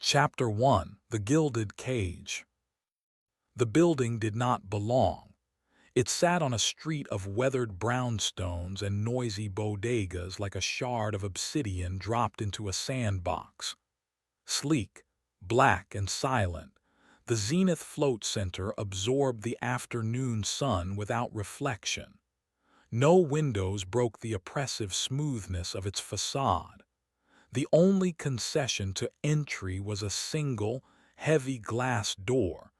Chapter 1: The Gilded Cage. The building did not belong. It sat on a street of weathered brownstones and noisy bodegas like a shard of obsidian dropped into a sandbox. Sleek, black, and silent, the Zenith Float Center absorbed the afternoon sun without reflection. No windows broke the oppressive smoothness of its facade. The only concession to entry was a single, heavy glass door,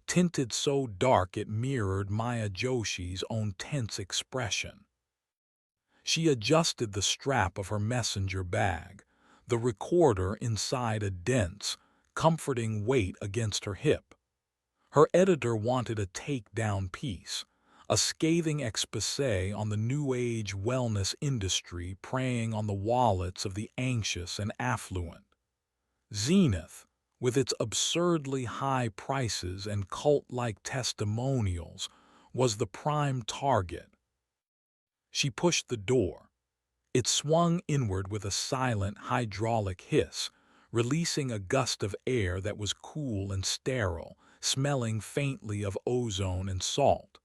tinted so dark it mirrored Maya Joshi's own tense expression. She adjusted the strap of her messenger bag, the recorder inside a dense, comforting weight against her hip. Her editor wanted a takedown piece, a scathing exposé on the New Age wellness industry preying on the wallets of the anxious and affluent. Zenith, with its absurdly high prices and cult-like testimonials, was the prime target. She pushed the door. It swung inward with a silent hydraulic hiss, releasing a gust of air that was cool and sterile, smelling faintly of ozone and salt.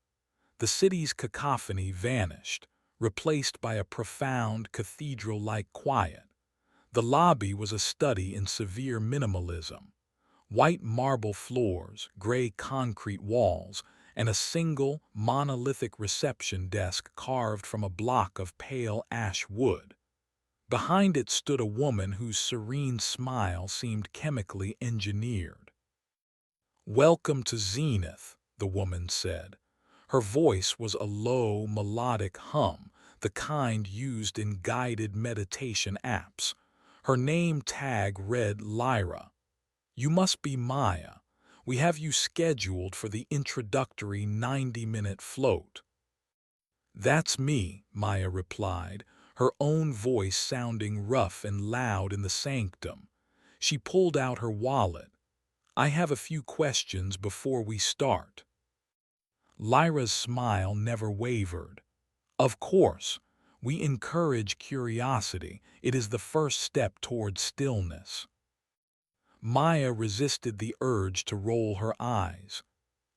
The city's cacophony vanished, replaced by a profound, cathedral-like quiet. The lobby was a study in severe minimalism. White marble floors, gray concrete walls, and a single, monolithic reception desk carved from a block of pale ash wood. Behind it stood a woman whose serene smile seemed chemically engineered. "Welcome to Zenith," the woman said. Her voice was a low, melodic hum, the kind used in guided meditation apps. Her name tag read Lyra. "You must be Maya. We have you scheduled for the introductory 90-minute float." "That's me," Maya replied, her own voice sounding rough and loud in the sanctum. She pulled out her wallet. "I have a few questions before we start." Lyra's smile never wavered. "Of course, we encourage curiosity. It is the first step toward stillness." Maya resisted the urge to roll her eyes.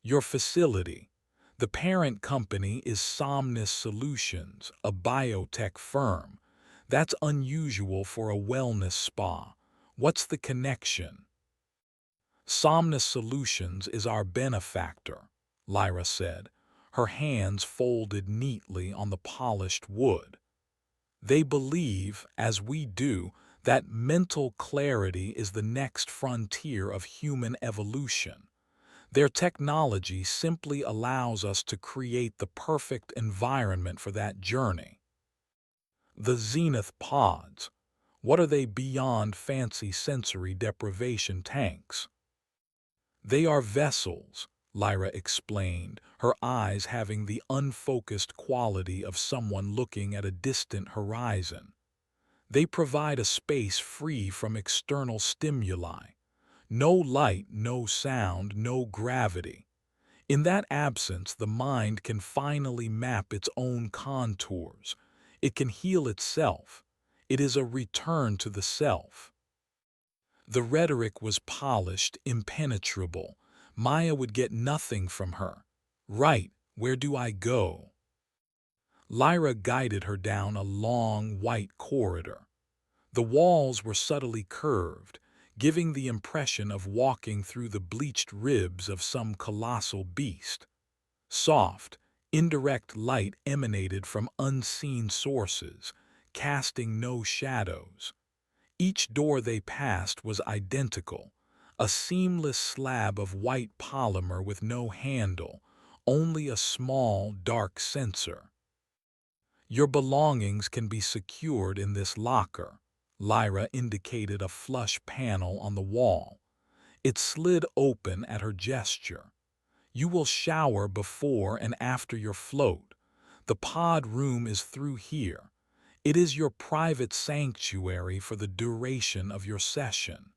"Your facility. The parent company is Somnus Solutions, a biotech firm. That's unusual for a wellness spa. What's the connection?" "Somnus Solutions is our benefactor," Lyra said, her hands folded neatly on the polished wood. "They believe, as we do, that mental clarity is the next frontier of human evolution. Their technology simply allows us to create the perfect environment for that journey." "The Zenith pods. What are they beyond fancy sensory deprivation tanks?" "They are vessels," Lyra explained, her eyes having the unfocused quality of someone looking at a distant horizon. "They provide a space free from external stimuli. No light, no sound, no gravity. In that absence, the mind can finally map its own contours. It can heal itself. It is a return to the self." The rhetoric was polished, impenetrable. Maya would get nothing from her. "Right, where do I go?" Lyra guided her down a long, white corridor. The walls were subtly curved, giving the impression of walking through the bleached ribs of some colossal beast. Soft, indirect light emanated from unseen sources, casting no shadows. Each door they passed was identical, a seamless slab of white polymer with no handle, only a small, dark sensor. "Your belongings can be secured in this locker." Lyra indicated a flush panel on the wall. It slid open at her gesture. "You will shower before and after your float. The pod room is through here. It is your private sanctuary for the duration of your session."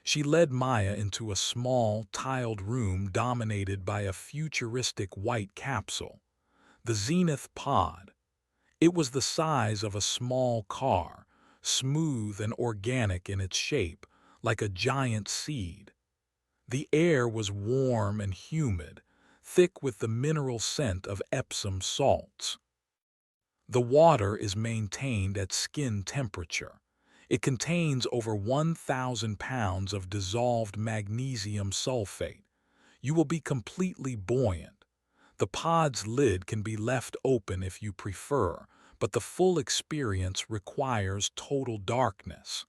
She led Maya into a small, tiled room dominated by a futuristic white capsule. The Zenith pod. It was the size of a small car, smooth and organic in its shape, like a giant seed. The air was warm and humid, thick with the mineral scent of Epsom salts. The water is maintained at skin temperature. It contains over 1,000 pounds of dissolved magnesium sulfate. You will be completely buoyant. The pod's lid can be left open if you prefer, but the full experience requires total darkness.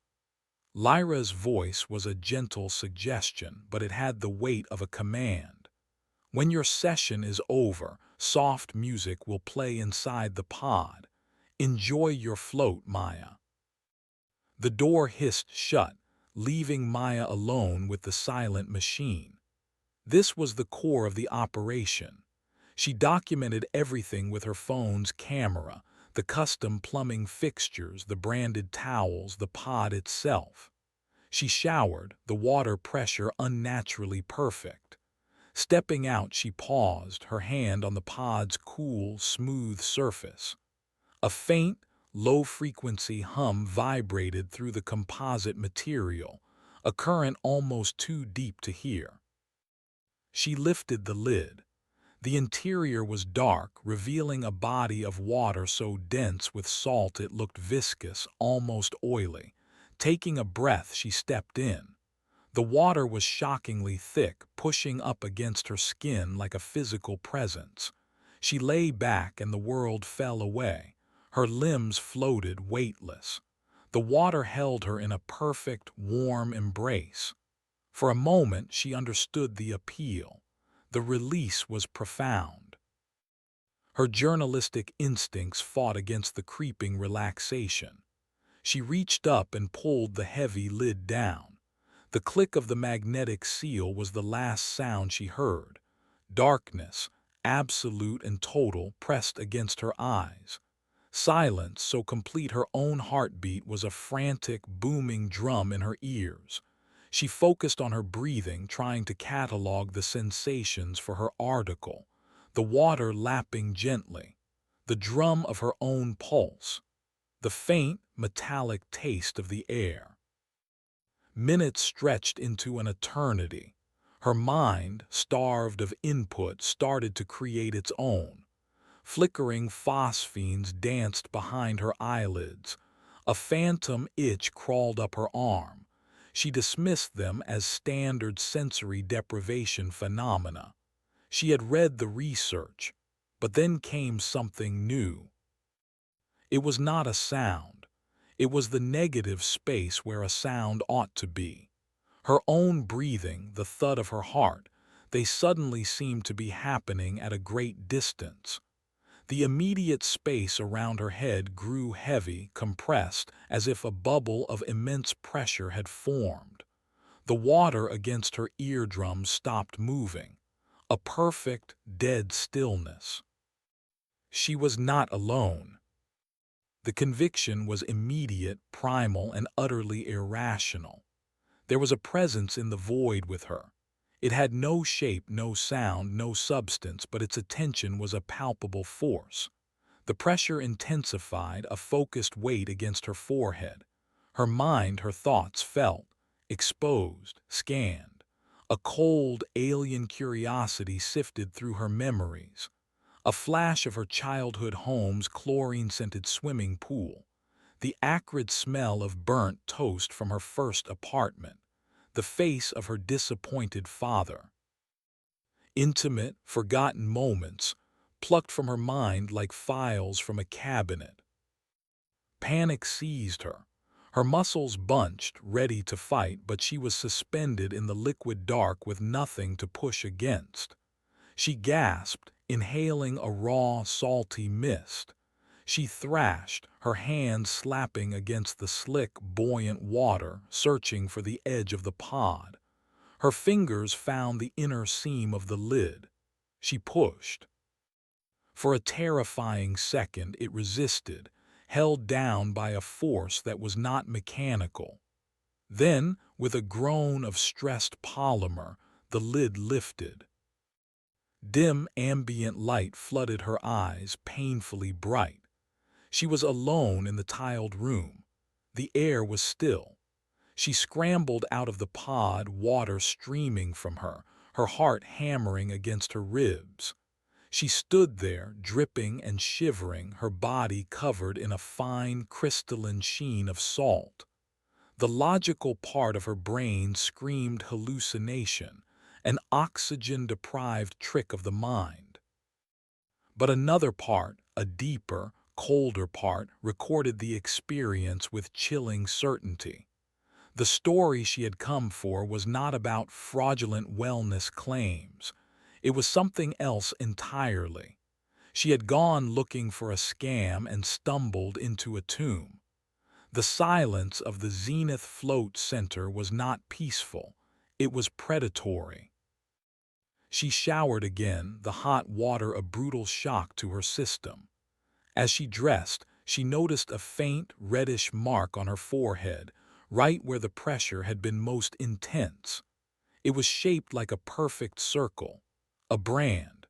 Lyra's voice was a gentle suggestion, but it had the weight of a command. When your session is over, soft music will play inside the pod. Enjoy your float, Maya. The door hissed shut, leaving Maya alone with the silent machine. This was the core of the operation. She documented everything with her phone's camera, the custom plumbing fixtures, the branded towels, the pod itself. She showered, the water pressure unnaturally perfect. Stepping out, she paused, her hand on the pod's cool, smooth surface. A faint, low-frequency hum vibrated through the composite material, a current almost too deep to hear. She lifted the lid. The interior was dark, revealing a body of water so dense with salt it looked viscous, almost oily. Taking a breath, she stepped in. The water was shockingly thick, pushing up against her skin like a physical presence. She lay back and the world fell away. Her limbs floated weightless. The water held her in a perfect, warm embrace. For a moment she understood the appeal. The release was profound. Her journalistic instincts fought against the creeping relaxation. She reached up and pulled the heavy lid down. The click of the magnetic seal was the last sound she heard. Darkness, absolute and total, pressed against her eyes. Silence so complete her own heartbeat was a frantic, booming drum in her ears. She focused on her breathing, trying to catalog the sensations for her article. The water lapping gently, the drum of her own pulse, the faint, metallic taste of the air. Minutes stretched into an eternity. Her mind, starved of input, started to create its own. Flickering phosphenes danced behind her eyelids. A phantom itch crawled up her arm. She dismissed them as standard sensory deprivation phenomena. She had read the research, but then came something new. It was not a sound. It was the negative space where a sound ought to be. Her own breathing, the thud of her heart, they suddenly seemed to be happening at a great distance. The immediate space around her head grew heavy, compressed, as if a bubble of immense pressure had formed. The water against her eardrums stopped moving. A perfect, dead stillness. She was not alone. The conviction was immediate, primal, and utterly irrational. There was a presence in the void with her. It had no shape, no sound, no substance, but its attention was a palpable force. The pressure intensified, a focused weight against her forehead. Her mind, her thoughts felt, exposed, scanned. A cold, alien curiosity sifted through her memories. A flash of her childhood home's chlorine-scented swimming pool. The acrid smell of burnt toast from her first apartment. The face of her disappointed father. Intimate, forgotten moments, plucked from her mind like files from a cabinet. Panic seized her. Her muscles bunched, ready to fight, but she was suspended in the liquid dark with nothing to push against. She gasped, inhaling a raw, salty mist. She thrashed, her hands slapping against the slick, buoyant water, searching for the edge of the pod. Her fingers found the inner seam of the lid. She pushed. For a terrifying second it resisted, held down by a force that was not mechanical. Then, with a groan of stressed polymer, the lid lifted. Dim, ambient light flooded her eyes, painfully bright. She was alone in the tiled room. The air was still. She scrambled out of the pod, water streaming from her heart hammering against her ribs. She stood there, dripping and shivering, her body covered in a fine, crystalline sheen of salt. The logical part of her brain screamed hallucination, an oxygen-deprived trick of the mind. But another part, a deeper, colder part, recorded the experience with chilling certainty. The story she had come for was not about fraudulent wellness claims. It was something else entirely. She had gone looking for a scam and stumbled into a tomb. The silence of the Zenith Float Center was not peaceful. It was predatory. She showered again, the hot water a brutal shock to her system. As she dressed, she noticed a faint, reddish mark on her forehead, right where the pressure had been most intense. It was shaped like a perfect circle, a brand.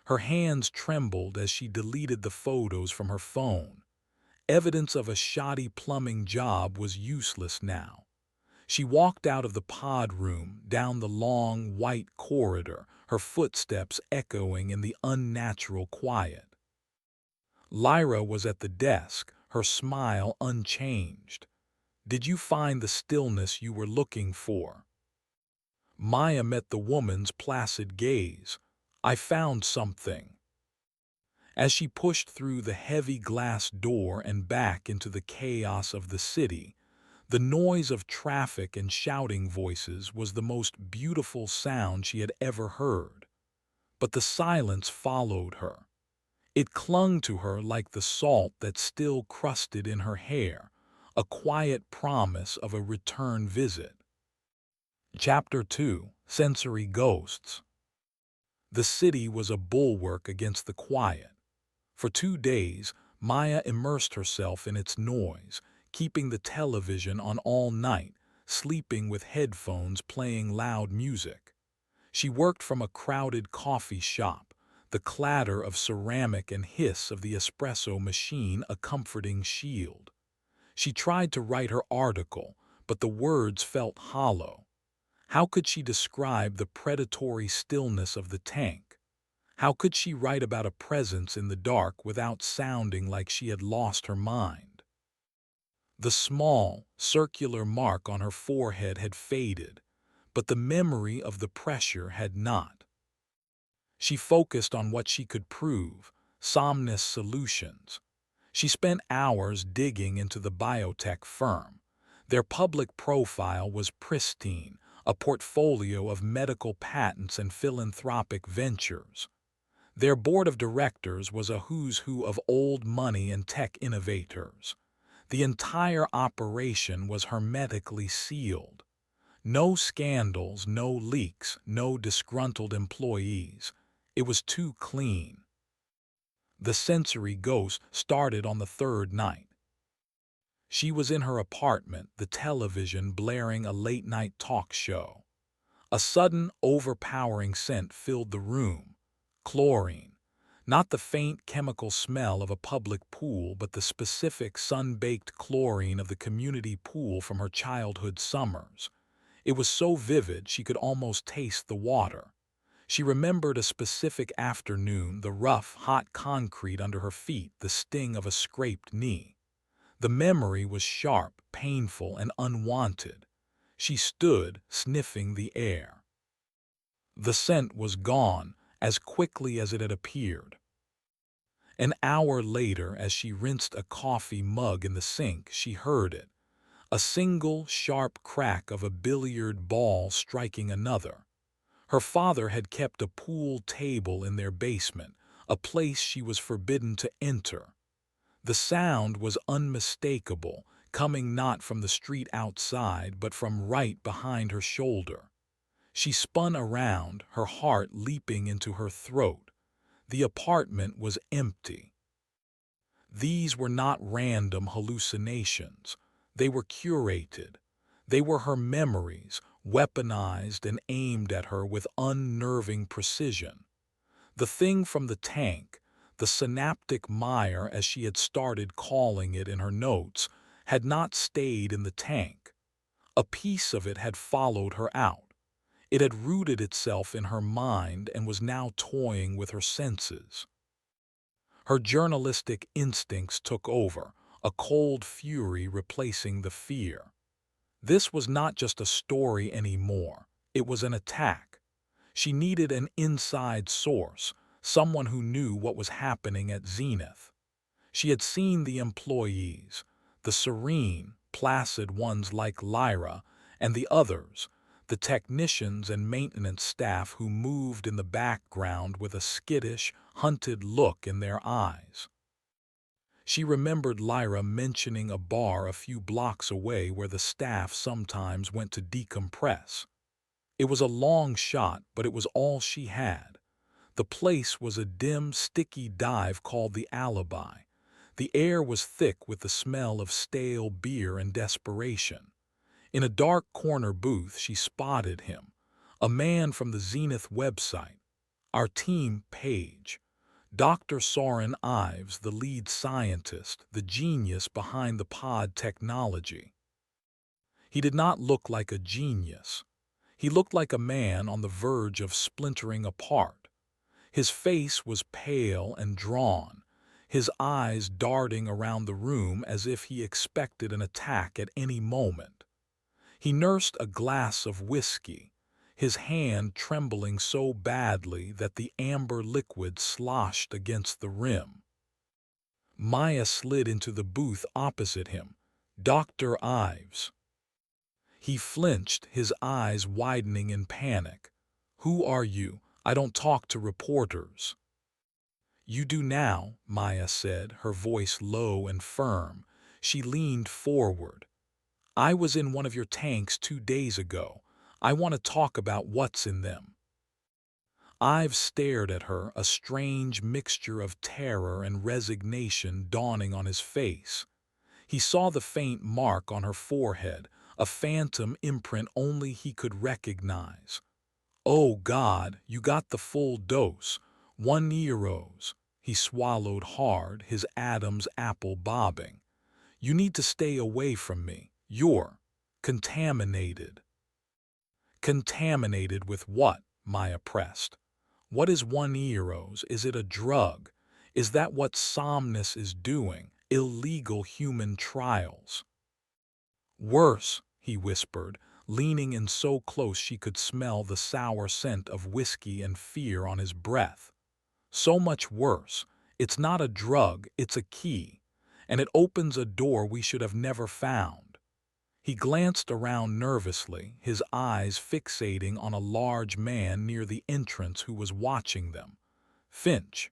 Her hands trembled as she deleted the photos from her phone. Evidence of a shoddy plumbing job was useless now. She walked out of the pod room, down the long, white corridor, her footsteps echoing in the unnatural quiet. Lyra was at the desk, her smile unchanged. "Did you find the stillness you were looking for?" Maya met the woman's placid gaze. "I found something." As she pushed through the heavy glass door and back into the chaos of the city, the noise of traffic and shouting voices was the most beautiful sound she had ever heard. But the silence followed her. It clung to her like the salt that still crusted in her hair, a quiet promise of a return visit. Chapter 2: Sensory Ghosts. The city was a bulwark against the quiet. For 2 days, Maya immersed herself in its noise, keeping the television on all night, sleeping with headphones playing loud music. She worked from a crowded coffee shop, the clatter of ceramic and hiss of the espresso machine a comforting shield. She tried to write her article, but the words felt hollow. How could she describe the predatory stillness of the tank? How could she write about a presence in the dark without sounding like she had lost her mind? The small, circular mark on her forehead had faded, but the memory of the pressure had not. She focused on what she could prove, Somnus Solutions. She spent hours digging into the biotech firm. Their public profile was pristine, a portfolio of medical patents and philanthropic ventures. Their board of directors was a who's who of old money and tech innovators. The entire operation was hermetically sealed. No scandals, no leaks, no disgruntled employees. It was too clean. The sensory ghost started on the third night. She was in her apartment, the television blaring a late-night talk show. A sudden, overpowering scent filled the room. Chlorine. Not the faint chemical smell of a public pool, but the specific sun-baked chlorine of the community pool from her childhood summers. It was so vivid she could almost taste the water. She remembered a specific afternoon, the rough, hot concrete under her feet, the sting of a scraped knee. The memory was sharp, painful, and unwanted. She stood, sniffing the air. The scent was gone as quickly as it had appeared. An hour later, as she rinsed a coffee mug in the sink, she heard it. A single, sharp crack of a billiard ball striking another. Her father had kept a pool table in their basement, a place she was forbidden to enter. The sound was unmistakable, coming not from the street outside, but from right behind her shoulder. She spun around, her heart leaping into her throat. The apartment was empty. These were not random hallucinations. They were curated. They were her memories, weaponized and aimed at her with unnerving precision. The thing from the tank, the synaptic mire as she had started calling it in her notes, had not stayed in the tank. A piece of it had followed her out. It had rooted itself in her mind and was now toying with her senses. Her journalistic instincts took over, a cold fury replacing the fear. This was not just a story anymore. It was an attack. She needed an inside source, someone who knew what was happening at Zenith. She had seen the employees, the serene, placid ones like Lyra, and the others, the technicians and maintenance staff who moved in the background with a skittish, hunted look in their eyes. She remembered Lyra mentioning a bar a few blocks away where the staff sometimes went to decompress. It was a long shot, but it was all she had. The place was a dim, sticky dive called the Alibi. The air was thick with the smell of stale beer and desperation. In a dark corner booth, she spotted him, a man from the Zenith website, our team page. Dr. Soren Ives, the lead scientist, the genius behind the pod technology. He did not look like a genius. He looked like a man on the verge of splintering apart. His face was pale and drawn, his eyes darting around the room as if he expected an attack at any moment. He nursed a glass of whiskey, his hand trembling so badly that the amber liquid sloshed against the rim. Maya slid into the booth opposite him. Dr. Ives. He flinched, his eyes widening in panic. "Who are you? I don't talk to reporters." "You do now," Maya said, her voice low and firm. She leaned forward. "I was in one of your tanks 2 days ago. I want to talk about what's in them." Ives stared at her, a strange mixture of terror and resignation dawning on his face. He saw the faint mark on her forehead, a phantom imprint only he could recognize. "Oh God, you got the full dose. 1 euros." He swallowed hard, his Adam's apple bobbing. "You need to stay away from me. You're contaminated." "Contaminated with what?" Maya pressed. "What is 1 euros? Is it a drug? Is that what Somnus is doing? Illegal human trials?" "Worse," he whispered, leaning in so close she could smell the sour scent of whiskey and fear on his breath. "So much worse. It's not a drug, it's a key, and it opens a door we should have never found." He glanced around nervously, his eyes fixating on a large man near the entrance who was watching them. Finch,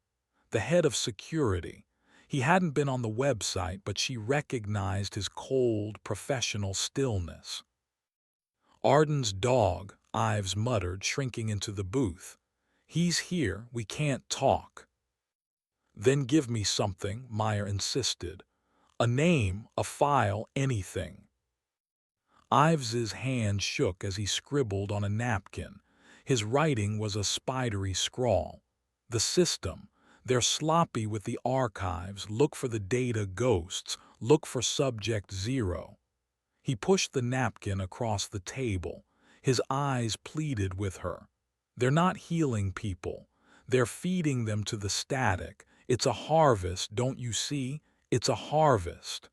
the head of security. He hadn't been on the website, but she recognized his cold, professional stillness. "Arden's dog," Ives muttered, shrinking into the booth. "He's here, we can't talk." "Then give me something," Meyer insisted. "A name, a file, anything." Ives's hand shook as he scribbled on a napkin. His writing was a spidery scrawl. "The system. They're sloppy with the archives. Look for the data ghosts. Look for subject 0. He pushed the napkin across the table. His eyes pleaded with her. "They're not healing people. They're feeding them to the static. It's a harvest, don't you see? It's a harvest."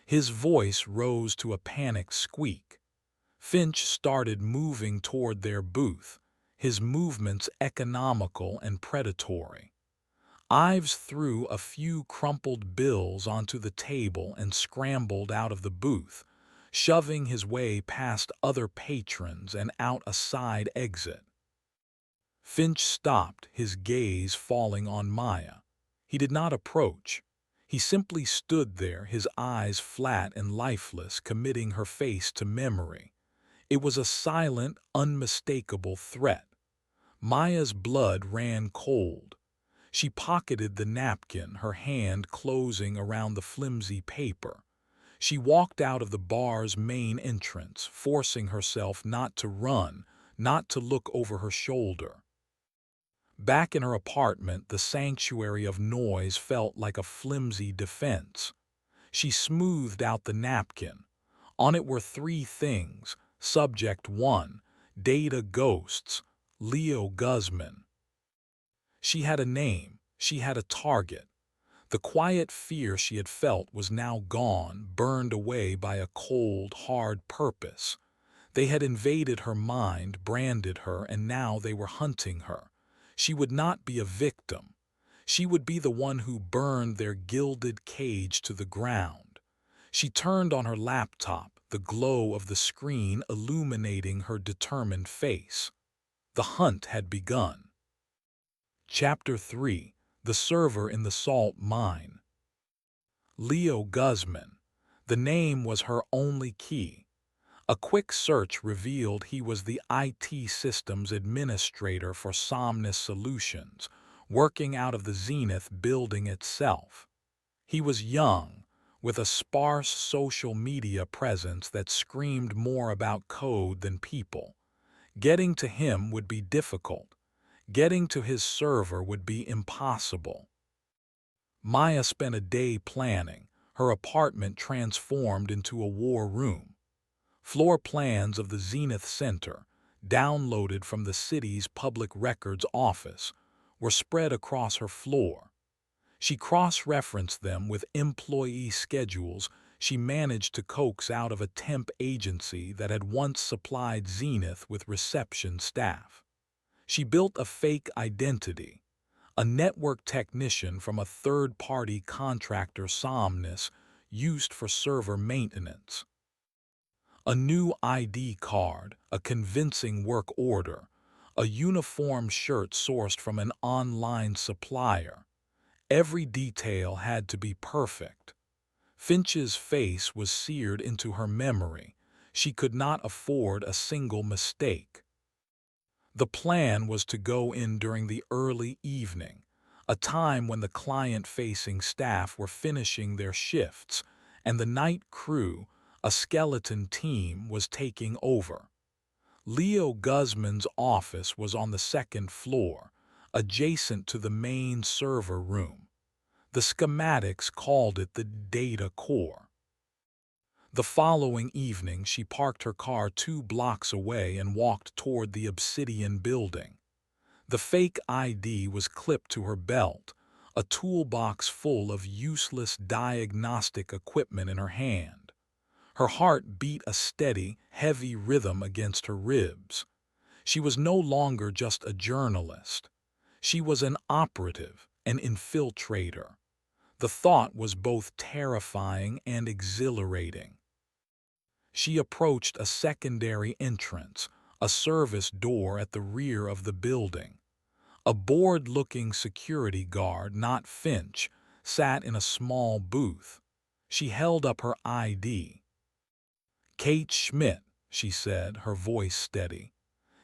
His voice rose to a panicked squeak. Finch started moving toward their booth, his movements economical and predatory. Ives threw a few crumpled bills onto the table and scrambled out of the booth, shoving his way past other patrons and out a side exit. Finch stopped, his gaze falling on Maya. He did not approach. He simply stood there, his eyes flat and lifeless, committing her face to memory. It was a silent, unmistakable threat. Maya's blood ran cold. She pocketed the napkin, her hand closing around the flimsy paper. She walked out of the bar's main entrance, forcing herself not to run, not to look over her shoulder. Back in her apartment, the sanctuary of noise felt like a flimsy defense. She smoothed out the napkin. On it were three things. Subject 1, Data Ghosts, Leo Guzman. She had a name, she had a target. The quiet fear she had felt was now gone, burned away by a cold, hard purpose. They had invaded her mind, branded her, and now they were hunting her. She would not be a victim. She would be the one who burned their gilded cage to the ground. She turned on her laptop, the glow of the screen illuminating her determined face. The hunt had begun. Chapter 3, The Server in the Salt Mine. Leo Guzman. The name was her only key. A quick search revealed he was the IT systems administrator for Somnus Solutions, working out of the Zenith building itself. He was young, with a sparse social media presence that screamed more about code than people. Getting to him would be difficult. Getting to his server would be impossible. Maya spent a day planning, her apartment transformed into a war room. Floor plans of the Zenith Center, downloaded from the city's public records office, were spread across her floor. She cross-referenced them with employee schedules she managed to coax out of a temp agency that had once supplied Zenith with reception staff. She built a fake identity, a network technician from a third-party contractor Somnus used for server maintenance. A new ID card, a convincing work order, a uniform shirt sourced from an online supplier. Every detail had to be perfect. Finch's face was seared into her memory. She could not afford a single mistake. The plan was to go in during the early evening, a time when the client-facing staff were finishing their shifts, and the night crew, a skeleton team, was taking over. Leo Guzman's office was on the second floor, adjacent to the main server room. The schematics called it the data core. The following evening, she parked her car 2 blocks away and walked toward the Obsidian building. The fake ID was clipped to her belt, a toolbox full of useless diagnostic equipment in her hand. Her heart beat a steady, heavy rhythm against her ribs. She was no longer just a journalist. She was an operative, an infiltrator. The thought was both terrifying and exhilarating. She approached a secondary entrance, a service door at the rear of the building. A bored-looking security guard, not Finch, sat in a small booth. She held up her ID. "Kate Schmidt," she said, her voice steady.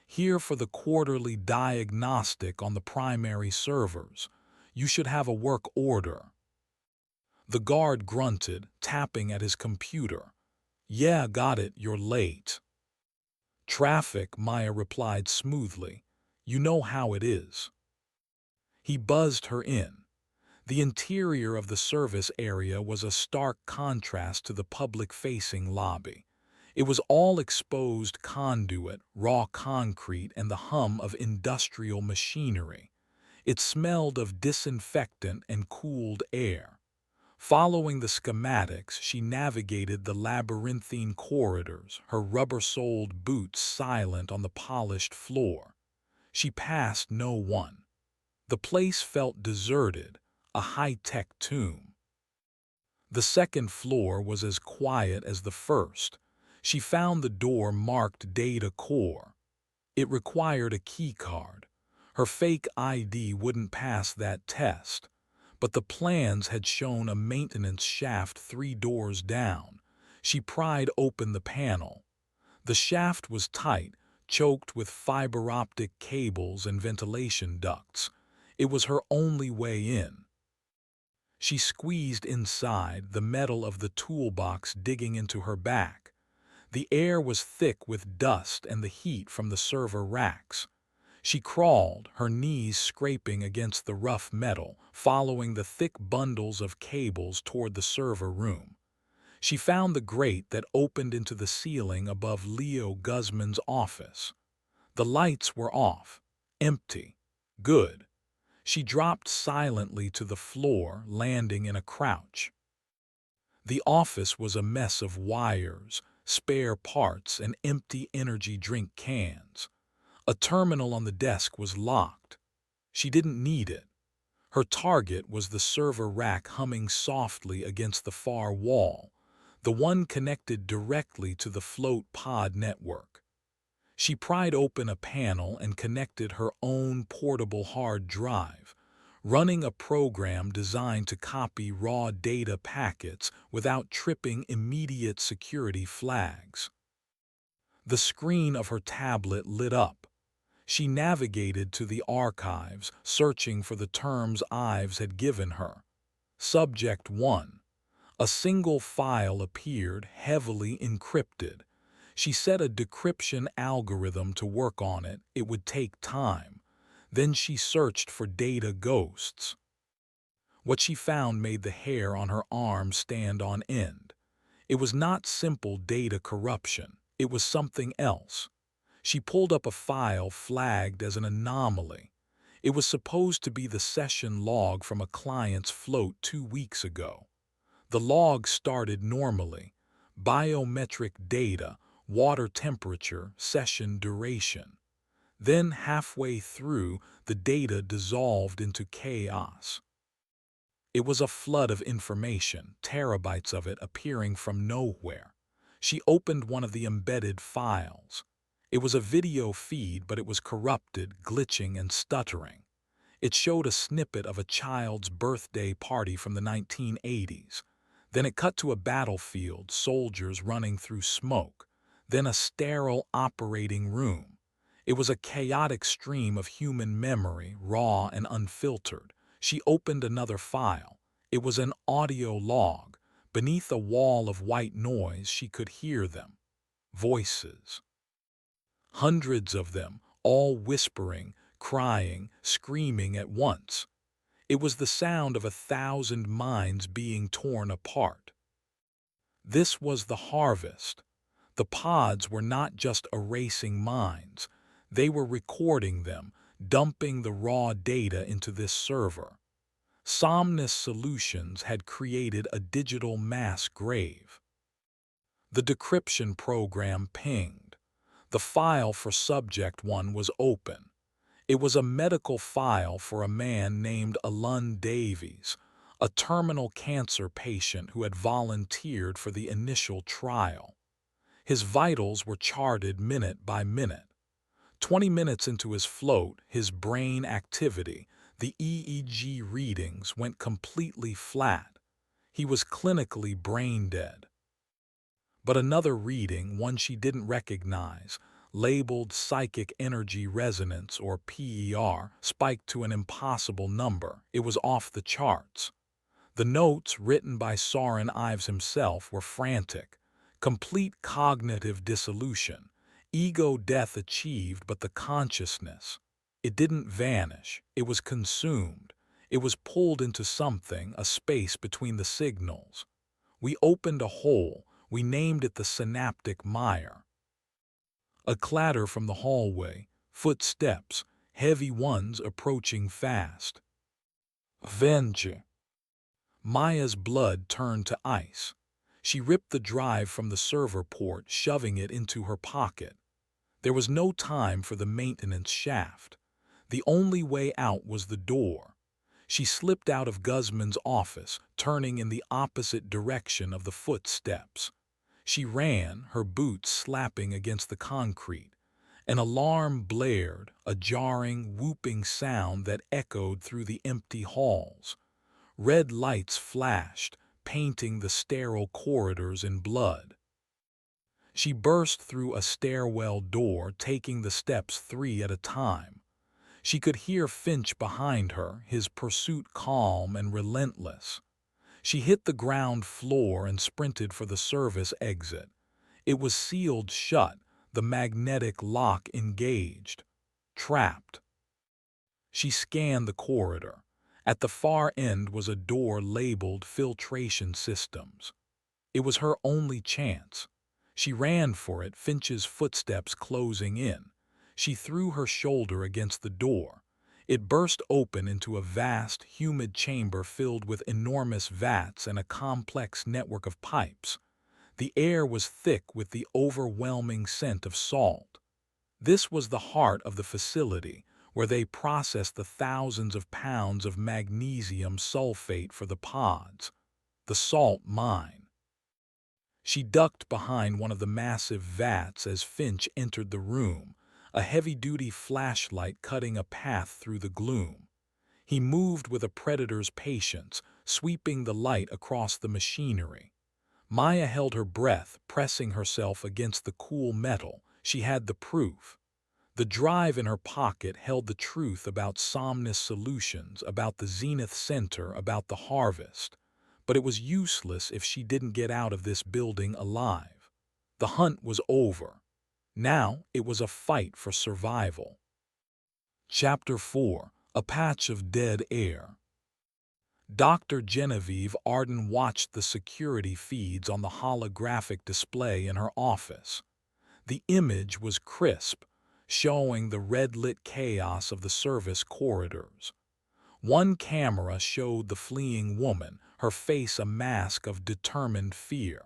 "Here for the quarterly diagnostic on the primary servers. You should have a work order." The guard grunted, tapping at his computer. "Yeah, got it, you're late." "Traffic," Maya replied smoothly. "You know how it is." He buzzed her in. The interior of the service area was a stark contrast to the public-facing lobby. It was all exposed conduit, raw concrete, and the hum of industrial machinery. It smelled of disinfectant and cooled air. Following the schematics, she navigated the labyrinthine corridors, her rubber-soled boots silent on the polished floor. She passed no one. The place felt deserted, a high-tech tomb. The second floor was as quiet as the first. She found the door marked Data Core. It required a keycard. Her fake ID wouldn't pass that test. But the plans had shown a maintenance shaft 3 doors down. She pried open the panel. The shaft was tight, choked with fiber-optic cables and ventilation ducts. It was her only way in. She squeezed inside, the metal of the toolbox digging into her back. The air was thick with dust and the heat from the server racks. She crawled, her knees scraping against the rough metal, following the thick bundles of cables toward the server room. She found the grate that opened into the ceiling above Leo Guzman's office. The lights were off. Empty. Good. She dropped silently to the floor, landing in a crouch. The office was a mess of wires, spare parts, and empty energy drink cans. A terminal on the desk was locked. She didn't need it. Her target was the server rack humming softly against the far wall, the one connected directly to the float pod network. She pried open a panel and connected her own portable hard drive, running a program designed to copy raw data packets without tripping immediate security flags. The screen of her tablet lit up. She navigated to the archives, searching for the terms Ives had given her. Subject 1. A single file appeared, heavily encrypted. She set a decryption algorithm to work on it. It would take time. Then she searched for data ghosts. What she found made the hair on her arm stand on end. It was not simple data corruption. It was something else. She pulled up a file flagged as an anomaly. It was supposed to be the session log from a client's float 2 weeks ago. The log started normally. Biometric data, water temperature, session duration. Then, halfway through, the data dissolved into chaos. It was a flood of information, terabytes of it appearing from nowhere. She opened one of the embedded files. It was a video feed, but it was corrupted, glitching, and stuttering. It showed a snippet of a child's birthday party from the 1980s. Then it cut to a battlefield, soldiers running through smoke. Then a sterile operating room. It was a chaotic stream of human memory, raw and unfiltered. She opened another file. It was an audio log. Beneath a wall of white noise, she could hear them. Voices. Hundreds of them, all whispering, crying, screaming at once. It was the sound of 1,000 minds being torn apart. This was the harvest. The pods were not just erasing minds. They were recording them, dumping the raw data into this server. Somnus Solutions had created a digital mass grave. The decryption program pinged. The file for Subject 1 was open. It was a medical file for a man named Alun Davies, a terminal cancer patient who had volunteered for the initial trial. His vitals were charted minute by minute. 20 minutes into his float, his brain activity, the EEG readings went completely flat. He was clinically brain dead. But another reading, one she didn't recognize, labeled psychic energy resonance or PER, spiked to an impossible number. It was off the charts. The notes, written by Soren Ives himself, were frantic. Complete cognitive dissolution. Ego death achieved, but the consciousness. It didn't vanish. It was consumed. It was pulled into something, a space between the signals. We opened a hole. We named it the synaptic mire. A clatter from the hallway, footsteps, heavy ones approaching fast. Venge. Maya's blood turned to ice. She ripped the drive from the server port, shoving it into her pocket. There was no time for the maintenance shaft. The only way out was the door. She slipped out of Guzman's office, turning in the opposite direction of the footsteps. She ran, her boots slapping against the concrete. An alarm blared, a jarring, whooping sound that echoed through the empty halls. Red lights flashed, painting the sterile corridors in blood. She burst through a stairwell door, taking the steps 3 at a time. She could hear Finch behind her, his pursuit calm and relentless. She hit the ground floor and sprinted for the service exit. It was sealed shut, the magnetic lock engaged. Trapped. She scanned the corridor. At the far end was a door labeled filtration systems. It was her only chance. She ran for it, Finch's footsteps closing in. She threw her shoulder against the door. It burst open into a vast, humid chamber filled with enormous vats and a complex network of pipes. The air was thick with the overwhelming scent of salt. This was the heart of the facility, where they processed the thousands of pounds of magnesium sulfate for the pods. The salt mine. She ducked behind one of the massive vats as Finch entered the room, a heavy-duty flashlight cutting a path through the gloom. He moved with a predator's patience, sweeping the light across the machinery. Maya held her breath, pressing herself against the cool metal. She had the proof. The drive in her pocket held the truth about Somnus Solutions, about the Zenith Center, about the harvest. But it was useless if she didn't get out of this building alive. The hunt was over. Now it was a fight for survival. Chapter 4: A Patch of Dead Air. Dr. Genevieve Arden watched the security feeds on the holographic display in her office. The image was crisp, showing the red-lit chaos of the service corridors. One camera showed the fleeing woman, her face a mask of determined fear.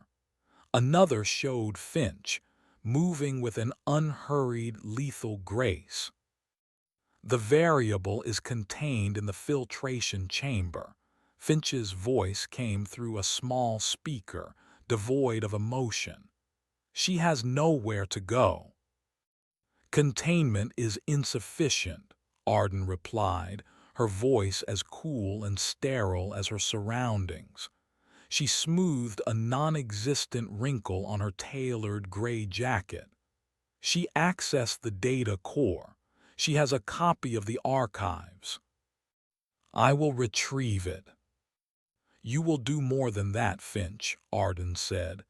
Another showed Finch, moving with an unhurried, lethal grace. The variable is contained in the filtration chamber. Finch's voice came through a small speaker, devoid of emotion. She has nowhere to go. Containment is insufficient, Arden replied, her voice as cool and sterile as her surroundings. She smoothed a non-existent wrinkle on her tailored gray jacket. She accessed the data core. She has a copy of the archives. I will retrieve it. You will do more than that, Finch, Arden said.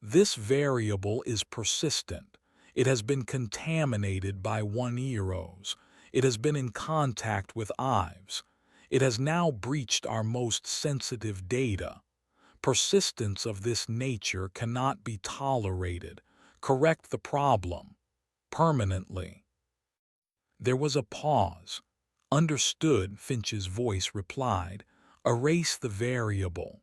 This variable is persistent. It has been contaminated by One-Eros. It has been in contact with Ives. It has now breached our most sensitive data. Persistence of this nature cannot be tolerated. Correct the problem. Permanently. There was a pause. Understood, Finch's voice replied. Erase the variable.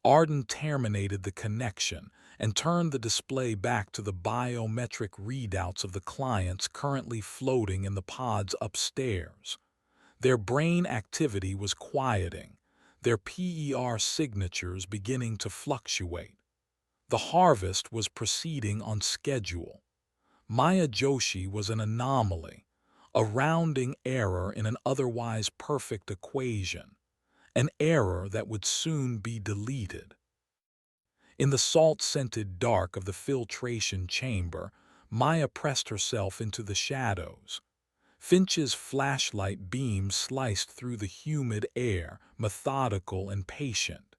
Arden terminated the connection and turned the display back to the biometric readouts of the clients currently floating in the pods upstairs. Their brain activity was quieting, their PER signatures beginning to fluctuate. The harvest was proceeding on schedule. Maya Joshi was an anomaly, a rounding error in an otherwise perfect equation, an error that would soon be deleted. In the salt-scented dark of the filtration chamber, Maya pressed herself into the shadows. Finch's flashlight beam sliced through the humid air, methodical and patient.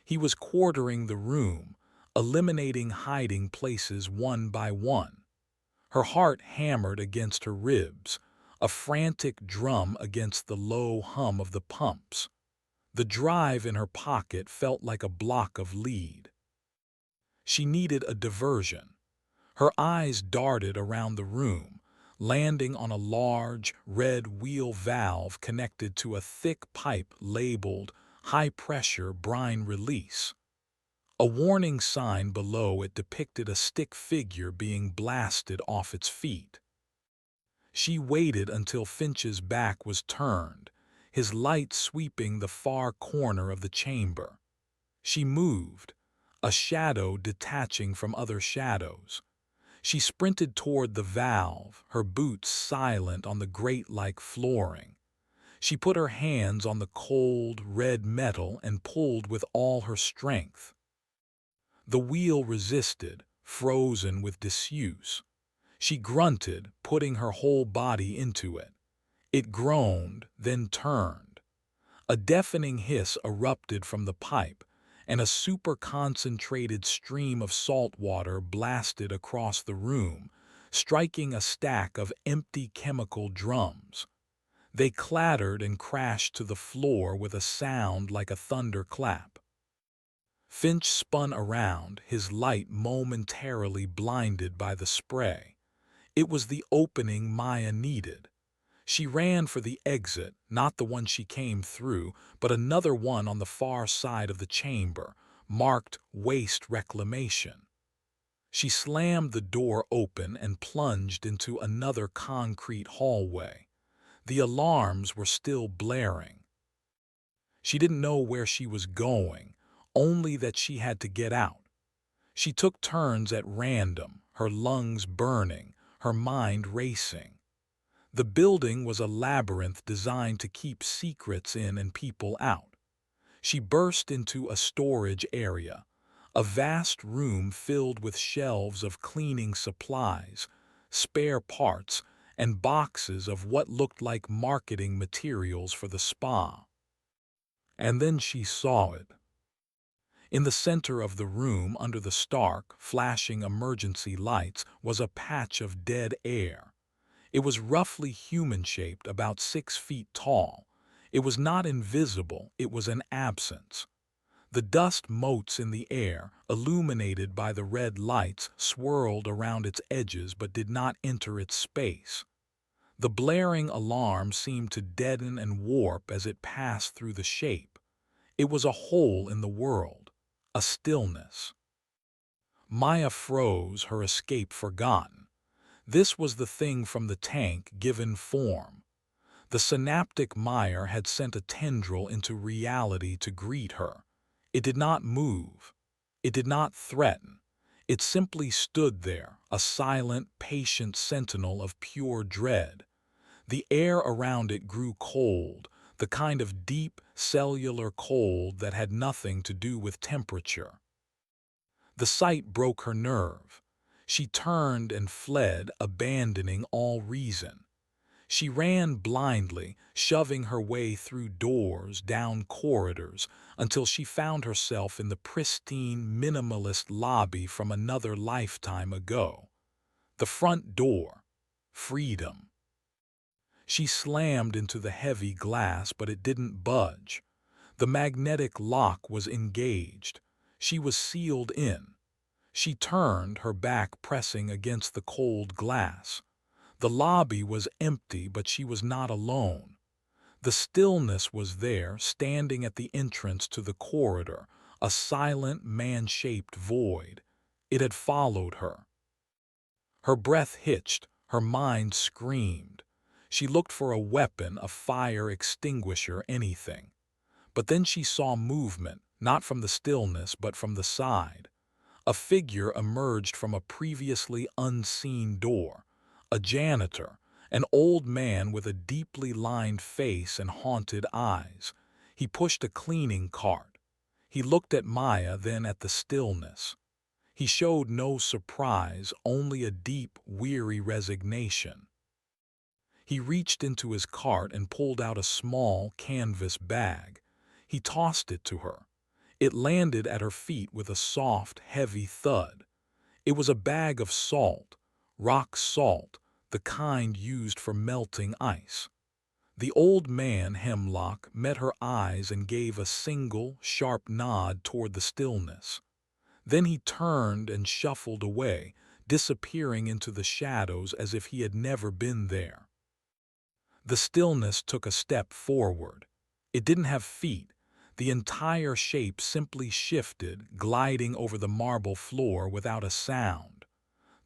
He was quartering the room, eliminating hiding places one by one. Her heart hammered against her ribs, a frantic drum against the low hum of the pumps. The drive in her pocket felt like a block of lead. She needed a diversion. Her eyes darted around the room, landing on a large, red wheel valve connected to a thick pipe labeled high-pressure brine release. A warning sign below it depicted a stick figure being blasted off its feet. She waited until Finch's back was turned, his light sweeping the far corner of the chamber. She moved, a shadow detaching from other shadows. She sprinted toward the valve, her boots silent on the grate-like flooring. She put her hands on the cold, red metal and pulled with all her strength. The wheel resisted, frozen with disuse. She grunted, putting her whole body into it. It groaned, then turned. A deafening hiss erupted from the pipe, and a super-concentrated stream of salt water blasted across the room, striking a stack of empty chemical drums. They clattered and crashed to the floor with a sound like a thunderclap. Finch spun around, his light momentarily blinded by the spray. It was the opening Maya needed. She ran for the exit, not the one she came through, but another one on the far side of the chamber, marked Waste Reclamation. She slammed the door open and plunged into another concrete hallway. The alarms were still blaring. She didn't know where she was going, only that she had to get out. She took turns at random, her lungs burning, her mind racing. The building was a labyrinth designed to keep secrets in and people out. She burst into a storage area, a vast room filled with shelves of cleaning supplies, spare parts, and boxes of what looked like marketing materials for the spa. And then she saw it. In the center of the room, under the stark, flashing emergency lights, was a patch of dead air. It was roughly human-shaped, about 6 feet tall. It was not invisible, it was an absence. The dust motes in the air, illuminated by the red lights, swirled around its edges but did not enter its space. The blaring alarm seemed to deaden and warp as it passed through the shape. It was a hole in the world, a stillness. Maya froze, her escape forgotten. This was the thing from the tank given form. The synaptic mire had sent a tendril into reality to greet her. It did not move. It did not threaten. It simply stood there, a silent, patient sentinel of pure dread. The air around it grew cold, the kind of deep, cellular cold that had nothing to do with temperature. The sight broke her nerve. She turned and fled, abandoning all reason. She ran blindly, shoving her way through doors, down corridors, until she found herself in the pristine, minimalist lobby from another lifetime ago. The front door. Freedom. She slammed into the heavy glass, but it didn't budge. The magnetic lock was engaged. She was sealed in. She turned, her back pressing against the cold glass. The lobby was empty, but she was not alone. The stillness was there, standing at the entrance to the corridor, a silent, man-shaped void. It had followed her. Her breath hitched, her mind screamed. She looked for a weapon, a fire extinguisher, anything. But then she saw movement, not from the stillness, but from the side. A figure emerged from a previously unseen door. A janitor, an old man with a deeply lined face and haunted eyes. He pushed a cleaning cart. He looked at Maya, then at the stillness. He showed no surprise, only a deep, weary resignation. He reached into his cart and pulled out a small canvas bag. He tossed it to her. It landed at her feet with a soft, heavy thud. It was a bag of salt, rock salt, the kind used for melting ice. The old man, Hemlock, met her eyes and gave a single, sharp nod toward the stillness. Then he turned and shuffled away, disappearing into the shadows as if he had never been there. The stillness took a step forward. It didn't have feet. The entire shape simply shifted, gliding over the marble floor without a sound.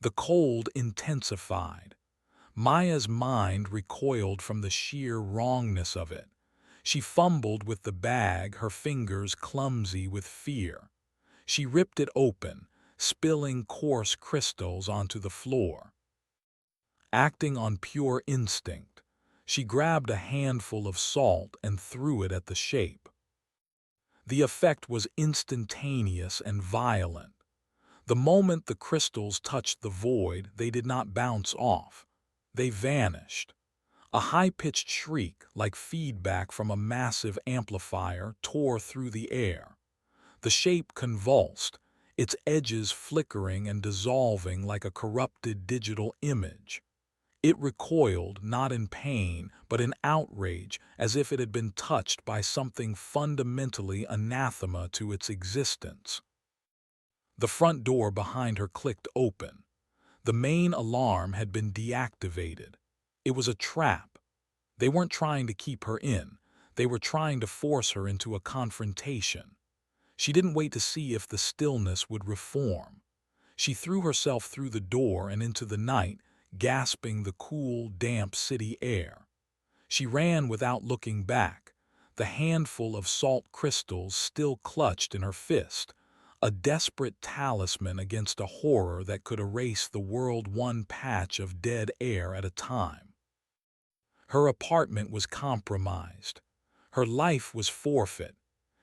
The cold intensified. Maya's mind recoiled from the sheer wrongness of it. She fumbled with the bag, her fingers clumsy with fear. She ripped it open, spilling coarse crystals onto the floor. Acting on pure instinct, she grabbed a handful of salt and threw it at the shape. The effect was instantaneous and violent. The moment the crystals touched the void, they did not bounce off. They vanished. A high-pitched shriek, like feedback from a massive amplifier, tore through the air. The shape convulsed, its edges flickering and dissolving like a corrupted digital image. It recoiled, not in pain, but in outrage, as if it had been touched by something fundamentally anathema to its existence. The front door behind her clicked open. The main alarm had been deactivated. It was a trap. They weren't trying to keep her in. They were trying to force her into a confrontation. She didn't wait to see if the stillness would reform. She threw herself through the door and into the night, gasping the cool, damp city air. She ran without looking back, the handful of salt crystals still clutched in her fist, a desperate talisman against a horror that could erase the world one patch of dead air at a time. Her apartment was compromised. Her life was forfeit.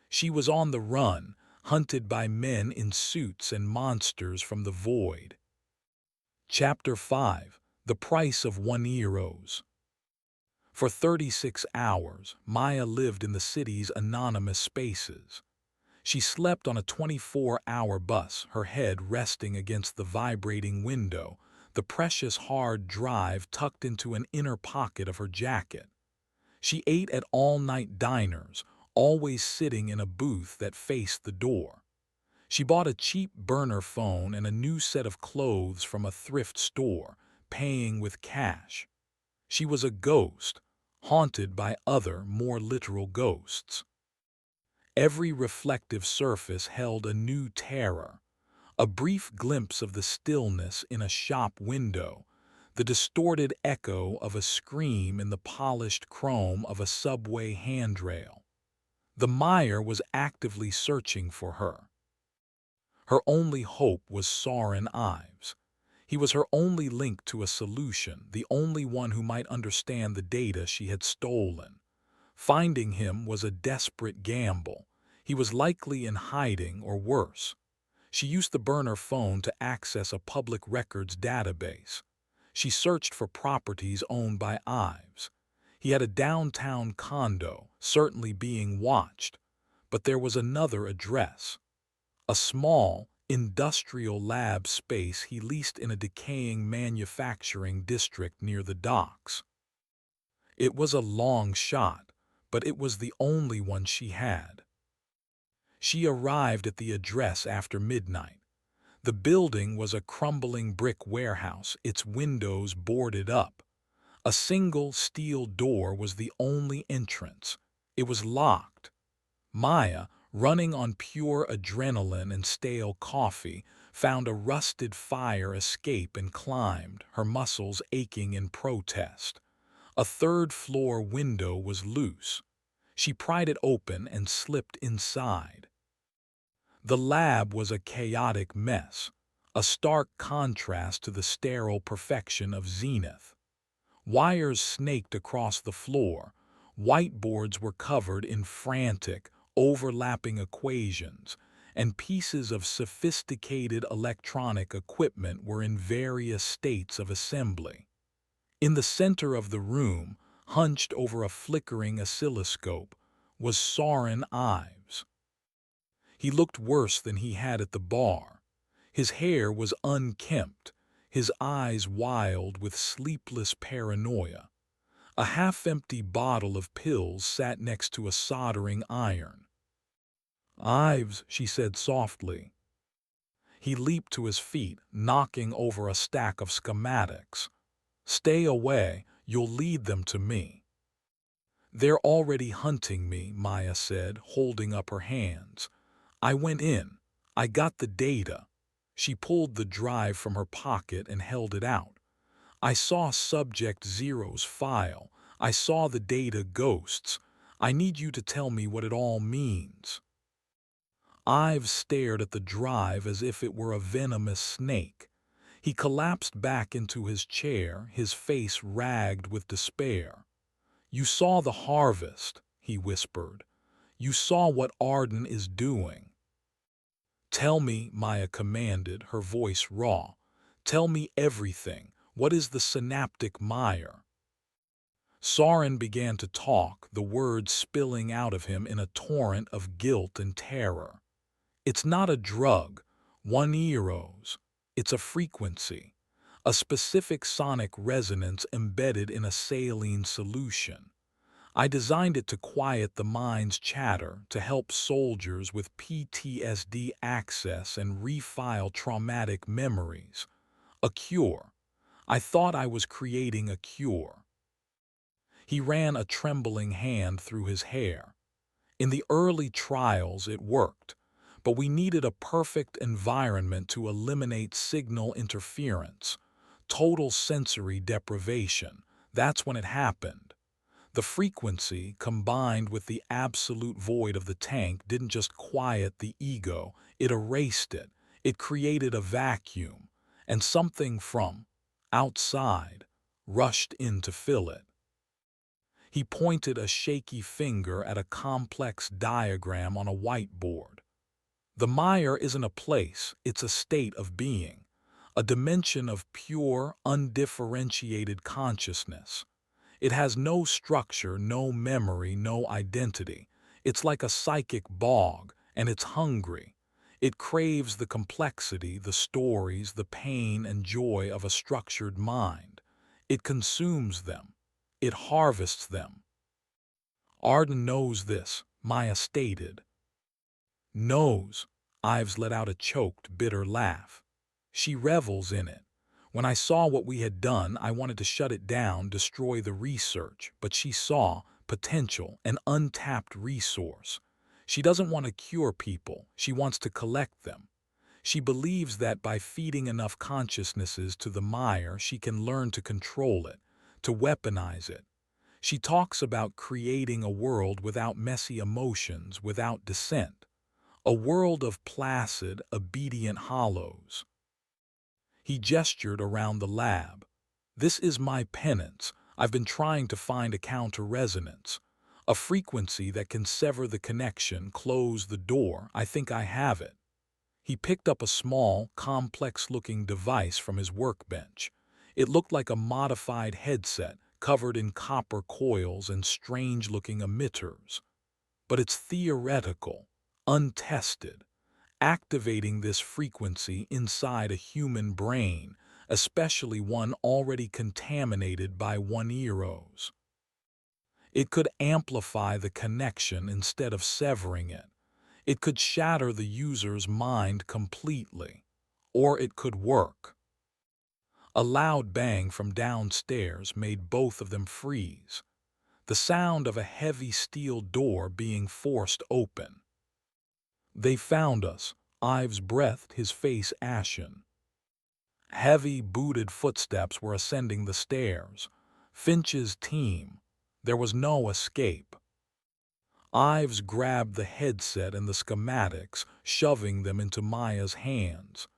She was on the run, hunted by men in suits and monsters from the void. Chapter 5. The Price of €1. For 36 hours, Maya lived in the city's anonymous spaces. She slept on a 24-hour bus, her head resting against the vibrating window, the precious hard drive tucked into an inner pocket of her jacket. She ate at all-night diners, always sitting in a booth that faced the door. She bought a cheap burner phone and a new set of clothes from a thrift store, paying with cash. She was a ghost, haunted by other, more literal ghosts. Every reflective surface held a new terror, a brief glimpse of the stillness in a shop window, the distorted echo of a scream in the polished chrome of a subway handrail. The Meyer was actively searching for her. Her only hope was Soren Ives. He was her only link to a solution, the only one who might understand the data she had stolen. Finding him was a desperate gamble. He was likely in hiding or worse. She used the burner phone to access a public records database. She searched for properties owned by Ives. He had a downtown condo, certainly being watched, but there was another address. A small, industrial lab space he leased in a decaying manufacturing district near the docks. It was a long shot, but it was the only one she had. She arrived at the address after midnight. The building was a crumbling brick warehouse, its windows boarded up. A single steel door was the only entrance. It was locked. Maya, running on pure adrenaline and stale coffee, found a rusted fire escape and climbed, her muscles aching in protest. A third-floor window was loose. She pried it open and slipped inside. The lab was a chaotic mess, a stark contrast to the sterile perfection of Zenith. Wires snaked across the floor. Whiteboards were covered in frantic, overlapping equations, and pieces of sophisticated electronic equipment were in various states of assembly. In the center of the room, hunched over a flickering oscilloscope, was Soren Ives. He looked worse than he had at the bar. His hair was unkempt, his eyes wild with sleepless paranoia. A half-empty bottle of pills sat next to a soldering iron. "Ives," she said softly. He leaped to his feet, knocking over a stack of schematics. "Stay away, you'll lead them to me." "They're already hunting me," Maya said, holding up her hands. "I went in. I got the data." She pulled the drive from her pocket and held it out. "I saw Subject Zero's file. I saw the data ghosts. I need you to tell me what it all means." Ives stared at the drive as if it were a venomous snake. He collapsed back into his chair, his face ragged with despair. "You saw the harvest," he whispered. "You saw what Arden is doing." "Tell me," Maya commanded, her voice raw. "Tell me everything. What is the synaptic mire?" Soren began to talk, the words spilling out of him in a torrent of guilt and terror. "It's not a drug, €1. It's a frequency. a specific sonic resonance embedded in a saline solution. I designed it to quiet the mind's chatter, to help soldiers with PTSD access and refile traumatic memories. A cure. I thought I was creating a cure. He ran a trembling hand through his hair. In the early trials, it worked, but we needed a perfect environment to eliminate signal interference. Total sensory deprivation. That's when it happened. The frequency, combined with the absolute void of the tank, didn't just quiet the ego, it erased it. It created a vacuum, and something from outside rushed in to fill it. He pointed a shaky finger at a complex diagram on a whiteboard. The mire isn't a place, it's a state of being, a dimension of pure, undifferentiated consciousness. It has no structure, no memory, no identity. It's like a psychic bog, and it's hungry. It craves the complexity, the stories, the pain and joy of a structured mind. It consumes them. It harvests them. Arden knows this, Maya stated. Knows. Ives let out a choked, bitter laugh. She revels in it. When I saw what we had done, I wanted to shut it down, destroy the research, but she saw potential, an untapped resource. She doesn't want to cure people, she wants to collect them. She believes that by feeding enough consciousnesses to the mire, she can learn to control it, to weaponize it. She talks about creating a world without messy emotions, without dissent. A world of placid, obedient hollows. He gestured around the lab. This is my penance. I've been trying to find a counter-resonance. A frequency that can sever the connection, close the door. I think I have it. He picked up a small, complex-looking device from his workbench. It looked like a modified headset, covered in copper coils and strange-looking emitters. But it's theoretical, untested. Activating this frequency inside a human brain, especially one already contaminated by one-eros. It could amplify the connection instead of severing it. It could shatter the user's mind completely. Or it could work. A loud bang from downstairs made both of them freeze. The sound of a heavy steel door being forced open. They found us. Ives breathed, his face ashen. Heavy, booted footsteps were ascending the stairs. Finch's team. There was no escape. Ives grabbed the headset and the schematics, shoving them into Maya's hands.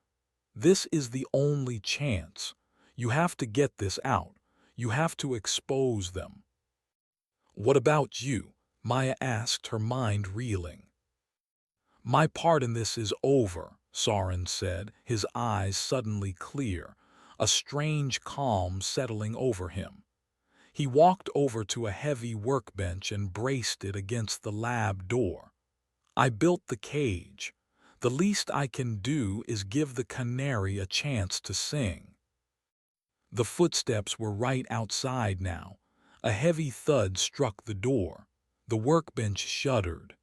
This is the only chance. You have to get this out. You have to expose them. What about you? Maya asked, her mind reeling. My part in this is over, Soren said, his eyes suddenly clear, a strange calm settling over him. He walked over to a heavy workbench and braced it against the lab door. I built the cage. The least I can do is give the canary a chance to sing. The footsteps were right outside now. A heavy thud struck the door. The workbench shuddered.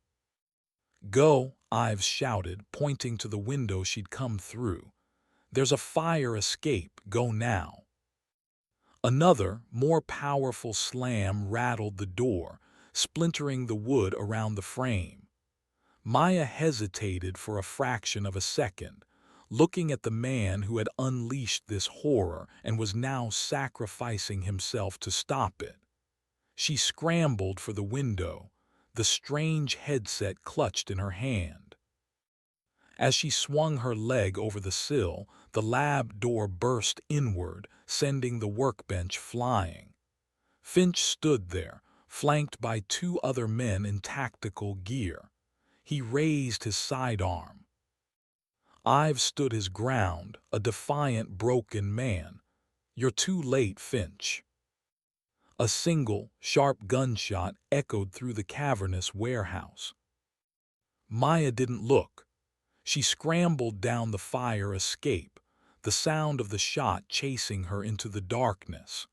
Go, Ives shouted, pointing to the window she'd come through. There's a fire escape, go now. Another, more powerful slam rattled the door, splintering the wood around the frame. Maya hesitated for a fraction of a second, looking at the man who had unleashed this horror and was now sacrificing himself to stop it. She scrambled for the window, the strange headset clutched in her hand. As she swung her leg over the sill, the lab door burst inward, sending the workbench flying. Finch stood there, flanked by two other men in tactical gear. He raised his sidearm. Ives stood his ground, a defiant, broken man. You're too late, Finch. A single, sharp gunshot echoed through the cavernous warehouse. Maya didn't look. She scrambled down the fire escape. the sound of the shot chasing her into the darkness.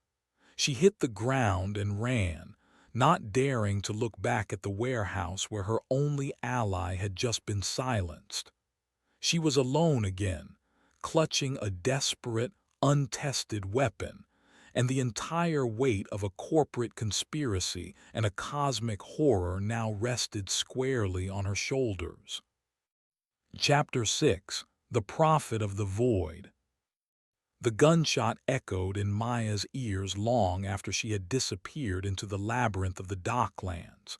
She hit the ground and ran, not daring to look back at the warehouse where her only ally had just been silenced. She was alone again, clutching a desperate, untested weapon, and the entire weight of a corporate conspiracy and a cosmic horror now rested squarely on her shoulders. Chapter 6: The Prophet of the Void. The gunshot echoed in Maya's ears long after she had disappeared into the labyrinth of the docklands.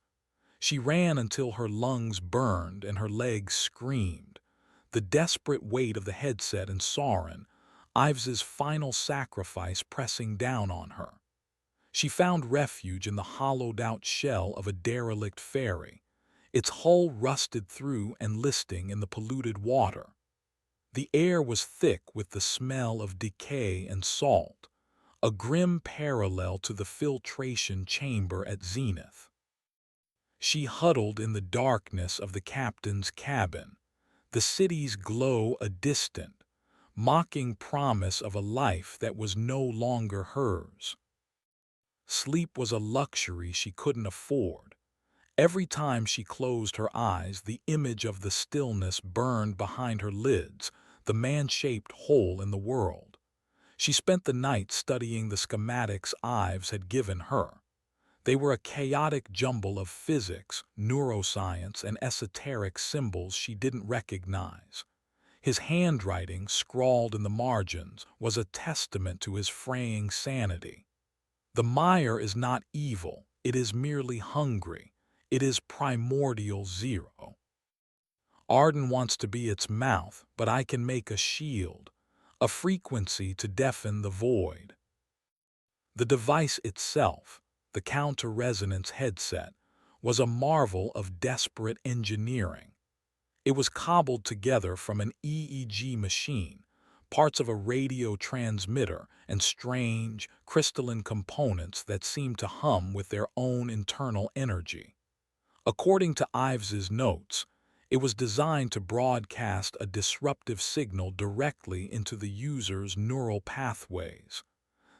She ran until her lungs burned and her legs screamed. The desperate weight of the headset and Sauron, Ives's final sacrifice, pressing down on her. She found refuge in the hollowed-out shell of a derelict ferry, its hull rusted through and listing in the polluted water. The air was thick with the smell of decay and salt, a grim parallel to the filtration chamber at Zenith. She huddled in the darkness of the captain's cabin, the city's glow a distant, mocking promise of a life that was no longer hers. Sleep was a luxury she couldn't afford. Every time she closed her eyes, the image of the stillness burned behind her lids, the man-shaped hole in the world. She spent the night studying the schematics Ives had given her. They were a chaotic jumble of physics, neuroscience, and esoteric symbols she didn't recognize. His handwriting, scrawled in the margins, was a testament to his fraying sanity. The mire is not evil, it is merely hungry. It is primordial zero. Arden wants to be its mouth, but I can make a shield, a frequency to deafen the void. The device itself, the counter-resonance headset, was a marvel of desperate engineering. It was cobbled together from an EEG machine, parts of a radio transmitter, and strange, crystalline components that seemed to hum with their own internal energy. According to Ives's notes, it was designed to broadcast a disruptive signal directly into the user's neural pathways,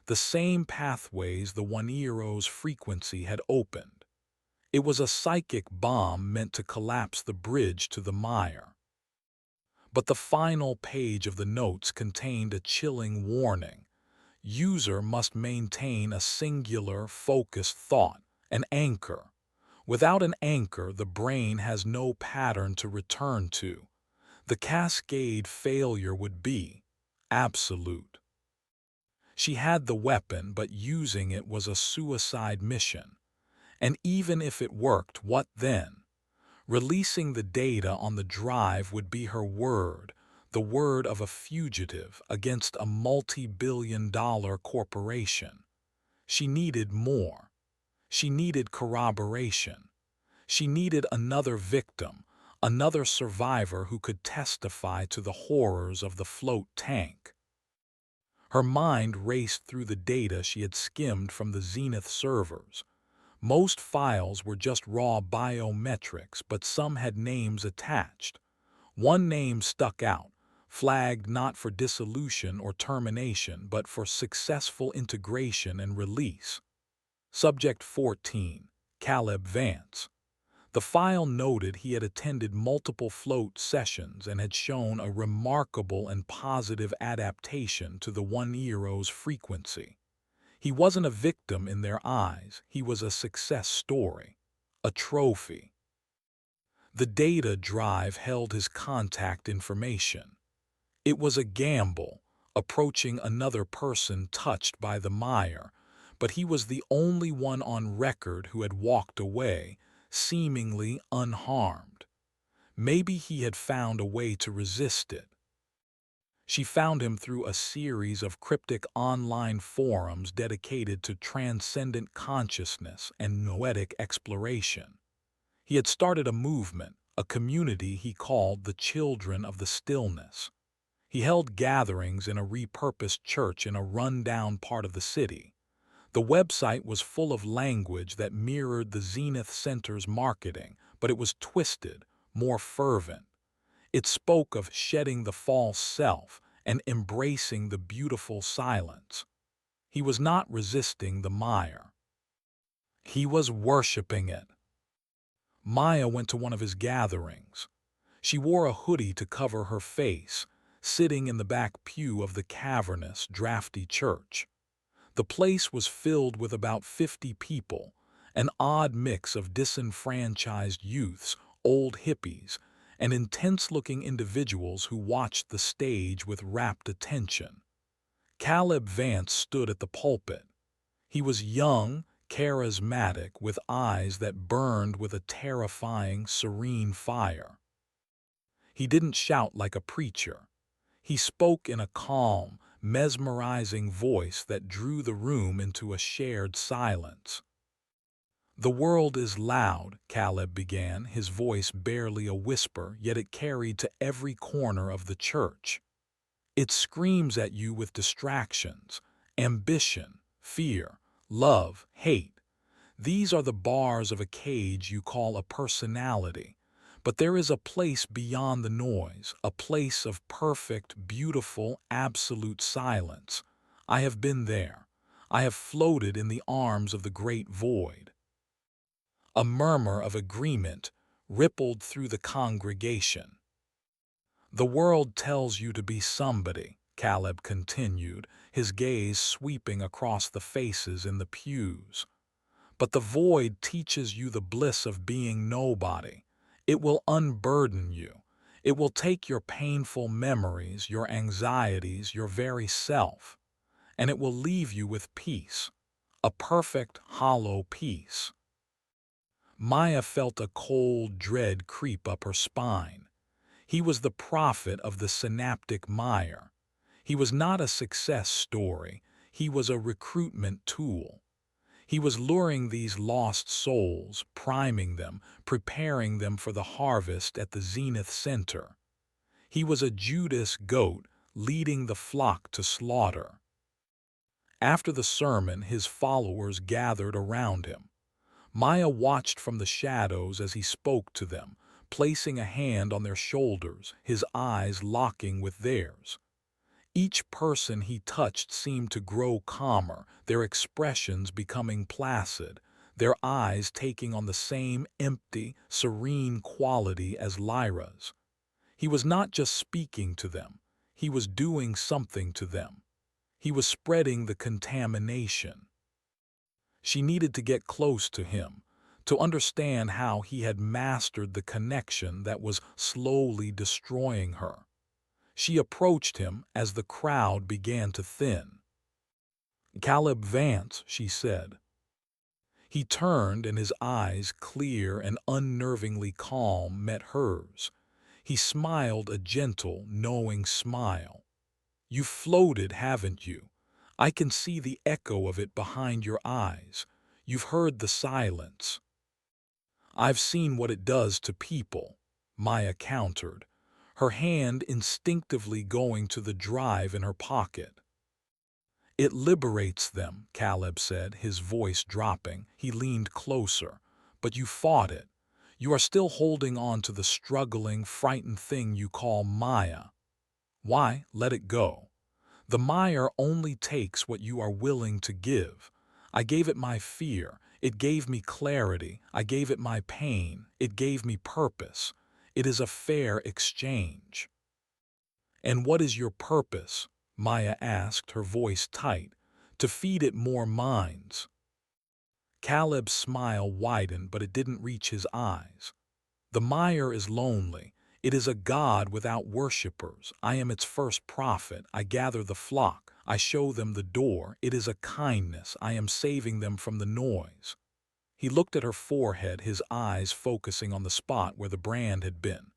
the same pathways the Waneiro's frequency had opened. It was a psychic bomb meant to collapse the bridge to the mire. But the final page of the notes contained a chilling warning. User must maintain a singular, focused thought, an anchor. Without an anchor, the brain has no pattern to return to. The cascade failure would be absolute. She had the weapon, but using it was a suicide mission. And even if it worked, what then? Releasing the data on the drive would be her word, the word of a fugitive against a multi-billion-dollar corporation. She needed more. She needed corroboration. She needed another victim, another survivor who could testify to the horrors of the float tank. Her mind raced through the data she had skimmed from the Zenith servers. Most files were just raw biometrics, but some had names attached. One name stuck out, flagged not for dissolution or termination, but for successful integration and release. Subject 14, Caleb Vance. The file noted he had attended multiple float sessions and had shown a remarkable and positive adaptation to the Waneiro's frequency. He wasn't a victim in their eyes, he was a success story, a trophy. The data drive held his contact information. It was a gamble, approaching another person touched by the mire, but he was the only one on record who had walked away, seemingly unharmed. Maybe he had found a way to resist it. She found him through a series of cryptic online forums dedicated to transcendent consciousness and noetic exploration. He had started a movement, a community he called the Children of the Stillness. He held gatherings in a repurposed church in a run-down part of the city. The website was full of language that mirrored the Zenith Center's marketing, but it was twisted, more fervent. It spoke of shedding the false self and embracing the beautiful silence. He was not resisting the mire. He was worshiping it. Maya went to one of his gatherings. She wore a hoodie to cover her face, sitting in the back pew of the cavernous, drafty church. The place was filled with about 50 people, an odd mix of disenfranchised youths, old hippies, and intense-looking individuals who watched the stage with rapt attention. Caleb Vance stood at the pulpit. He was young, charismatic, with eyes that burned with a terrifying, serene fire. He didn't shout like a preacher. He spoke in a calm, mesmerizing voice that drew the room into a shared silence. "The world is loud," Caleb began, his voice barely a whisper, yet it carried to every corner of the church. "It screams at you with distractions, ambition, fear, love, hate. These are the bars of a cage you call a personality. But there is a place beyond the noise, a place of perfect, beautiful, absolute silence. I have been there. I have floated in the arms of the great void." A murmur of agreement rippled through the congregation. "The world tells you to be somebody," Caleb continued, his gaze sweeping across the faces in the pews. "But the void teaches you the bliss of being nobody. It will unburden you. It will take your painful memories, your anxieties, your very self, and it will leave you with peace, a perfect, hollow peace." Maya felt a cold dread creep up her spine. He was the prophet of the synaptic mire. He was not a success story. He was a recruitment tool. He was luring these lost souls, priming them, preparing them for the harvest at the zenith center. He was a Judas goat leading the flock to slaughter. After the sermon, his followers gathered around him. Maya watched from the shadows as he spoke to them, placing a hand on their shoulders, his eyes locking with theirs. Each person he touched seemed to grow calmer, their expressions becoming placid, their eyes taking on the same empty, serene quality as Lyra's. He was not just speaking to them, he was doing something to them. He was spreading the contamination. She needed to get close to him, to understand how he had mastered the connection that was slowly destroying her. She approached him as the crowd began to thin. "Caleb Vance," she said. He turned and his eyes, clear and unnervingly calm, met hers. He smiled a gentle, knowing smile. "You've floated, haven't you? I can see the echo of it behind your eyes. You've heard the silence." "I've seen what it does to people," Maya countered, her hand instinctively going to the drive in her pocket. "It liberates them," Caleb said, his voice dropping. He leaned closer. "But you fought it. You are still holding on to the struggling, frightened thing you call Maya. Why let it go? The mire only takes what you are willing to give. I gave it my fear. It gave me clarity. I gave it my pain. It gave me purpose. It is a fair exchange." "And what is your purpose?" Maya asked, her voice tight. "To feed it more minds." Caleb's smile widened, but it didn't reach his eyes. "The mire is lonely. It is a god without worshippers. I am its first prophet. I gather the flock. I show them the door. It is a kindness. I am saving them from the noise." He looked at her forehead, his eyes focusing on the spot where the brand had been.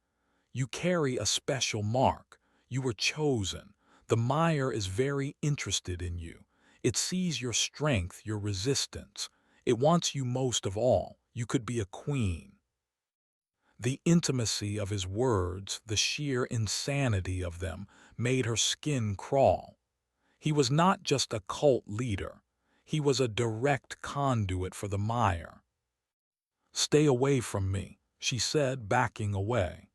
"You carry a special mark. You were chosen. The mire is very interested in you. It sees your strength, your resistance. It wants you most of all. You could be a queen." The intimacy of his words, the sheer insanity of them, made her skin crawl. He was not just a cult leader. He was a direct conduit for the mire. "Stay away from me," she said, backing away.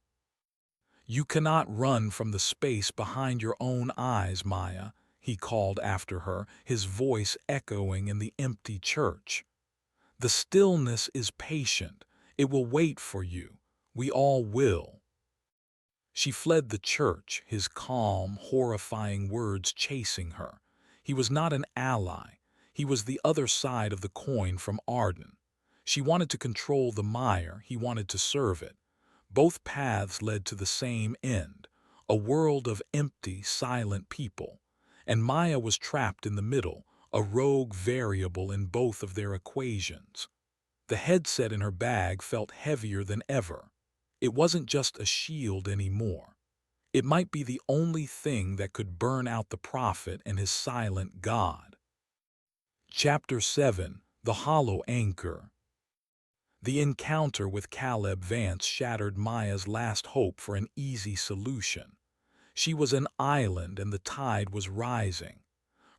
"You cannot run from the space behind your own eyes, Maya," he called after her, his voice echoing in the empty church. "The stillness is patient. It will wait for you. We all will." She fled the church, his calm, horrifying words chasing her. He was not an ally. He was the other side of the coin from Arden. She wanted to control the mire, he wanted to serve it. Both paths led to the same end, a world of empty, silent people. And Maya was trapped in the middle, a rogue variable in both of their equations. The headset in her bag felt heavier than ever. It wasn't just a shield anymore. It might be the only thing that could burn out the prophet and his silent God. Chapter 7: The Hollow Anchor. The encounter with Caleb Vance shattered Maya's last hope for an easy solution. She was an island and the tide was rising.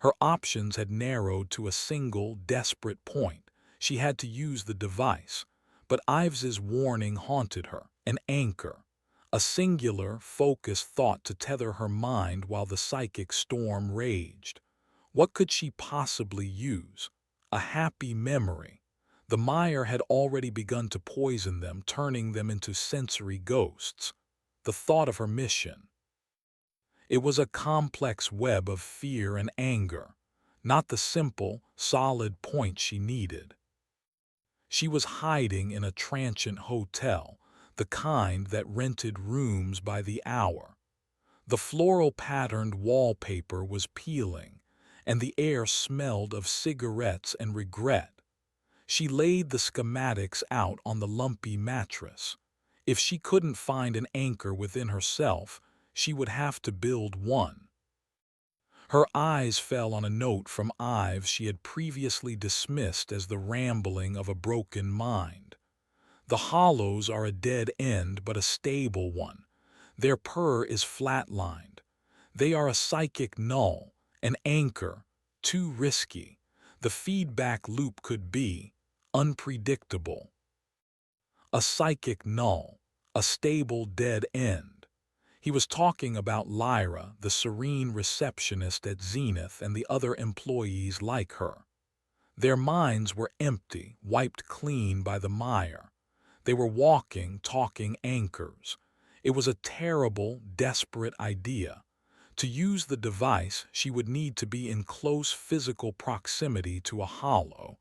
Her options had narrowed to a single, desperate point. She had to use the device. But Ives's warning haunted her, an anchor. A singular, focused thought to tether her mind while the psychic storm raged. What could she possibly use? A happy memory. The mire had already begun to poison them, turning them into sensory ghosts. The thought of her mission. It was a complex web of fear and anger, not the simple, solid point she needed. She was hiding in a transient hotel, the kind that rented rooms by the hour. The floral-patterned wallpaper was peeling, and the air smelled of cigarettes and regret. She laid the schematics out on the lumpy mattress. If she couldn't find an anchor within herself, she would have to build one. Her eyes fell on a note from Ives she had previously dismissed as the rambling of a broken mind. "The hollows are a dead end, but a stable one. Their purr is flatlined. They are a psychic null, an anchor, too risky. The feedback loop could be unpredictable." A psychic null, a stable dead end. He was talking about Lyra, the serene receptionist at Zenith, and the other employees like her. Their minds were empty, wiped clean by the mire. They were walking, talking anchors. It was a terrible, desperate idea. To use the device, she would need to be in close physical proximity to a hollow.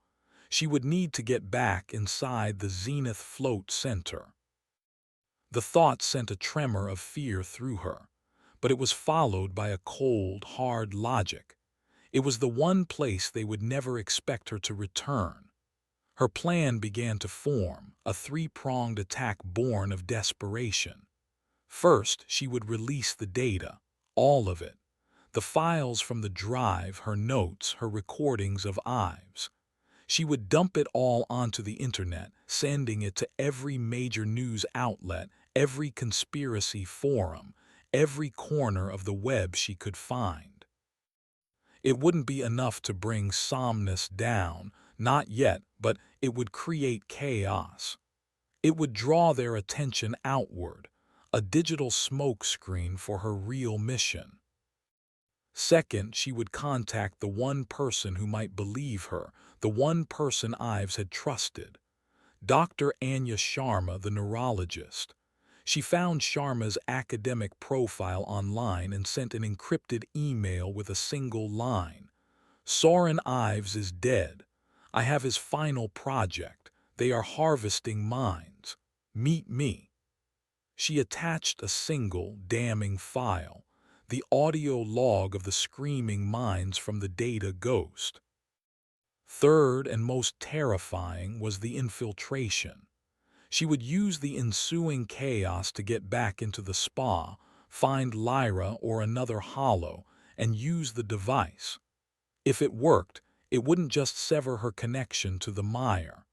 She would need to get back inside the Zenith Float Center. The thought sent a tremor of fear through her, but it was followed by a cold, hard logic. It was the one place they would never expect her to return. Her plan began to form, a three-pronged attack born of desperation. First, she would release the data, all of it. The files from the drive, her notes, her recordings of Ives. She would dump it all onto the internet, sending it to every major news outlet, every conspiracy forum, every corner of the web she could find. It wouldn't be enough to bring Somnus down, not yet, but it would create chaos. It would draw their attention outward, a digital smokescreen for her real mission. Second, she would contact the one person who might believe her, the one person Ives had trusted. Dr. Anya Sharma, the neurologist. She found Sharma's academic profile online and sent an encrypted email with a single line. "Soren Ives is dead. I have his final project. They are harvesting minds. Meet me." She attached a single, damning file, the audio log of the screaming minds from the data ghost. Third and most terrifying was the infiltration. She would use the ensuing chaos to get back into the spa, find Lyra or another hollow, and use the device. If it worked, it wouldn't just sever her connection to the mire.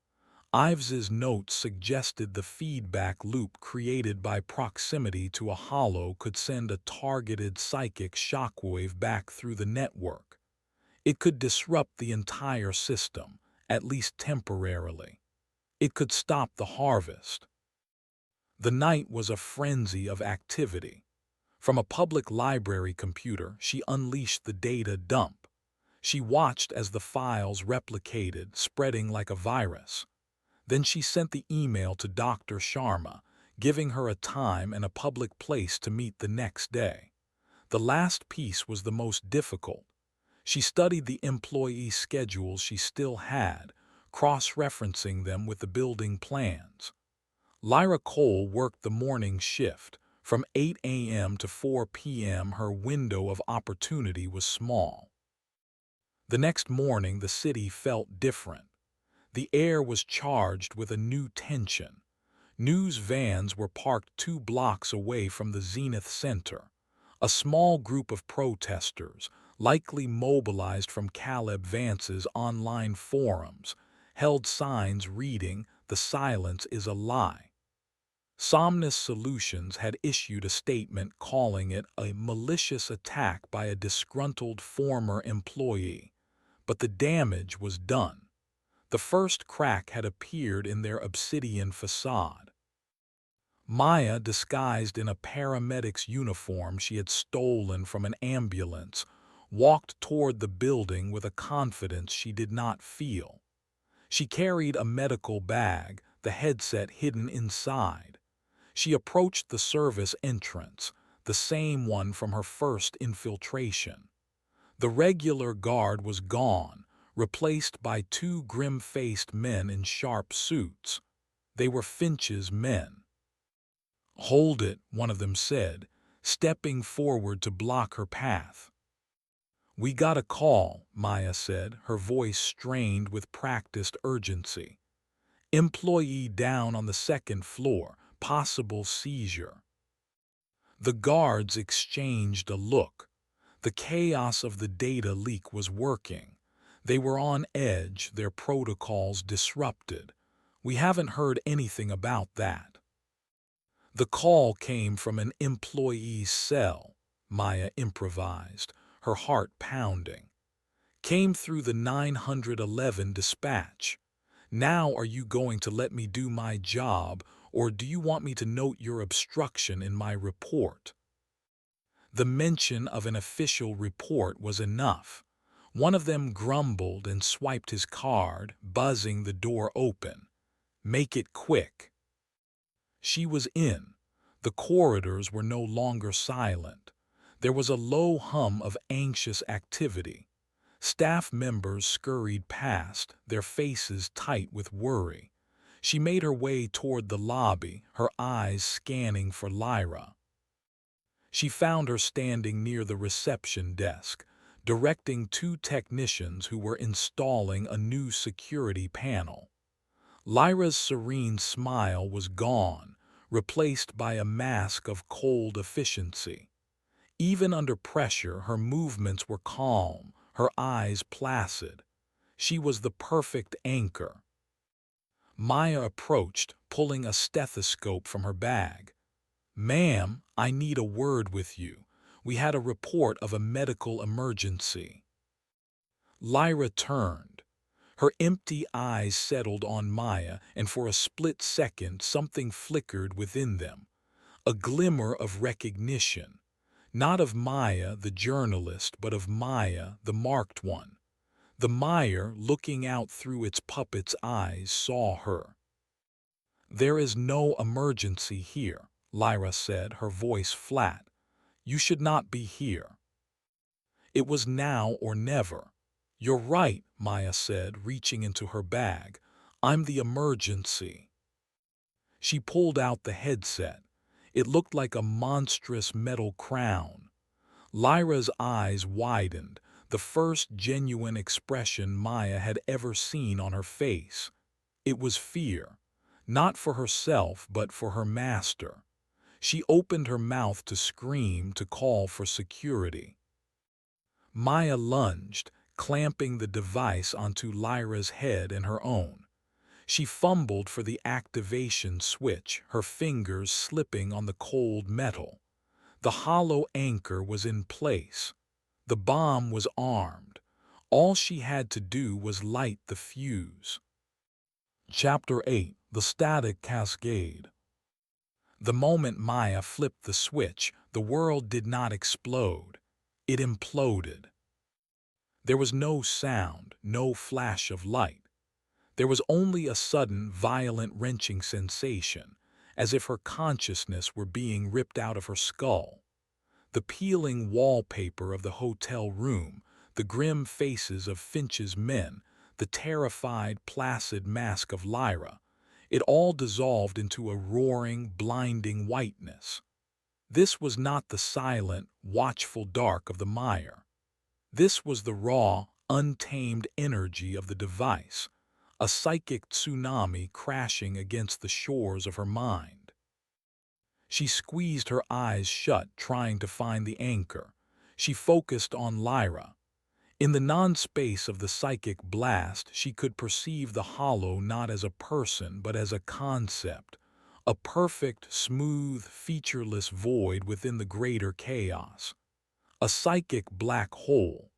Ives's notes suggested the feedback loop created by proximity to a hollow could send a targeted psychic shockwave back through the network. It could disrupt the entire system, at least temporarily. It could stop the harvest. The night was a frenzy of activity. From a public library computer, she unleashed the data dump. She watched as the files replicated, spreading like a virus. Then she sent the email to Dr. Sharma, giving her a time and a public place to meet the next day. The last piece was the most difficult. She studied the employee schedules she still had, cross-referencing them with the building plans. Lyra Cole worked the morning shift. From 8 a.m. to 4 p.m. her window of opportunity was small. The next morning the city felt different. The air was charged with a new tension. News vans were parked 2 blocks away from the Zenith Center. A small group of protesters, likely mobilized from Caleb Vance's online forums, held signs reading, "The silence is a lie." Somnus Solutions had issued a statement calling it a malicious attack by a disgruntled former employee. But the damage was done. The first crack had appeared in their obsidian facade. Maya, disguised in a paramedic's uniform she had stolen from an ambulance, walked toward the building with a confidence she did not feel. She carried a medical bag, the headset hidden inside. She approached the service entrance, the same one from her first infiltration. The regular guard was gone, replaced by 2 grim-faced men in sharp suits. They were Finch's men. "Hold it," one of them said, stepping forward to block her path. "We got a call," Maya said, her voice strained with practiced urgency. "Employee down on the 2nd floor, possible seizure." The guards exchanged a look. The chaos of the data leak was working. They were on edge, their protocols disrupted. "We haven't heard anything about that." The call came from an employee's cell, Maya improvised, her heart pounding. "Came through the 911 dispatch. Now are you going to let me do my job, or do you want me to note your obstruction in my report?" The mention of an official report was enough. One of them grumbled and swiped his card, buzzing the door open. "Make it quick." She was in. The corridors were no longer silent. There was a low hum of anxious activity. Staff members scurried past, their faces tight with worry. She made her way toward the lobby, her eyes scanning for Lyra. She found her standing near the reception desk, directing 2 technicians who were installing a new security panel. Lyra's serene smile was gone, replaced by a mask of cold efficiency. Even under pressure, her movements were calm, her eyes placid. She was the perfect anchor. Maya approached, pulling a stethoscope from her bag. "Ma'am, I need a word with you. We had a report of a medical emergency." Lyra turned. Her empty eyes settled on Maya, and for a split second something flickered within them. A glimmer of recognition. Not of Maya, the journalist, but of Maya, the marked one. The Meyer, looking out through its puppet's eyes, saw her. "There is no emergency here," Lyra said, her voice flat. "You should not be here." It was now or never. "You're right," Maya said, reaching into her bag. "I'm the emergency." She pulled out the headset. It looked like a monstrous metal crown. Lyra's eyes widened, the first genuine expression Maya had ever seen on her face. It was fear, not for herself but for her master. She opened her mouth to scream, to call for security. Maya lunged, clamping the device onto Lyra's head and her own. She fumbled for the activation switch, her fingers slipping on the cold metal. The hollow anchor was in place. The bomb was armed. All she had to do was light the fuse. Chapter 8: The Static Cascade. The moment Maya flipped the switch, the world did not explode. It imploded. There was no sound, no flash of light. There was only a sudden, violent, wrenching sensation, as if her consciousness were being ripped out of her skull. The peeling wallpaper of the hotel room, the grim faces of Finch's men, the terrified, placid mask of Lyra, it all dissolved into a roaring, blinding whiteness. This was not the silent, watchful dark of the mire. This was the raw, untamed energy of the device, a psychic tsunami crashing against the shores of her mind. She squeezed her eyes shut, trying to find the anchor. She focused on Lyra. In the non-space of the psychic blast, she could perceive the hollow not as a person but as a concept, a perfect, smooth, featureless void within the greater chaos. A psychic black hole.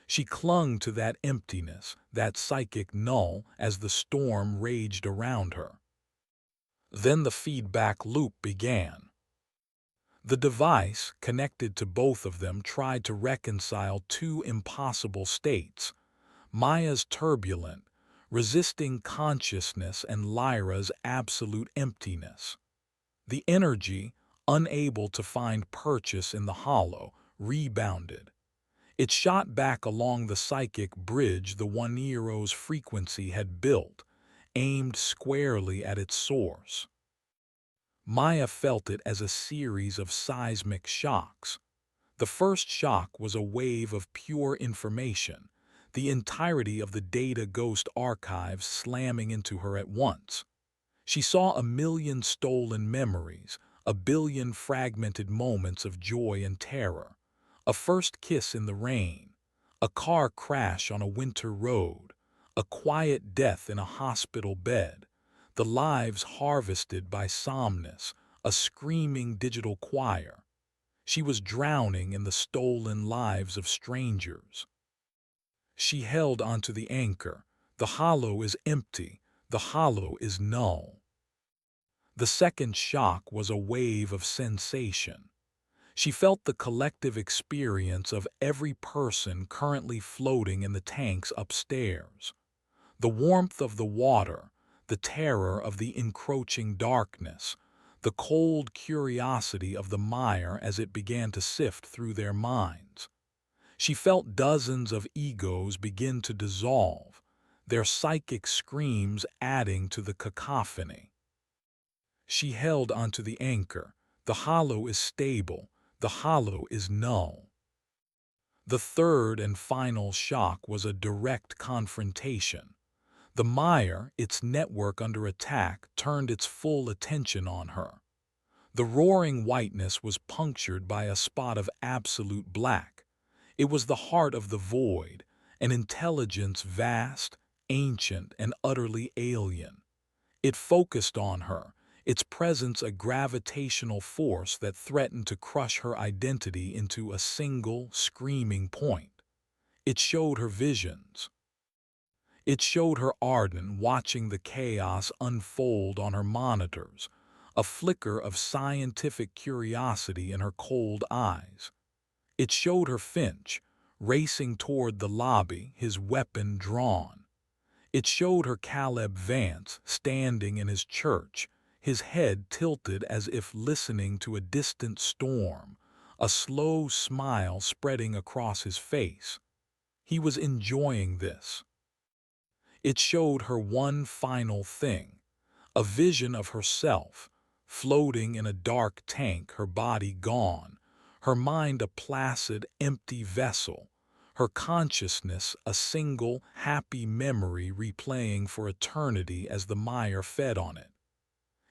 She clung to that emptiness, that psychic null, as the storm raged around her. Then the feedback loop began. The device, connected to both of them, tried to reconcile two impossible states, Maya's turbulent, resisting consciousness and Lyra's absolute emptiness. The energy, unable to find purchase in the hollow, rebounded. It shot back along the psychic bridge the Waneiro's frequency had built, aimed squarely at its source. Maya felt it as a series of seismic shocks. The first shock was a wave of pure information, the entirety of the Data Ghost archives slamming into her at once. She saw a million stolen memories, a billion fragmented moments of joy and terror, a first kiss in the rain, a car crash on a winter road, a quiet death in a hospital bed, the lives harvested by Somnus, a screaming digital choir. She was drowning in the stolen lives of strangers. She held onto the anchor. The hollow is empty. The hollow is null. The second shock was a wave of sensation. She felt the collective experience of every person currently floating in the tanks upstairs. The warmth of the water, the terror of the encroaching darkness, the cold curiosity of the mire as it began to sift through their minds. She felt dozens of egos begin to dissolve, their psychic screams adding to the cacophony. She held onto the anchor. The hollow is stable. The hollow is null. The third and final shock was a direct confrontation. The mire, its network under attack, turned its full attention on her. The roaring whiteness was punctured by a spot of absolute black. It was the heart of the void, an intelligence vast, ancient, and utterly alien. It focused on her, its presence a gravitational force that threatened to crush her identity into a single, screaming point. It showed her visions. It showed her Arden watching the chaos unfold on her monitors, a flicker of scientific curiosity in her cold eyes. It showed her Finch, racing toward the lobby, his weapon drawn. It showed her Caleb Vance standing in his church, his head tilted as if listening to a distant storm, a slow smile spreading across his face. He was enjoying this. It showed her one final thing, a vision of herself, floating in a dark tank, her body gone, her mind a placid, empty vessel, her consciousness a single, happy memory replaying for eternity as the mire fed on it.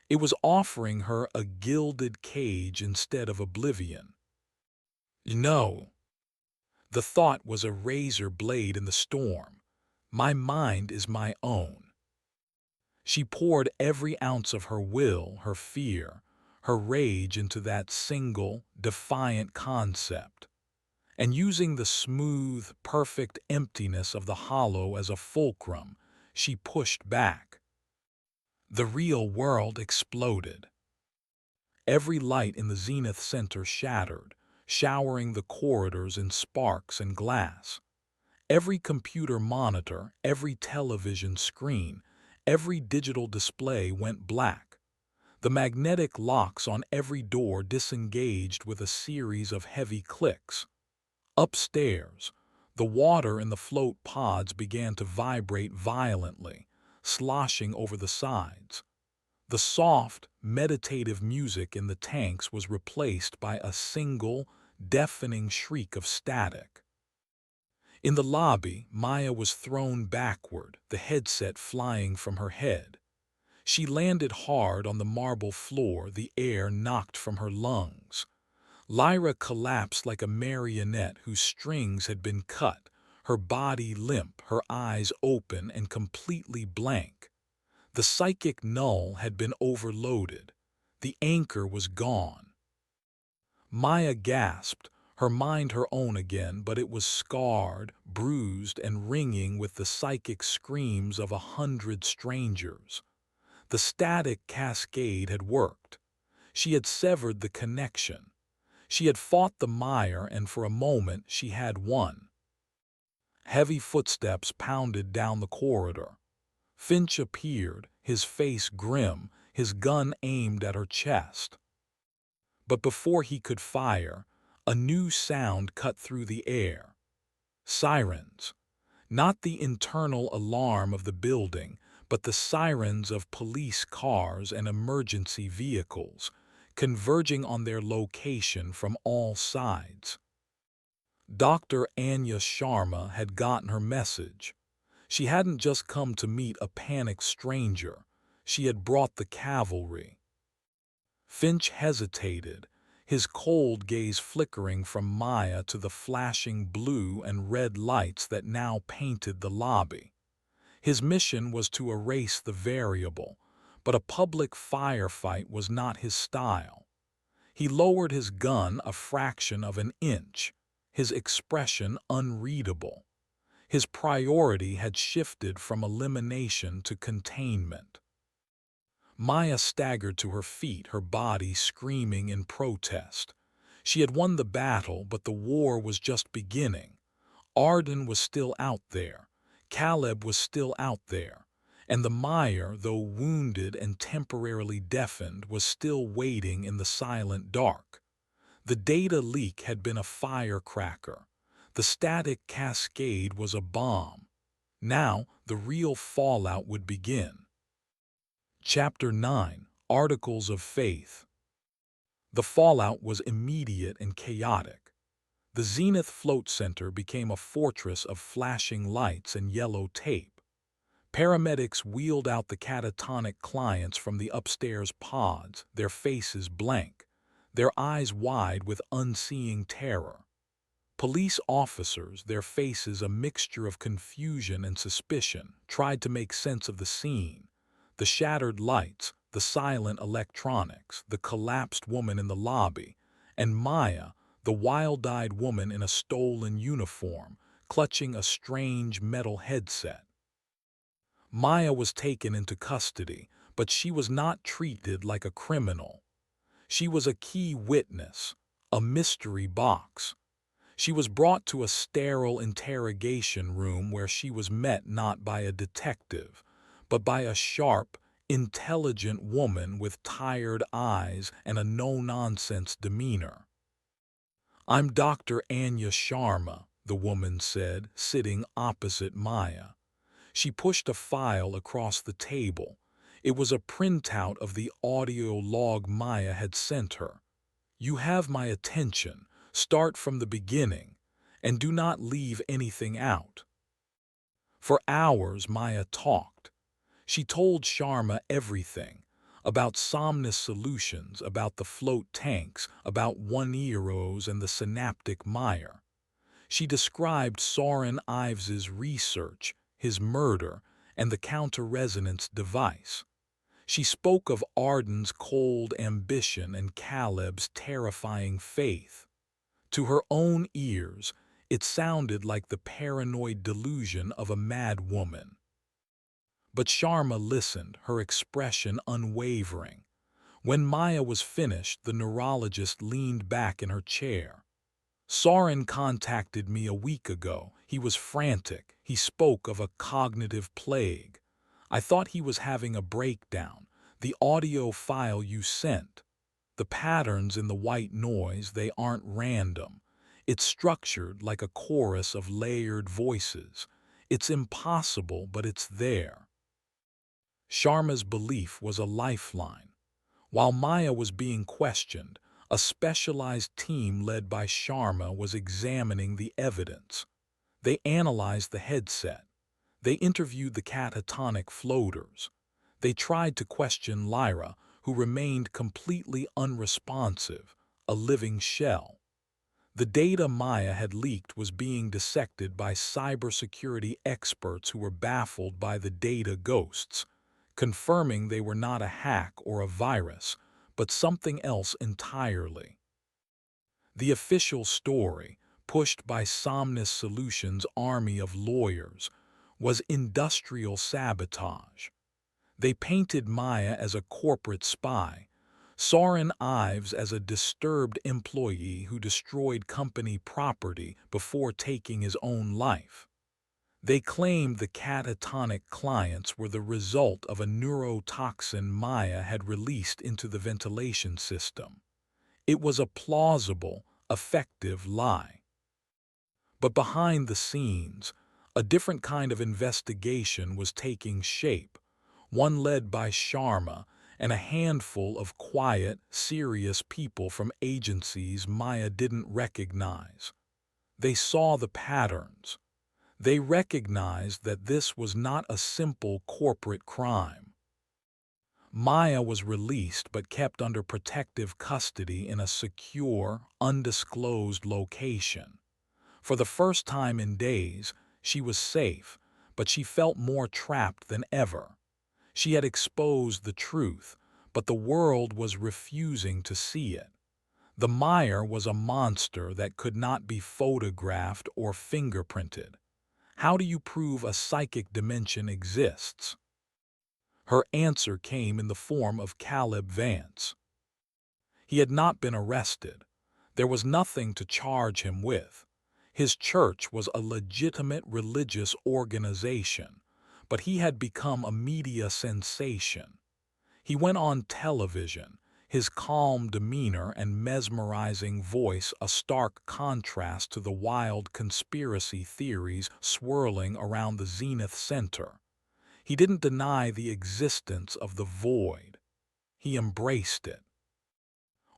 It was offering her a gilded cage instead of oblivion. No. The thought was a razor blade in the storm. My mind is my own. She poured every ounce of her will, her fear, her rage into that single, defiant concept. And using the smooth, perfect emptiness of the hollow as a fulcrum, she pushed back. The real world exploded. Every light in the zenith center shattered, showering the corridors in sparks and glass. Every computer monitor, every television screen, every digital display went black. The magnetic locks on every door disengaged with a series of heavy clicks. Upstairs, the water in the float pods began to vibrate violently, sloshing over the sides. The soft, meditative music in the tanks was replaced by a single, deafening shriek of static. In the lobby, Maya was thrown backward, the headset flying from her head. She landed hard on the marble floor, the air knocked from her lungs. Lyra collapsed like a marionette whose strings had been cut, her body limp, her eyes open and completely blank. The psychic null had been overloaded. The anchor was gone. Maya gasped, her mind her own again, but it was scarred, bruised, and ringing with the psychic screams of 100 strangers. The static cascade had worked. She had severed the connection. She had fought the mire, and for a moment she had won. Heavy footsteps pounded down the corridor. Finch appeared, his face grim, his gun aimed at her chest. But before he could fire, a new sound cut through the air. Sirens. Not the internal alarm of the building, but the sirens of police cars and emergency vehicles, converging on their location from all sides. Dr. Anya Sharma had gotten her message. She hadn't just come to meet a panicked stranger. She had brought the cavalry. Finch hesitated, his cold gaze flickering from Maya to the flashing blue and red lights that now painted the lobby. His mission was to erase the variable, but a public firefight was not his style. He lowered his gun a fraction of an inch, his expression unreadable. His priority had shifted from elimination to containment. Maya staggered to her feet, her body screaming in protest. She had won the battle, but the war was just beginning. Arden was still out there. Caleb was still out there. And the mire, though wounded and temporarily deafened, was still waiting in the silent dark. The data leak had been a firecracker. The static cascade was a bomb. Now, the real fallout would begin. Chapter 9: Articles of Faith. The fallout was immediate and chaotic. The Zenith Float Center became a fortress of flashing lights and yellow tape. Paramedics wheeled out the catatonic clients from the upstairs pods, their faces blank, their eyes wide with unseeing terror. Police officers, their faces a mixture of confusion and suspicion, tried to make sense of the scene. The shattered lights, the silent electronics, the collapsed woman in the lobby, and Maya, the wild-eyed woman in a stolen uniform, clutching a strange metal headset. Maya was taken into custody, but she was not treated like a criminal. She was a key witness, a mystery box. She was brought to a sterile interrogation room where she was met not by a detective, but by a sharp, intelligent woman with tired eyes and a no-nonsense demeanor. "I'm Dr. Anya Sharma," the woman said, sitting opposite Maya. She pushed a file across the table. It was a printout of the audio log Maya had sent her. "You have my attention. Start from the beginning, and do not leave anything out." For hours Maya talked. She told Sharma everything, about Somnus Solutions, about the float tanks, about One-Eros and the synaptic mire. She described Soren Ives's research, his murder, and the counter-resonance device. She spoke of Arden's cold ambition and Caleb's terrifying faith. To her own ears, it sounded like the paranoid delusion of a mad woman. But Sharma listened, her expression unwavering. When Maya was finished, the neurologist leaned back in her chair. Soren contacted me a week ago. He was frantic. He spoke of a cognitive plague. I thought he was having a breakdown. The audio file you sent, the patterns in the white noise, they aren't random. It's structured like a chorus of layered voices. It's impossible, but it's there. Sharma's belief was a lifeline. While Maya was being questioned, a specialized team led by Sharma was examining the evidence. They analyzed the headset. They interviewed the catatonic floaters. They tried to question Lyra, who remained completely unresponsive, a living shell. The data Maya had leaked was being dissected by cybersecurity experts who were baffled by the data ghosts, confirming they were not a hack or a virus, but something else entirely. The official story, pushed by Somnus Solutions' army of lawyers, was industrial sabotage. They painted Maya as a corporate spy, Soren Ives as a disturbed employee who destroyed company property before taking his own life. They claimed the catatonic clients were the result of a neurotoxin Maya had released into the ventilation system. It was a plausible, effective lie. But behind the scenes, a different kind of investigation was taking shape, one led by Sharma and a handful of quiet, serious people from agencies Maya didn't recognize. They saw the patterns. They recognized that this was not a simple corporate crime. Maya was released but kept under protective custody in a secure, undisclosed location. For the first time in days, she was safe, but she felt more trapped than ever. She had exposed the truth, but the world was refusing to see it. The Mire was a monster that could not be photographed or fingerprinted. How do you prove a psychic dimension exists? Her answer came in the form of Caleb Vance. He had not been arrested. There was nothing to charge him with. His church was a legitimate religious organization, but he had become a media sensation. He went on television, his calm demeanor and mesmerizing voice a stark contrast to the wild conspiracy theories swirling around the Zenith Center. He didn't deny the existence of the void. He embraced it.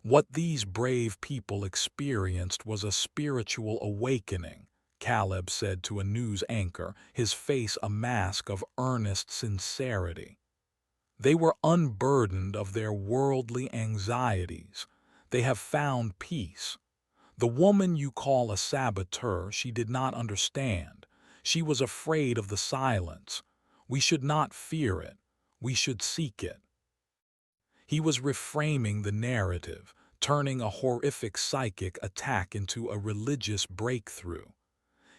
What these brave people experienced was a spiritual awakening, Caleb said to a news anchor, his face a mask of earnest sincerity. They were unburdened of their worldly anxieties. They have found peace. The woman you call a saboteur, she did not understand. She was afraid of the silence. We should not fear it. We should seek it. He was reframing the narrative, turning a horrific psychic attack into a religious breakthrough.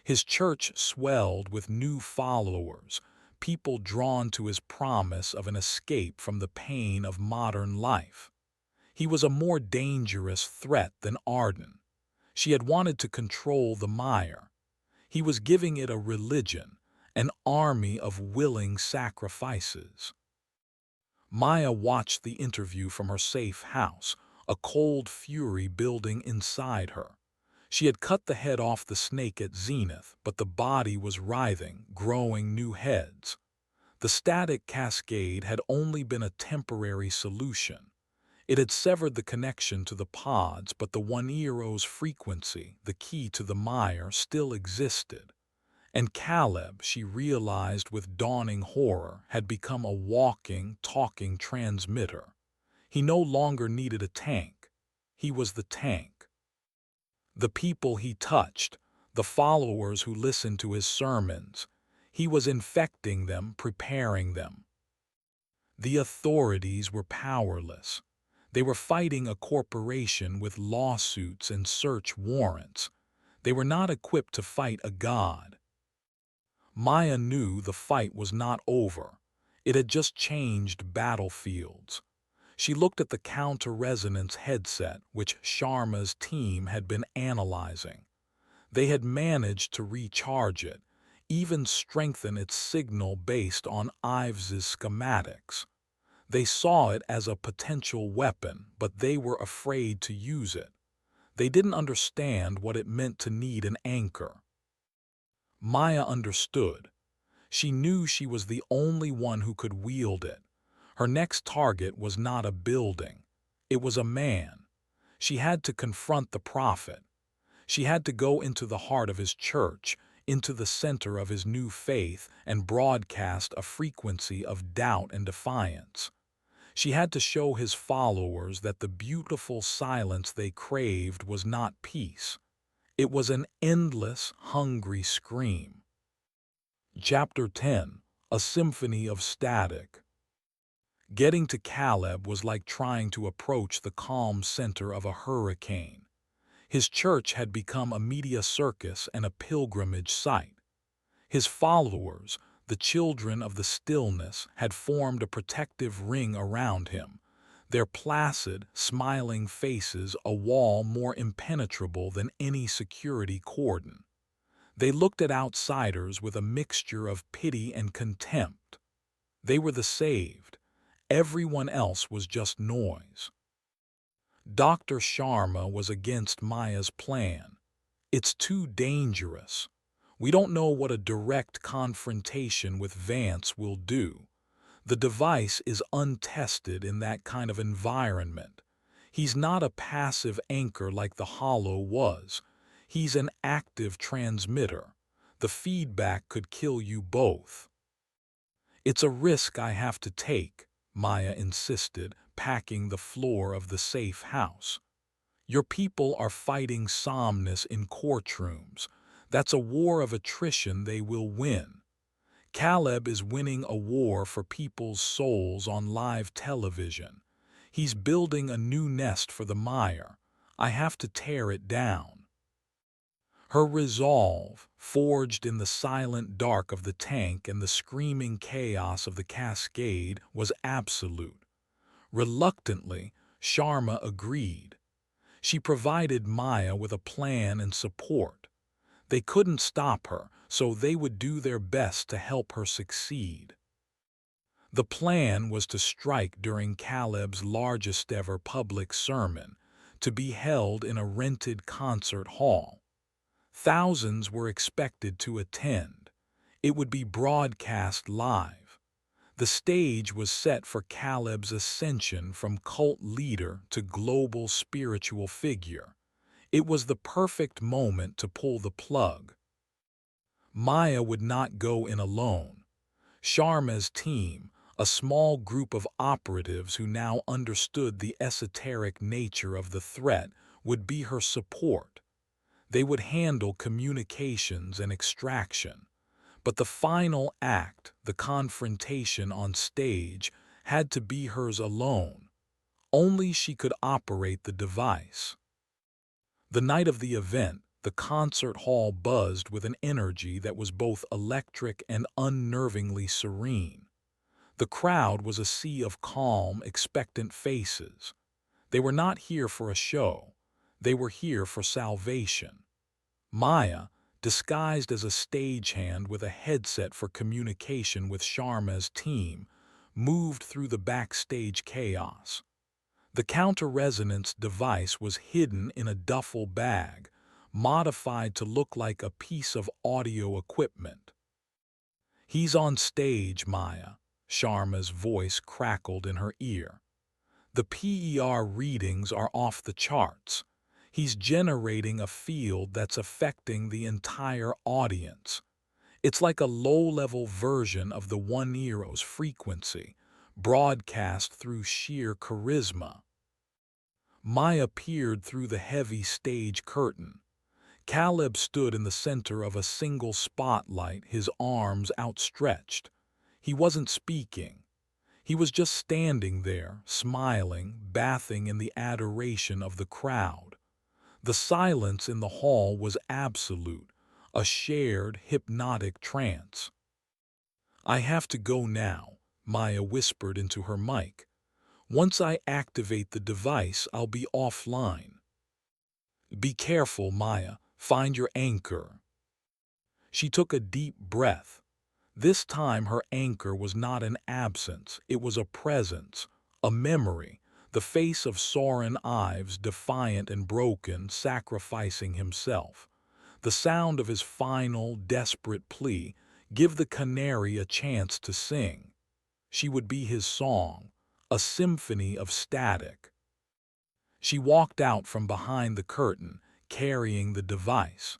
His church swelled with new followers, people drawn to his promise of an escape from the pain of modern life. He was a more dangerous threat than Arden. She had wanted to control the mire. He was giving it a religion, an army of willing sacrifices. Maya watched the interview from her safe house, a cold fury building inside her. She had cut the head off the snake at Zenith, but the body was writhing, growing new heads. The static cascade had only been a temporary solution. It had severed the connection to the pods, but the 1-Ero's frequency, the key to the mire, still existed. And Caleb, she realized with dawning horror, had become a walking, talking transmitter. He no longer needed a tank. He was the tank. The people he touched, the followers who listened to his sermons, he was infecting them, preparing them. The authorities were powerless. They were fighting a corporation with lawsuits and search warrants. They were not equipped to fight a god. Maya knew the fight was not over. It had just changed battlefields. She looked at the counter-resonance headset, which Sharma's team had been analyzing. They had managed to recharge it, even strengthen its signal based on Ives's schematics. They saw it as a potential weapon, but they were afraid to use it. They didn't understand what it meant to need an anchor. Maya understood. She knew she was the only one who could wield it. Her next target was not a building. It was a man. She had to confront the prophet. She had to go into the heart of his church, into the center of his new faith, and broadcast a frequency of doubt and defiance. She had to show his followers that the beautiful silence they craved was not peace. It was an endless, hungry scream. Chapter 10. A Symphony of Static. Getting to Caleb was like trying to approach the calm center of a hurricane. His church had become a media circus and a pilgrimage site. His followers, the children of the stillness, had formed a protective ring around him, their placid, smiling faces a wall more impenetrable than any security cordon. They looked at outsiders with a mixture of pity and contempt. They were the saved. Everyone else was just noise. Dr. Sharma was against Maya's plan. It's too dangerous. We don't know what a direct confrontation with Vance will do. The device is untested in that kind of environment. He's not a passive anchor like the Hollow was. He's an active transmitter. The feedback could kill you both. It's a risk I have to take, Maya insisted, packing the floor of the safe house. Your people are fighting somnus in courtrooms. That's a war of attrition they will win. Caleb is winning a war for people's souls on live television. He's building a new nest for the mire. I have to tear it down. Her resolve, forged in the silent dark of the tank and the screaming chaos of the cascade, was absolute. Reluctantly, Sharma agreed. She provided Maya with a plan and support. They couldn't stop her, so they would do their best to help her succeed. The plan was to strike during Caleb's largest ever public sermon, to be held in a rented concert hall. Thousands were expected to attend. It would be broadcast live. The stage was set for Caleb's ascension from cult leader to global spiritual figure. It was the perfect moment to pull the plug. Maya would not go in alone. Sharma's team, a small group of operatives who now understood the esoteric nature of the threat, would be her support. They would handle communications and extraction. But the final act, the confrontation on stage, had to be hers alone. Only she could operate the device. The night of the event, the concert hall buzzed with an energy that was both electric and unnervingly serene. The crowd was a sea of calm, expectant faces. They were not here for a show. They were here for salvation. Maya, disguised as a stagehand with a headset for communication with Sharma's team, moved through the backstage chaos. The counter-resonance device was hidden in a duffel bag, modified to look like a piece of audio equipment. "He's on stage, Maya," Sharma's voice crackled in her ear. "The PER readings are off the charts. He's generating a field that's affecting the entire audience. It's like a low-level version of the One-Ero's frequency, broadcast through sheer charisma." Maya peered through the heavy stage curtain. Caleb stood in the center of a single spotlight, his arms outstretched. He wasn't speaking. He was just standing there, smiling, bathing in the adoration of the crowd. The silence in the hall was absolute, a shared, hypnotic trance. "I have to go now," Maya whispered into her mic. Once I activate the device, I'll be offline. Be careful, Maya. Find your anchor. She took a deep breath. This time her anchor was not an absence, it was a presence, a memory, the face of Soren Ives, defiant and broken, sacrificing himself. The sound of his final, desperate plea, give the canary a chance to sing. She would be his song, a symphony of static. She walked out from behind the curtain, carrying the device.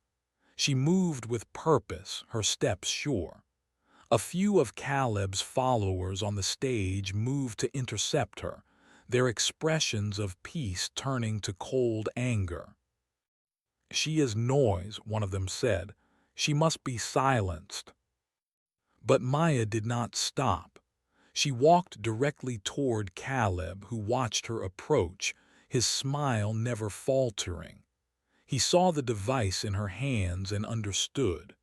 She moved with purpose, her steps sure. A few of Caleb's followers on the stage moved to intercept her, their expressions of peace turning to cold anger. "She is noise," one of them said. "She must be silenced." But Maya did not stop. She walked directly toward Caleb, who watched her approach, his smile never faltering. He saw the device in her hands and understood.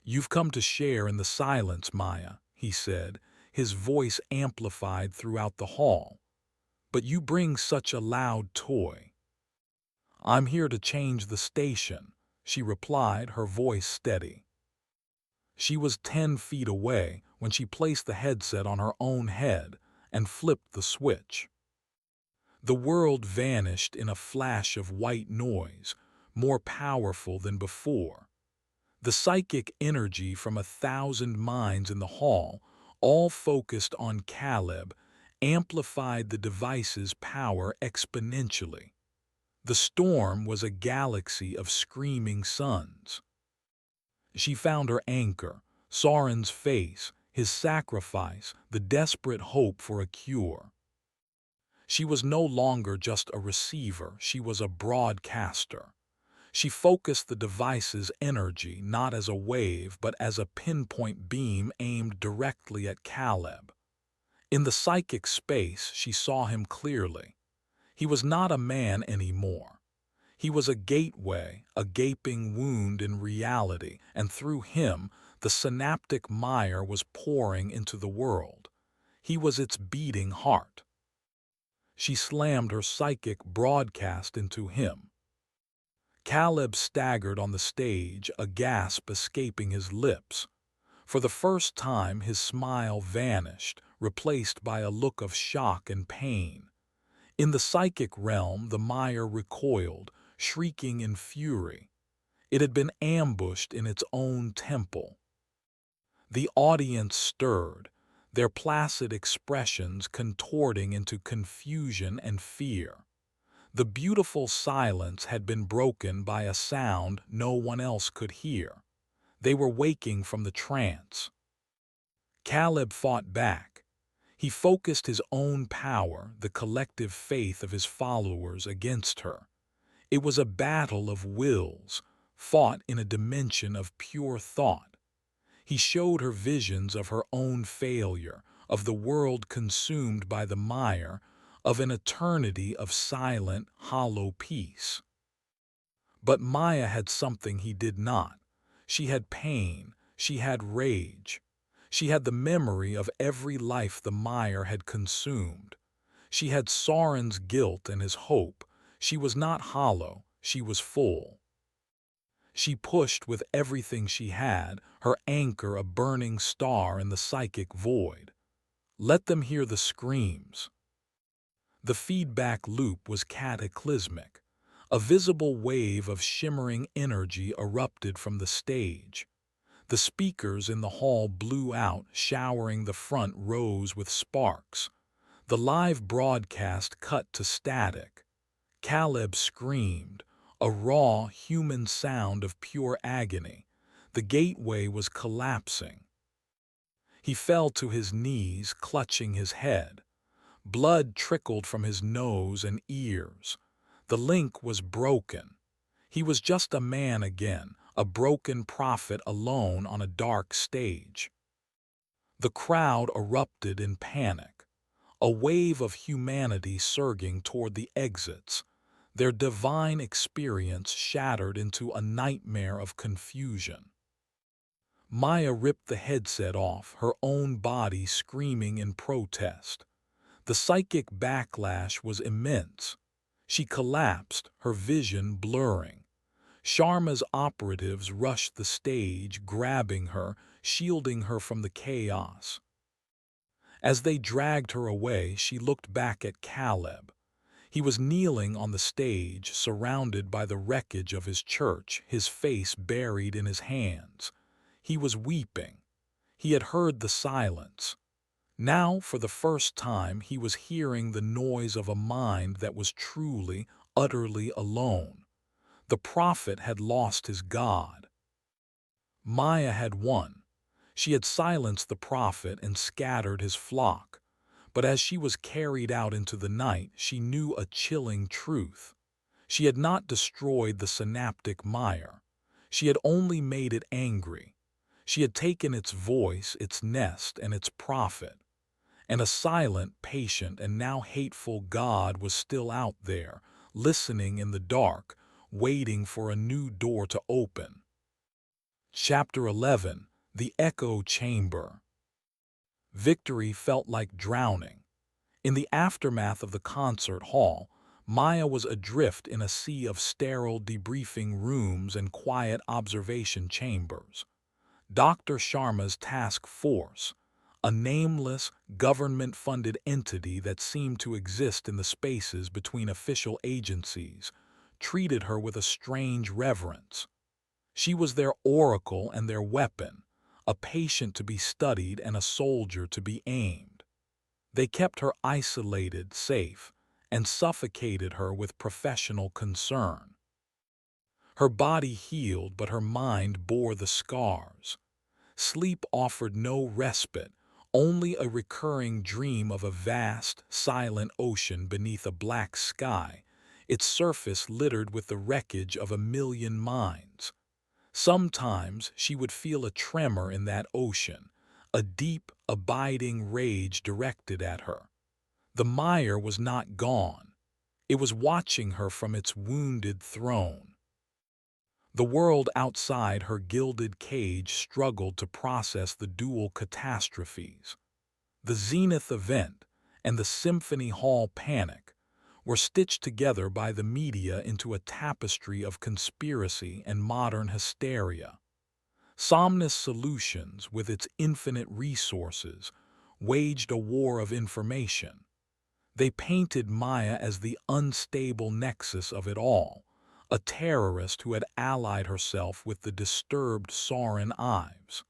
"You've come to share in the silence, Maya," he said, his voice amplified throughout the hall. "But you bring such a loud toy." "I'm here to change the station," she replied, her voice steady. She was 10 feet away when she placed the headset on her own head and flipped the switch. The world vanished in a flash of white noise, more powerful than before. The psychic energy from 1,000 minds in the hall, all focused on Caleb, amplified the device's power exponentially. The storm was a galaxy of screaming suns. She found her anchor, Soren's face, his sacrifice, the desperate hope for a cure. She was no longer just a receiver, she was a broadcaster. She focused the device's energy not as a wave but as a pinpoint beam aimed directly at Caleb. In the psychic space, she saw him clearly. He was not a man anymore. He was a gateway, a gaping wound in reality, and through him, the synaptic mire was pouring into the world. He was its beating heart. She slammed her psychic broadcast into him. Caleb staggered on the stage, a gasp escaping his lips. For the first time, his smile vanished, replaced by a look of shock and pain. In the psychic realm, the mire recoiled, shrieking in fury. It had been ambushed in its own temple. The audience stirred, their placid expressions contorting into confusion and fear. The beautiful silence had been broken by a sound no one else could hear. They were waking from the trance. Caleb fought back. He focused his own power, the collective faith of his followers, against her. It was a battle of wills, fought in a dimension of pure thought. He showed her visions of her own failure, of the world consumed by the mire, of an eternity of silent, hollow peace. But Maya had something he did not. She had pain, she had rage. She had the memory of every life the mire had consumed. She had Soren's guilt and his hope. She was not hollow, she was full. She pushed with everything she had, her anchor a burning star in the psychic void. Let them hear the screams. The feedback loop was cataclysmic. A visible wave of shimmering energy erupted from the stage. The speakers in the hall blew out, showering the front rows with sparks. The live broadcast cut to static. Caleb screamed, a raw, human sound of pure agony. The gateway was collapsing. He fell to his knees, clutching his head. Blood trickled from his nose and ears. The link was broken. He was just a man again, a broken prophet alone on a dark stage. The crowd erupted in panic, a wave of humanity surging toward the exits, their divine experience shattered into a nightmare of confusion. Maya ripped the headset off, her own body screaming in protest. The psychic backlash was immense. She collapsed, her vision blurring. Sharma's operatives rushed the stage, grabbing her, shielding her from the chaos. As they dragged her away, she looked back at Caleb. He was kneeling on the stage, surrounded by the wreckage of his church, his face buried in his hands. He was weeping. He had heard the silence. Now, for the first time, he was hearing the noise of a mind that was truly, utterly alone. The prophet had lost his God. Maya had won. She had silenced the prophet and scattered his flock. But as she was carried out into the night, she knew a chilling truth. She had not destroyed the synaptic mire. She had only made it angry. She had taken its voice, its nest, and its prophet. And a silent, patient, and now hateful God was still out there, listening in the dark, waiting for a new door to open. Chapter 11. The Echo Chamber. Victory felt like drowning. In the aftermath of the concert hall, Maya was adrift in a sea of sterile debriefing rooms and quiet observation chambers. Dr. Sharma's task force, a nameless, government-funded entity that seemed to exist in the spaces between official agencies, treated her with a strange reverence. She was their oracle and their weapon, a patient to be studied and a soldier to be aimed. They kept her isolated, safe, and suffocated her with professional concern. Her body healed, but her mind bore the scars. Sleep offered no respite, only a recurring dream of a vast, silent ocean beneath a black sky, its surface littered with the wreckage of 1,000,000 minds. Sometimes she would feel a tremor in that ocean, a deep, abiding rage directed at her. The mire was not gone. It was watching her from its wounded throne. The world outside her gilded cage struggled to process the dual catastrophes. The Zenith event and the Symphony Hall panic were stitched together by the media into a tapestry of conspiracy and modern hysteria. Somnus Solutions, with its infinite resources, waged a war of information. They painted Maya as the unstable nexus of it all, a terrorist who had allied herself with the disturbed Sauran Ives.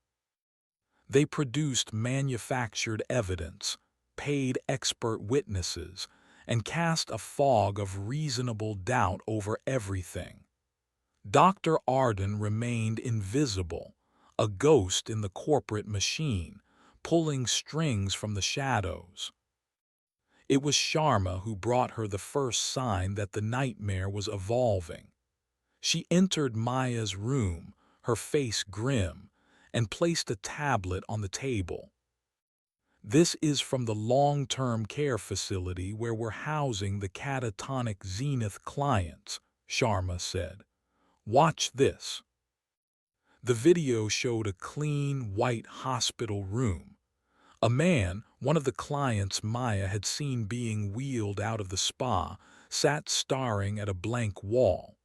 They produced manufactured evidence, paid expert witnesses, and cast a fog of reasonable doubt over everything. Dr. Arden remained invisible, a ghost in the corporate machine, pulling strings from the shadows. It was Sharma who brought her the first sign that the nightmare was evolving. She entered Maya's room, her face grim, and placed a tablet on the table. "This is from the long-term care facility where we're housing the catatonic Zenith clients," Sharma said. "Watch this." The video showed a clean, white hospital room. A man, one of the clients Maya had seen being wheeled out of the spa, sat staring at a blank wall.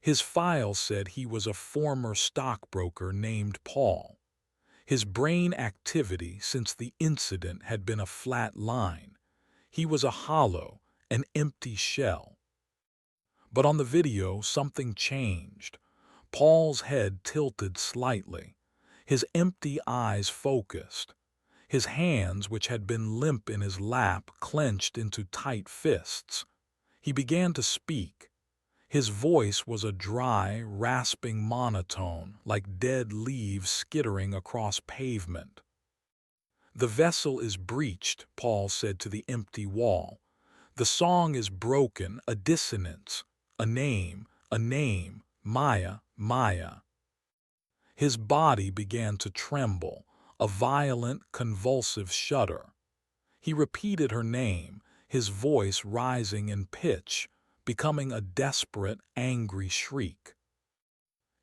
His file said he was a former stockbroker named Paul. His brain activity since the incident had been a flat line. He was a hollow, an empty shell. But on the video, something changed. Paul's head tilted slightly. His empty eyes focused. His hands, which had been limp in his lap, clenched into tight fists. He began to speak. His voice was a dry, rasping monotone, like dead leaves skittering across pavement. "The vessel is breached," Paul said to the empty wall. "The song is broken, a dissonance, a name, Maya, Maya." His body began to tremble, a violent, convulsive shudder. He repeated her name, his voice rising in pitch, becoming a desperate, angry shriek.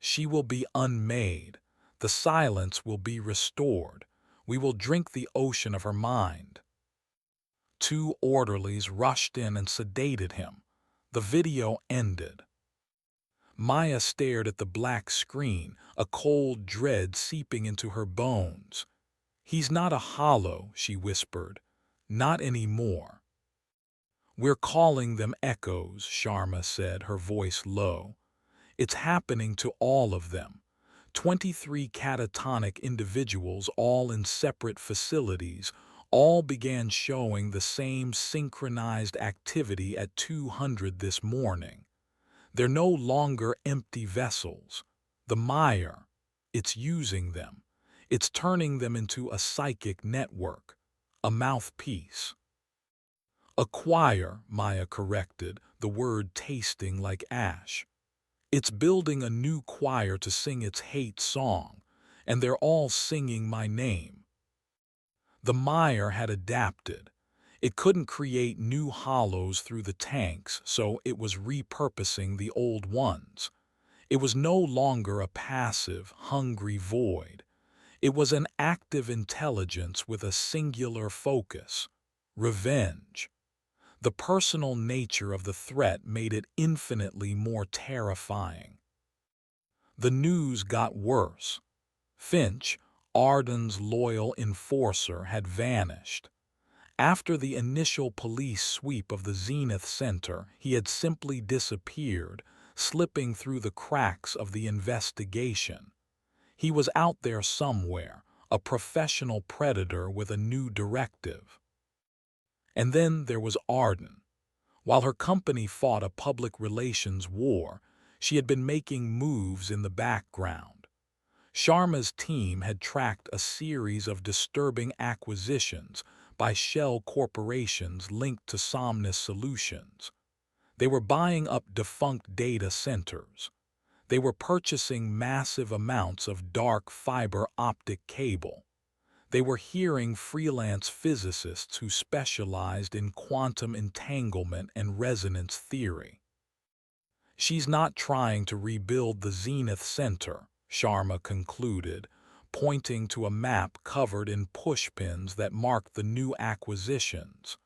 "She will be unmade. The silence will be restored. We will drink the ocean of her mind." 2 orderlies rushed in and sedated him. The video ended. Maya stared at the black screen, a cold dread seeping into her bones. "He's not a hollow," she whispered. "Not anymore." "We're calling them echoes," Sharma said, her voice low. "It's happening to all of them. 23 catatonic individuals, all in separate facilities, all began showing the same synchronized activity at 200 this morning. They're no longer empty vessels. The mire, it's using them. It's turning them into a psychic network, a mouthpiece." "A choir," Maya corrected, the word tasting like ash. "It's building a new choir to sing its hate song, and they're all singing my name." The mire had adapted. It couldn't create new hollows through the tanks, so it was repurposing the old ones. It was no longer a passive, hungry void. It was an active intelligence with a singular focus: revenge. The personal nature of the threat made it infinitely more terrifying. The news got worse. Finch, Arden's loyal enforcer, had vanished. After the initial police sweep of the Zenith Center, he had simply disappeared, slipping through the cracks of the investigation. He was out there somewhere, a professional predator with a new directive. And then there was Arden. While her company fought a public relations war, she had been making moves in the background. Sharma's team had tracked a series of disturbing acquisitions by shell corporations linked to Somnus Solutions. They were buying up defunct data centers. They were purchasing massive amounts of dark fiber optic cable. They were hiring freelance physicists who specialized in quantum entanglement and resonance theory. "She's not trying to rebuild the Zenith Center," Sharma concluded, pointing to a map covered in pushpins that marked the new acquisitions.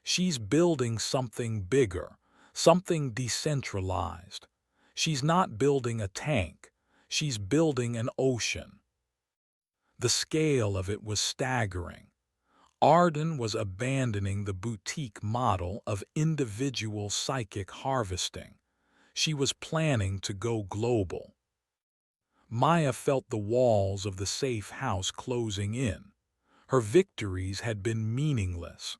"She's building something bigger, something decentralized. She's not building a tank, she's building an ocean." The scale of it was staggering. Arden was abandoning the boutique model of individual psychic harvesting. She was planning to go global. Maya felt the walls of the safe house closing in. Her victories had been meaningless.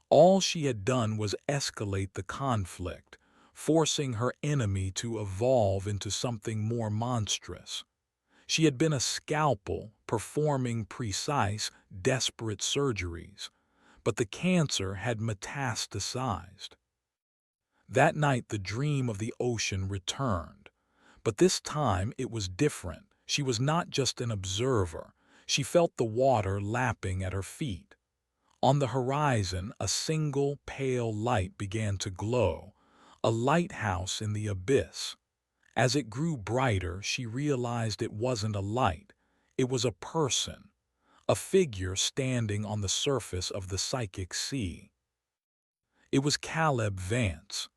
All she had done was escalate the conflict, forcing her enemy to evolve into something more monstrous. She had been a scalpel, performing precise, desperate surgeries, but the cancer had metastasized. That night the dream of the ocean returned, but this time it was different. She was not just an observer. She felt the water lapping at her feet. On the horizon, a single pale light began to glow, a lighthouse in the abyss. As it grew brighter, she realized it wasn't a light. It was a person, a figure standing on the surface of the psychic sea. It was Caleb Vance.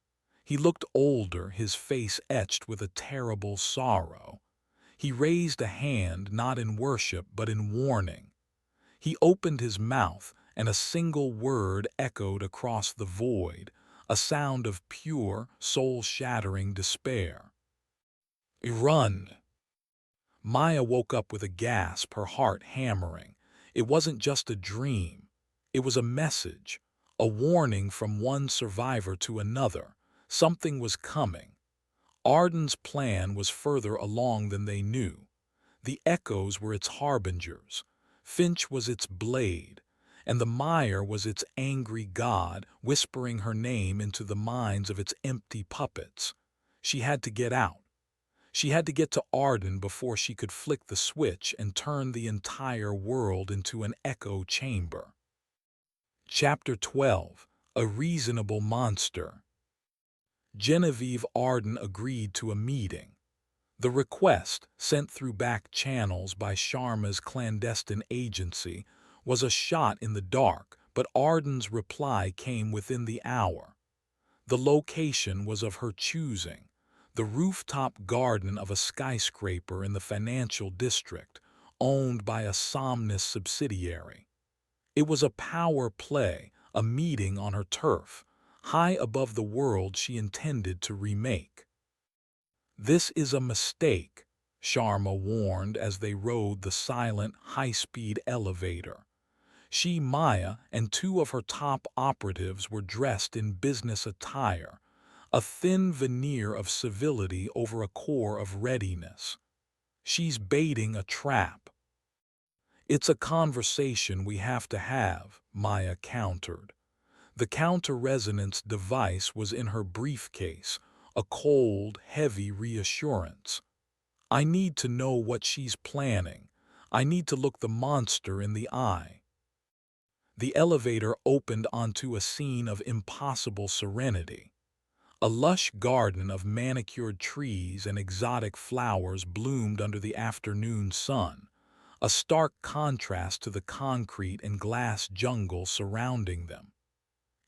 He looked older, his face etched with a terrible sorrow. He raised a hand not in worship but in warning. He opened his mouth, and a single word echoed across the void, a sound of pure, soul-shattering despair. "Run!" Maya woke up with a gasp, her heart hammering. It wasn't just a dream. It was a message, a warning from one survivor to another. Something was coming. Arden's plan was further along than they knew. The echoes were its harbingers. Finch was its blade, and the mire was its angry god, whispering her name into the minds of its empty puppets. She had to get out. She had to get to Arden before she could flick the switch and turn the entire world into an echo chamber. Chapter 12. A Reasonable Monster. Genevieve Arden agreed to a meeting. The request, sent through back channels by Sharma's clandestine agency, was a shot in the dark, but Arden's reply came within the hour. The location was of her choosing, the rooftop garden of a skyscraper in the financial district, owned by a Somnus subsidiary. It was a power play, a meeting on her turf, high above the world she intended to remake. "This is a mistake," Sharma warned as they rode the silent, high-speed elevator. She, Maya, and two of her top operatives were dressed in business attire, a thin veneer of civility over a core of readiness. "She's baiting a trap." "It's a conversation we have to have," Maya countered. The counter-resonance device was in her briefcase, a cold, heavy reassurance. "I need to know what she's planning. I need to look the monster in the eye." The elevator opened onto a scene of impossible serenity. A lush garden of manicured trees and exotic flowers bloomed under the afternoon sun, a stark contrast to the concrete and glass jungle surrounding them.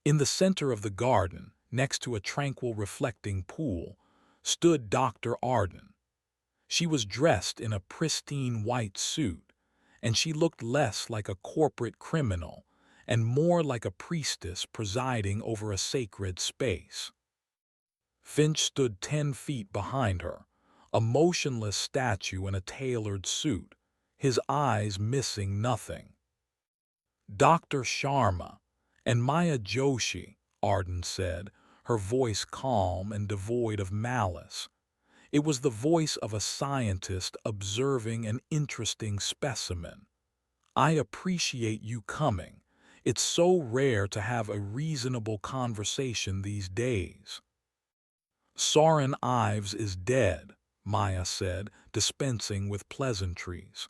In the center of the garden, next to a tranquil reflecting pool, stood Dr. Arden. She was dressed in a pristine white suit, and she looked less like a corporate criminal and more like a priestess presiding over a sacred space. Finch stood 10 feet behind her, a motionless statue in a tailored suit, his eyes missing nothing. "Dr. Sharma and Maya Joshi," Arden said, her voice calm and devoid of malice. It was the voice of a scientist observing an interesting specimen. "I appreciate you coming. It's so rare to have a reasonable conversation these days." "Soren Ives is dead," Maya said, dispensing with pleasantries.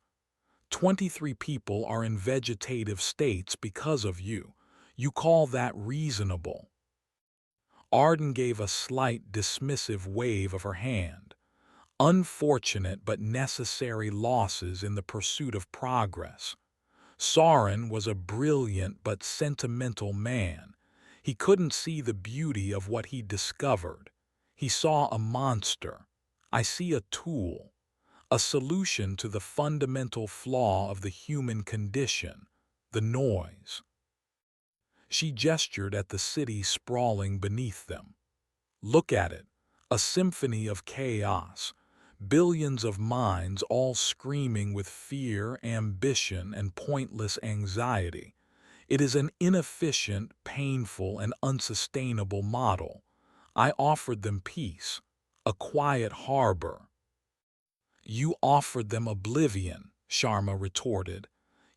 23 people are in vegetative states because of you. You call that reasonable?" Arden gave a slight dismissive wave of her hand. "Unfortunate but necessary losses in the pursuit of progress." Soren was a brilliant but sentimental man. He couldn't see the beauty of what he discovered. He saw a monster. "I see a tool, a solution to the fundamental flaw of the human condition, the noise." She gestured at the city sprawling beneath them. "Look at it, a symphony of chaos, billions of minds all screaming with fear, ambition, and pointless anxiety. It is an inefficient, painful, and unsustainable model. I offered them peace, a quiet harbor." "You offered them oblivion," Sharma retorted.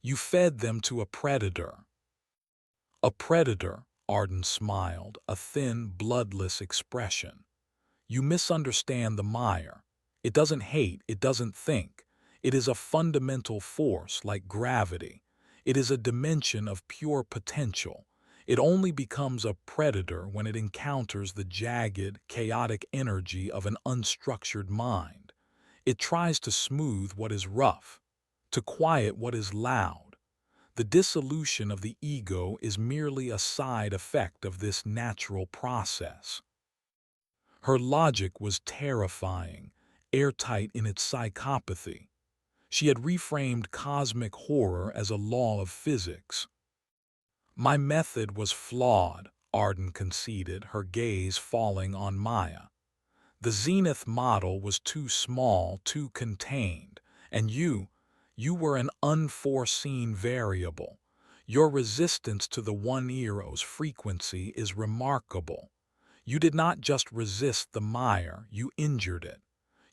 "You fed them to a predator." "A predator," Arden smiled, a thin, bloodless expression. "You misunderstand the mire. It doesn't hate, it doesn't think. It is a fundamental force like gravity. It is a dimension of pure potential. It only becomes a predator when it encounters the jagged, chaotic energy of an unstructured mind. It tries to smooth what is rough, to quiet what is loud. The dissolution of the ego is merely a side effect of this natural process." Her logic was terrifying, airtight in its psychopathy. She had reframed cosmic horror as a law of physics. "My method was flawed," Arden conceded, her gaze falling on Maya. "The Zenith model was too small, too contained, and you were an unforeseen variable. Your resistance to the 1 Ero's frequency is remarkable. You did not just resist the mire, you injured it.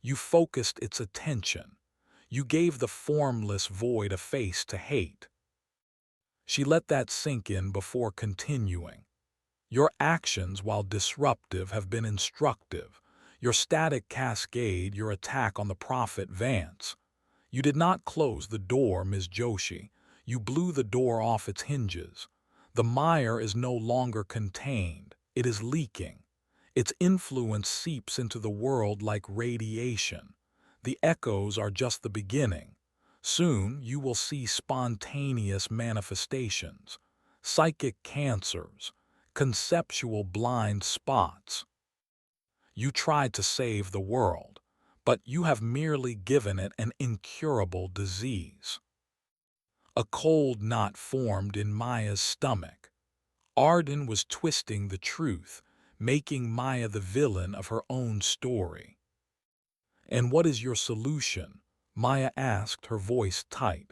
You focused its attention. You gave the formless void a face to hate." She let that sink in before continuing. "Your actions, while disruptive, have been instructive. Your static cascade, your attack on the prophet Vance. You did not close the door, Ms. Joshi. You blew the door off its hinges. The mire is no longer contained. It is leaking. Its influence seeps into the world like radiation. The echoes are just the beginning. Soon you will see spontaneous manifestations. psychic cancers, conceptual blind spots. You tried to save the world, but you have merely given it an incurable disease. A cold knot formed in Maya's stomach. Arden was twisting the truth, making Maya the villain of her own story. "And what is your solution?" Maya asked, her voice tight.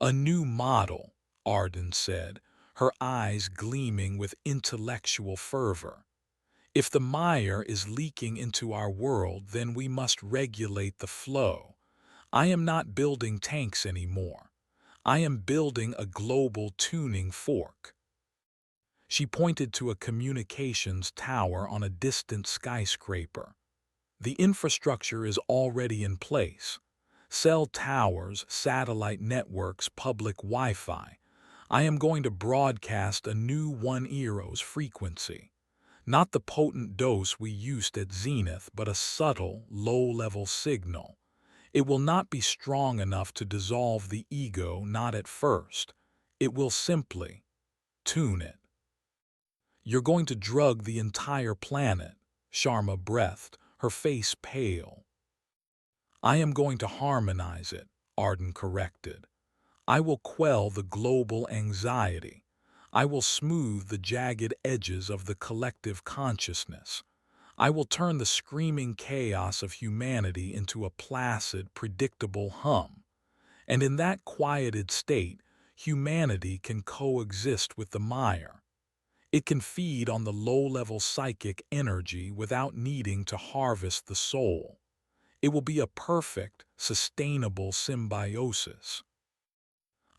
"A new model," Arden said, her eyes gleaming with intellectual fervor. "If the mire is leaking into our world, then we must regulate the flow. I am not building tanks anymore. I am building a global tuning fork." She pointed to a communications tower on a distant skyscraper. "The infrastructure is already in place. Cell towers, satellite networks, public Wi-Fi. I am going to broadcast a new 1 Eros frequency. Not the potent dose we used at Zenith, but a subtle, low-level signal. It will not be strong enough to dissolve the ego, not at first. It will simply tune it." "You're going to drug the entire planet," Sharma breathed, her face pale. "I am going to harmonize it," Arden corrected. "I will quell the global anxiety. I will smooth the jagged edges of the collective consciousness. I will turn the screaming chaos of humanity into a placid, predictable hum. And in that quieted state, humanity can coexist with the mire. It can feed on the low-level psychic energy without needing to harvest the soul. It will be a perfect, sustainable symbiosis.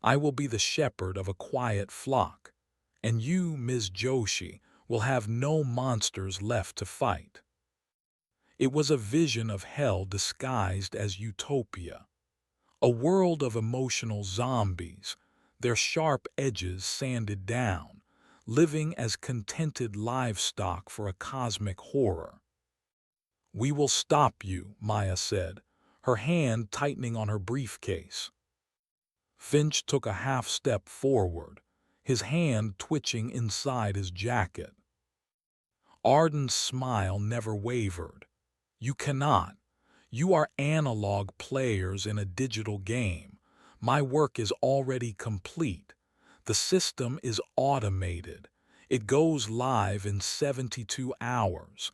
I will be the shepherd of a quiet flock, and you, Ms. Joshi, will have no monsters left to fight." It was a vision of hell disguised as utopia. A world of emotional zombies, their sharp edges sanded down, living as contented livestock for a cosmic horror. "We will stop you," Maya said, her hand tightening on her briefcase. Finch took a half-step forward, his hand twitching inside his jacket. Arden's smile never wavered. "You cannot. You are analog players in a digital game. My work is already complete. The system is automated. It goes live in 72 hours.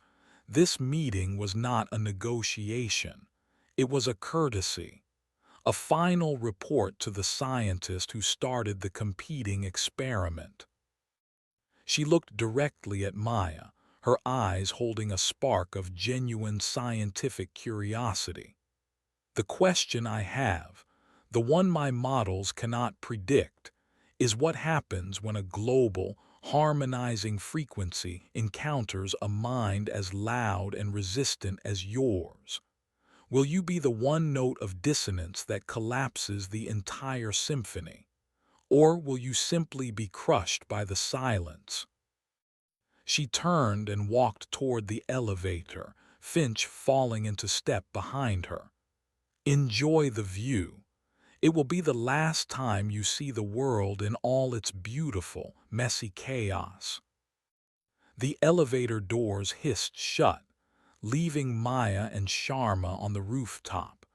This meeting was not a negotiation. It was a courtesy. A final report to the scientist who started the competing experiment." She looked directly at Maya, her eyes holding a spark of genuine scientific curiosity. "The question I have, the one my models cannot predict, is what happens when a global, harmonizing frequency encounters a mind as loud and resistant as yours. Will you be the one note of dissonance that collapses the entire symphony? Or will you simply be crushed by the silence?" She turned and walked toward the elevator, Finch falling into step behind her. "Enjoy the view. It will be the last time you see the world in all its beautiful, messy chaos." The elevator doors hissed shut, leaving Maya and Sharma on the rooftop,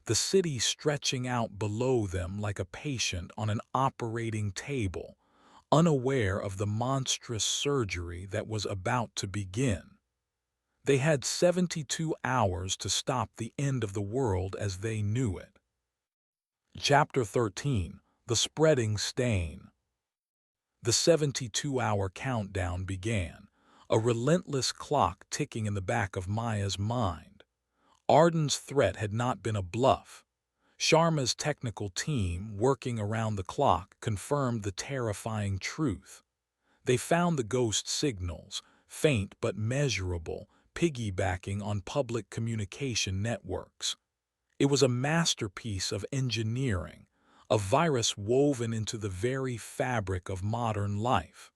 the city stretching out below them like a patient on an operating table, unaware of the monstrous surgery that was about to begin. They had 72 hours to stop the end of the world as they knew it. Chapter 13. The Spreading Stain. The 72-hour countdown began, a relentless clock ticking in the back of Maya's mind. Arden's threat had not been a bluff. Sharma's technical team, working around the clock, confirmed the terrifying truth. They found the ghost signals, faint but measurable, piggybacking on public communication networks. It was a masterpiece of engineering, a virus woven into the very fabric of modern life.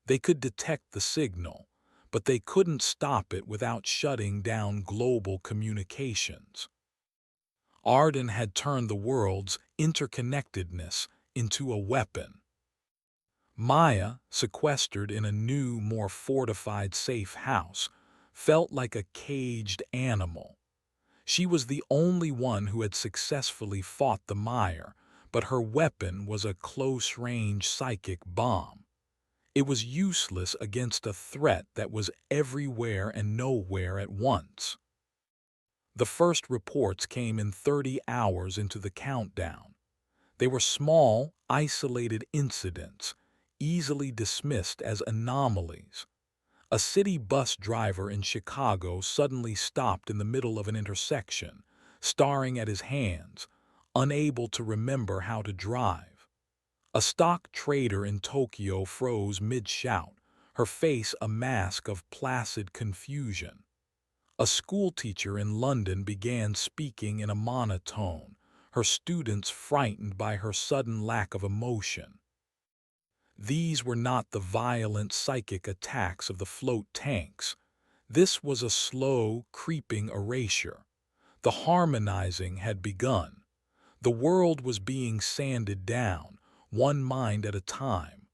They could detect the signal, but they couldn't stop it without shutting down global communications. Arden had turned the world's interconnectedness into a weapon. Maya, sequestered in a new, more fortified safe house, felt like a caged animal. She was the only one who had successfully fought the mire, but her weapon was a close-range psychic bomb. It was useless against a threat that was everywhere and nowhere at once. The first reports came in 30 hours into the countdown. They were small, isolated incidents, easily dismissed as anomalies. A city bus driver in Chicago suddenly stopped in the middle of an intersection, staring at his hands, unable to remember how to drive. A stock trader in Tokyo froze mid-shout, her face a mask of placid confusion. A schoolteacher in London began speaking in a monotone, her students frightened by her sudden lack of emotion. These were not the violent psychic attacks of the float tanks. This was a slow, creeping erasure. The harmonizing had begun. The world was being sanded down, one mind at a time.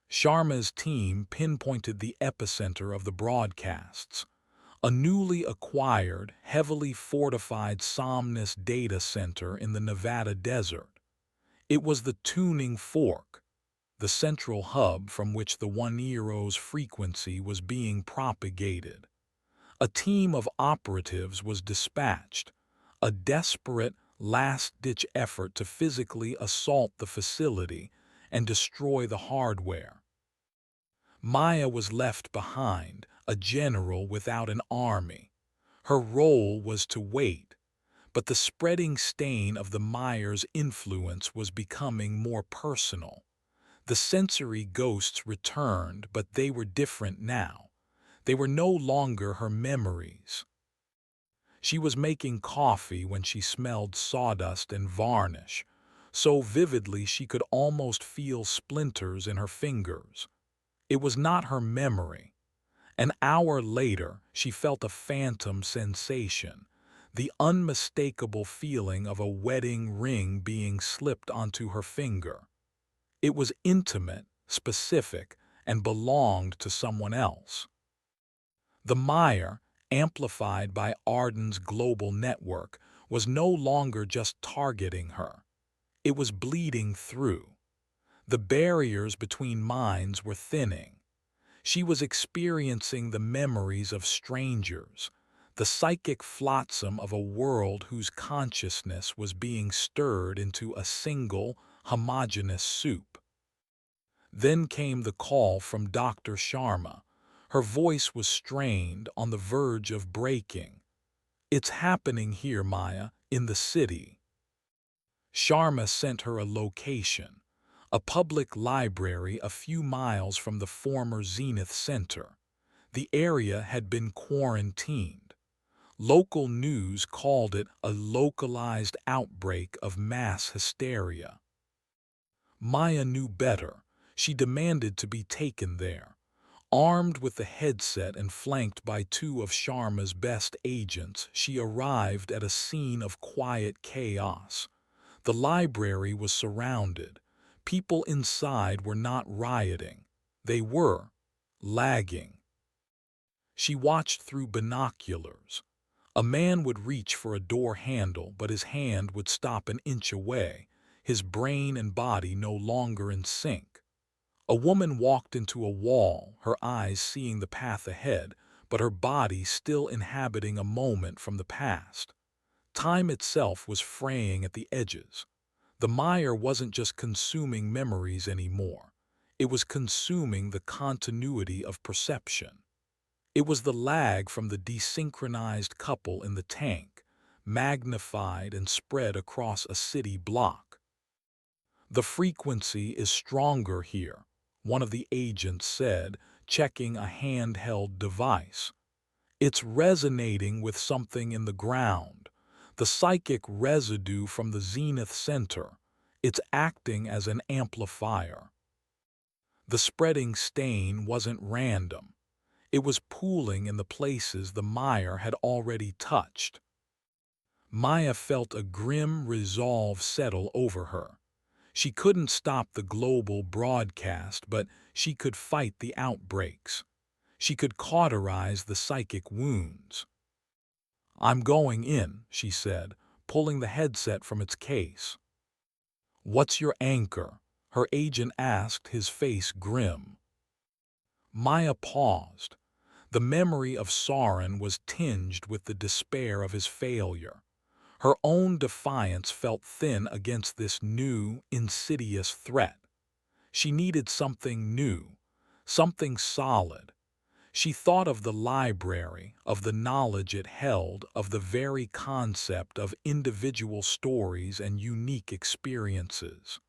Sharma's team pinpointed the epicenter of the broadcasts, a newly acquired, heavily fortified Somnus data center in the Nevada desert. It was the tuning fork, the central hub from which the One-Eero's frequency was being propagated. A team of operatives was dispatched, a desperate, last-ditch effort to physically assault the facility and destroy the hardware. Maya was left behind, a general without an army. Her role was to wait, but the spreading stain of the Myers' influence was becoming more personal. The sensory ghosts returned, but they were different now. They were no longer her memories. She was making coffee when she smelled sawdust and varnish, so vividly she could almost feel splinters in her fingers. It was not her memory. An hour later, she felt a phantom sensation, the unmistakable feeling of a wedding ring being slipped onto her finger. It was intimate, specific, and belonged to someone else. The mire, amplified by Arden's global network, was no longer just targeting her. It was bleeding through. The barriers between minds were thinning. She was experiencing the memories of strangers, the psychic flotsam of a world whose consciousness was being stirred into a single, homogeneous soup. Then came the call from Dr. Sharma. Her voice was strained, on the verge of breaking. "It's happening here, Maya, in the city." Sharma sent her a location, a public library a few miles from the former Zenith Center. The area had been quarantined. Local news called it a localized outbreak of mass hysteria. Maya knew better. She demanded to be taken there. Armed with the headset and flanked by two of Sharma's best agents, she arrived at a scene of quiet chaos. The library was surrounded. People inside were not rioting. They were lagging. She watched through binoculars. A man would reach for a door handle, but his hand would stop an inch away, his brain and body no longer in sync. A woman walked into a wall, her eyes seeing the path ahead, but her body still inhabiting a moment from the past. Time itself was fraying at the edges. The mire wasn't just consuming memories anymore. It was consuming the continuity of perception. It was the lag from the desynchronized couple in the tank, magnified and spread across a city block. "The frequency is stronger here," one of the agents said, checking a handheld device. "It's resonating with something in the ground, the psychic residue from the Zenith Center. It's acting as an amplifier." The spreading stain wasn't random. It was pooling in the places the mire had already touched. Maya felt a grim resolve settle over her. She couldn't stop the global broadcast, but she could fight the outbreaks. She could cauterize the psychic wounds. "I'm going in," she said, pulling the headset from its case. "What's your anchor?" her agent asked, his face grim. Maya paused. The memory of Sauron was tinged with the despair of his failure. Her own defiance felt thin against this new, insidious threat. She needed something new, something solid. She thought of the library, of the knowledge it held, of the very concept of individual stories and unique experiences.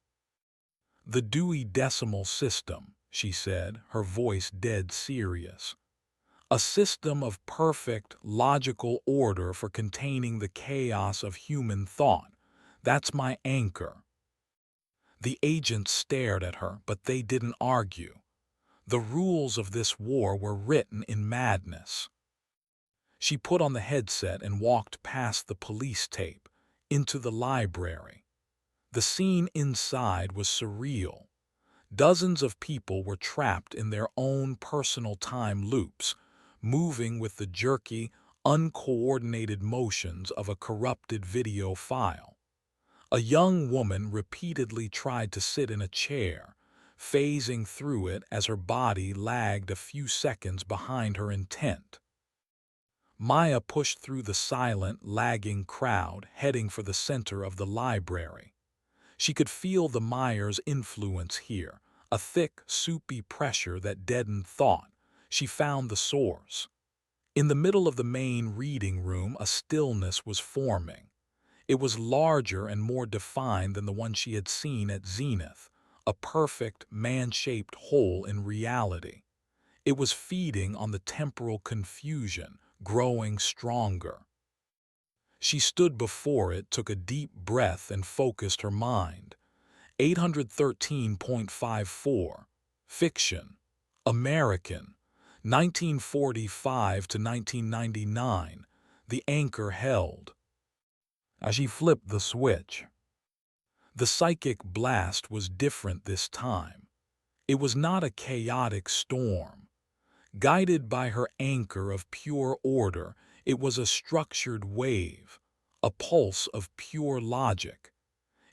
"The Dewey Decimal System," she said, her voice dead serious. "A system of perfect, logical order for containing the chaos of human thought. That's my anchor." The agents stared at her, but they didn't argue. The rules of this war were written in madness. She put on the headset and walked past the police tape, into the library. The scene inside was surreal. Dozens of people were trapped in their own personal time loops, moving with the jerky, uncoordinated motions of a corrupted video file. A young woman repeatedly tried to sit in a chair, phasing through it as her body lagged a few seconds behind her intent. Maya pushed through the silent, lagging crowd, heading for the center of the library. She could feel the Myers' influence here, a thick, soupy pressure that deadened thought. She found the source. In the middle of the main reading room, a stillness was forming. It was larger and more defined than the one she had seen at Zenith, a perfect, man-shaped hole in reality. It was feeding on the temporal confusion, growing stronger. She stood before it, took a deep breath, and focused her mind. 813.54. Fiction. American. 1945 to 1999. The anchor held. As she flipped the switch, the psychic blast was different this time. It was not a chaotic storm. Guided by her anchor of pure order, it was a structured wave, a pulse of pure logic.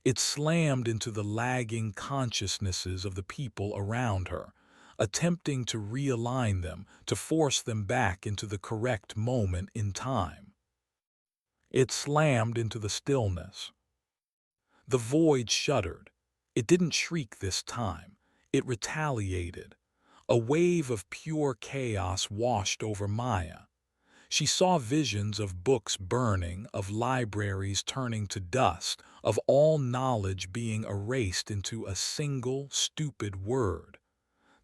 It slammed into the lagging consciousnesses of the people around her, attempting to realign them, to force them back into the correct moment in time. It slammed into the stillness. The void shuddered. It didn't shriek this time. It retaliated. A wave of pure chaos washed over Maya. She saw visions of books burning, of libraries turning to dust, of all knowledge being erased into a single, stupid word.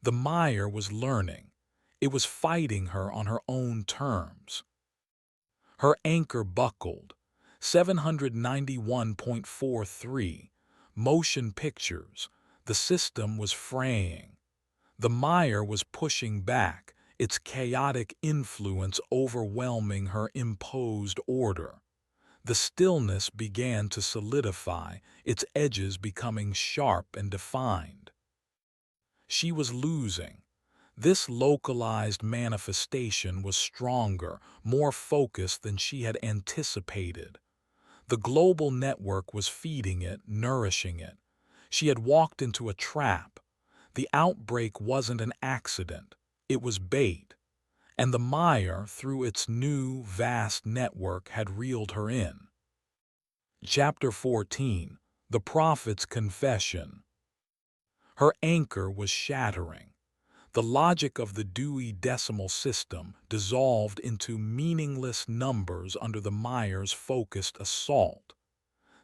The mire was learning. It was fighting her on her own terms. Her anchor buckled. 791.43. Motion pictures. The system was fraying. The mire was pushing back, its chaotic influence overwhelming her imposed order. The stillness began to solidify, its edges becoming sharp and defined. She was losing. This localized manifestation was stronger, more focused than she had anticipated. The global network was feeding it, nourishing it. She had walked into a trap. The outbreak wasn't an accident. It was bait. And the mire, through its new, vast network, had reeled her in. Chapter 14. The Prophet's Confession. Her anchor was shattering. The logic of the Dewey Decimal System dissolved into meaningless numbers under the mire's focused assault.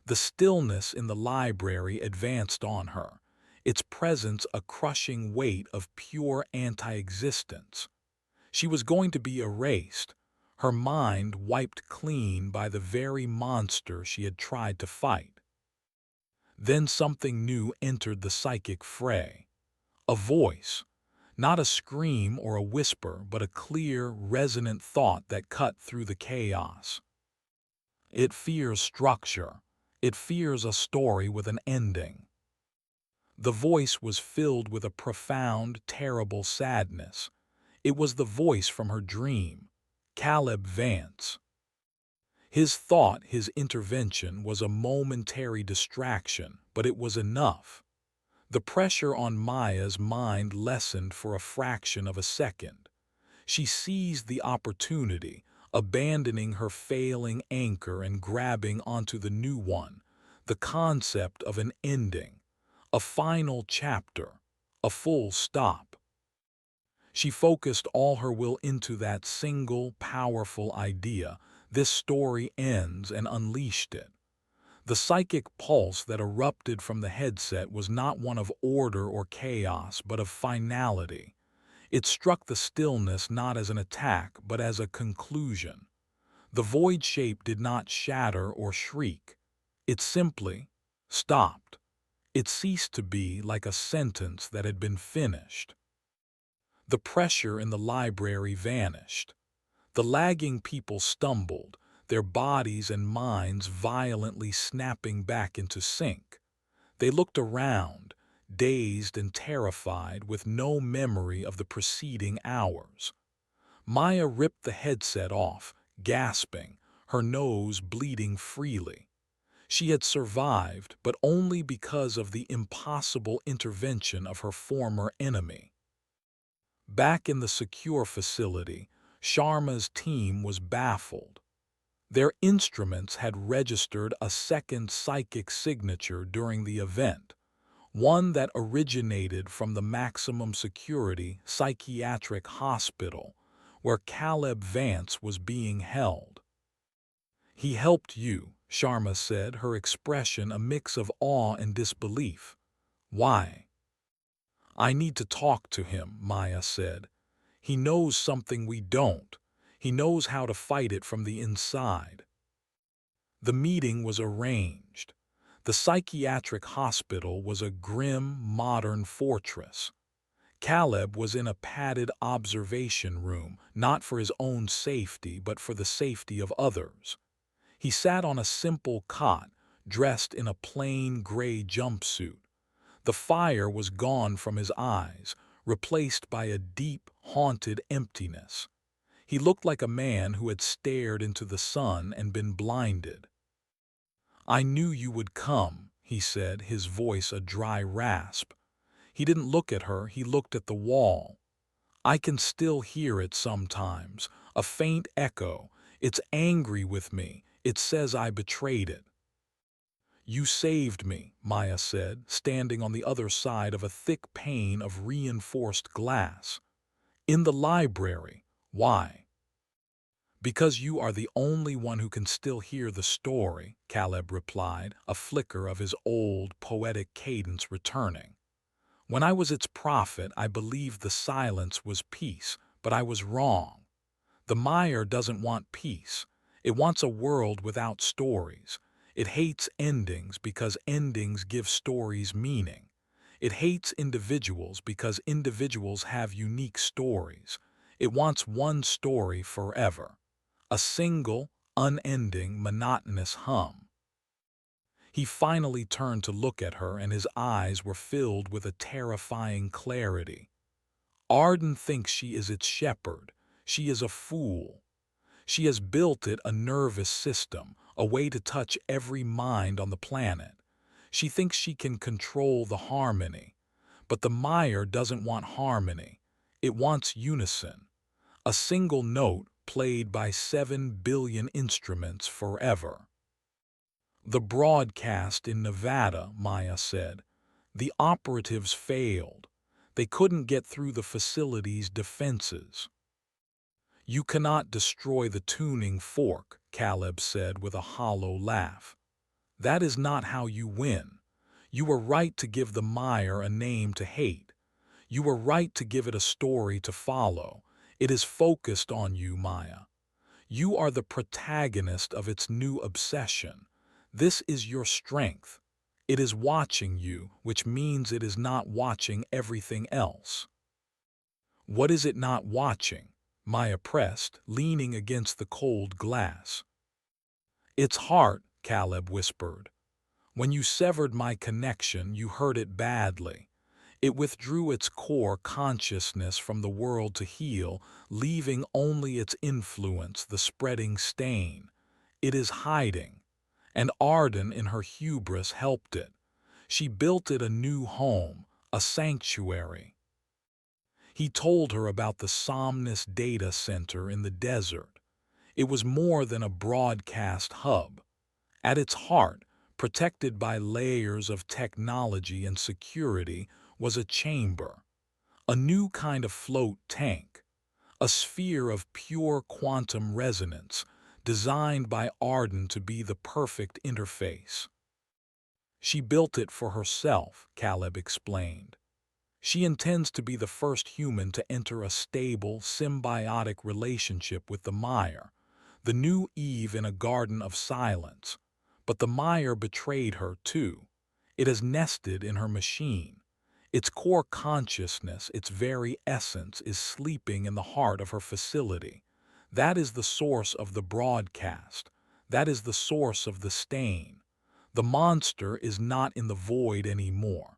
The stillness in the library advanced on her, its presence a crushing weight of pure anti-existence. She was going to be erased, her mind wiped clean by the very monster she had tried to fight. Then something new entered the psychic fray. A voice. Not a scream or a whisper, but a clear, resonant thought that cut through the chaos. It fears structure. It fears a story with an ending. The voice was filled with a profound, terrible sadness. It was the voice from her dream, Caleb Vance. His thought, his intervention, was a momentary distraction, but it was enough. The pressure on Maya's mind lessened for a fraction of a second. She seized the opportunity, abandoning her failing anchor and grabbing onto the new one, the concept of an ending, a final chapter, a full stop. She focused all her will into that single, powerful idea. This story ends, and unleashed it. The psychic pulse that erupted from the headset was not one of order or chaos, but of finality. It struck the stillness not as an attack, but as a conclusion. The void shape did not shatter or shriek. It simply stopped. It ceased to be, like a sentence that had been finished. The pressure in the library vanished. The lagging people stumbled, their bodies and minds violently snapping back into sync. They looked around, dazed and terrified, with no memory of the preceding hours. Maya ripped the headset off, gasping, her nose bleeding freely. She had survived, but only because of the impossible intervention of her former enemy. Back in the secure facility, Sharma's team was baffled. Their instruments had registered a second psychic signature during the event, one that originated from the maximum security psychiatric hospital where Caleb Vance was being held. "He helped you," Sharma said, her expression a mix of awe and disbelief. "Why?" "I need to talk to him," Maya said. "He knows something we don't. He knows how to fight it from the inside." The meeting was arranged. The psychiatric hospital was a grim, modern fortress. Caleb was in a padded observation room, not for his own safety, but for the safety of others. He sat on a simple cot, dressed in a plain gray jumpsuit. The fire was gone from his eyes, replaced by a deep, haunted emptiness. He looked like a man who had stared into the sun and been blinded. "I knew you would come," he said, his voice a dry rasp. He didn't look at her, he looked at the wall. "I can still hear it sometimes, a faint echo. It's angry with me. It says I betrayed it." "You saved me," Maya said, standing on the other side of a thick pane of reinforced glass. "In the library. Why?" "Because you are the only one who can still hear the story," Caleb replied, a flicker of his old, poetic cadence returning. "When I was its prophet, I believed the silence was peace, but I was wrong. The Meyer doesn't want peace. It wants a world without stories. It hates endings because endings give stories meaning. It hates individuals because individuals have unique stories. It wants one story forever. A single, unending, monotonous hum." He finally turned to look at her, and his eyes were filled with a terrifying clarity. "Arden thinks she is its shepherd. She is a fool. She has built it a nervous system, a way to touch every mind on the planet. She thinks she can control the harmony. But the Meyer doesn't want harmony. It wants unison. A single note played by 7 billion instruments forever." "The broadcast in Nevada," Maya said. "The operatives failed. They couldn't get through the facility's defenses." "You cannot destroy the tuning fork," Caleb said with a hollow laugh. "That is not how you win. You were right to give the Meyer a name to hate. You were right to give it a story to follow. It is focused on you, Maya. You are the protagonist of its new obsession. This is your strength. It is watching you, which means it is not watching everything else." "What is it not watching?" Maya pressed, leaning against the cold glass. "Its heart," Caleb whispered. When you severed my connection, you hurt it badly. It withdrew its core consciousness from the world to heal, leaving only its influence, the spreading stain. It is hiding, and Arden in her hubris helped it. She built it a new home, a sanctuary. He told her about the Somnus data center in the desert. It was more than a broadcast hub. At its heart, protected by layers of technology and security, was a chamber, a new kind of float tank, a sphere of pure quantum resonance designed by Arden to be the perfect interface. She built it for herself, Caleb explained. She intends to be the first human to enter a stable, symbiotic relationship with the Mire, the new Eve in a garden of silence. But the Mire betrayed her too. It has nested in her machine. Its core consciousness, its very essence, is sleeping in the heart of her facility. That is the source of the broadcast. That is the source of the stain. The monster is not in the void anymore.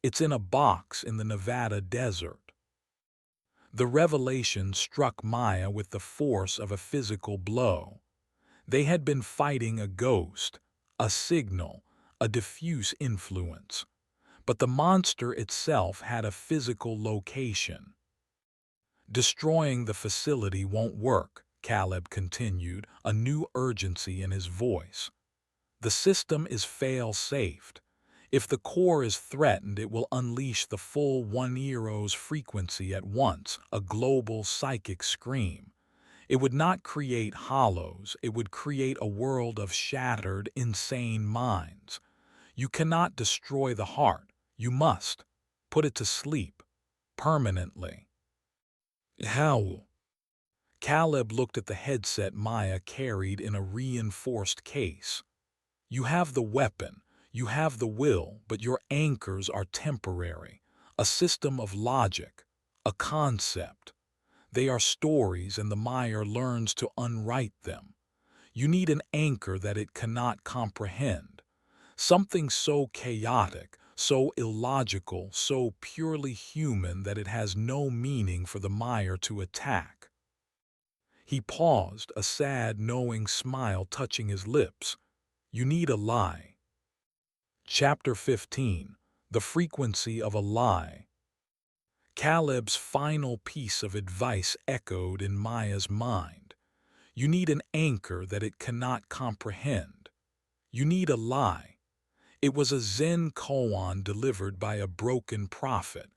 It's in a box in the Nevada desert. The revelation struck Maya with the force of a physical blow. They had been fighting a ghost, a signal, a diffuse influence. But the monster itself had a physical location. Destroying the facility won't work, Caleb continued, a new urgency in his voice. The system is fail-safed. If the core is threatened, it will unleash the full 1 frequency at once, a global psychic scream. It would not create hollows, it would create a world of shattered, insane minds. You cannot destroy the heart. You must put it to sleep, permanently. How? Caleb looked at the headset Maya carried in a reinforced case. You have the weapon, you have the will, but your anchors are temporary, a system of logic, a concept. They are stories, and the Mire learns to unwrite them. You need an anchor that it cannot comprehend. Something so chaotic, so illogical, so purely human that it has no meaning for the Mire to attack. He paused, a sad, knowing smile touching his lips. You need a lie. Chapter 15. The Frequency of a Lie. Caleb's final piece of advice echoed in Maya's mind. You need an anchor that it cannot comprehend. You need a lie. It was a Zen koan delivered by a broken prophet,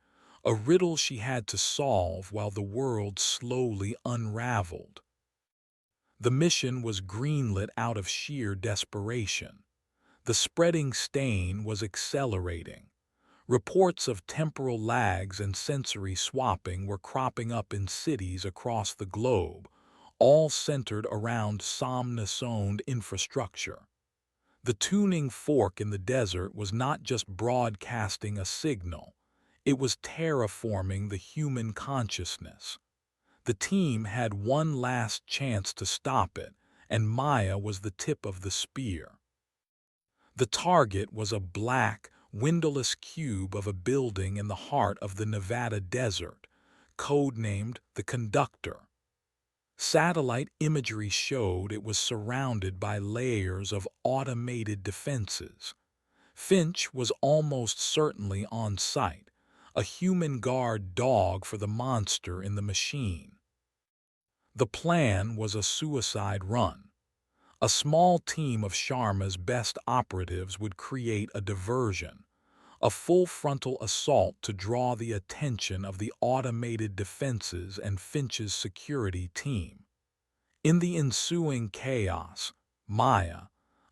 a riddle she had to solve while the world slowly unraveled. The mission was greenlit out of sheer desperation. The spreading stain was accelerating. Reports of temporal lags and sensory swapping were cropping up in cities across the globe, all centered around Somnus-owned infrastructure. The tuning fork in the desert was not just broadcasting a signal, it was terraforming the human consciousness. The team had one last chance to stop it, and Maya was the tip of the spear. The target was a black, windowless cube of a building in the heart of the Nevada desert, codenamed the Conductor. Satellite imagery showed it was surrounded by layers of automated defenses. Finch was almost certainly on site, a human guard dog for the monster in the machine. The plan was a suicide run. A small team of Sharma's best operatives would create a diversion, a full frontal assault to draw the attention of the automated defenses and Finch's security team. In the ensuing chaos, Maya,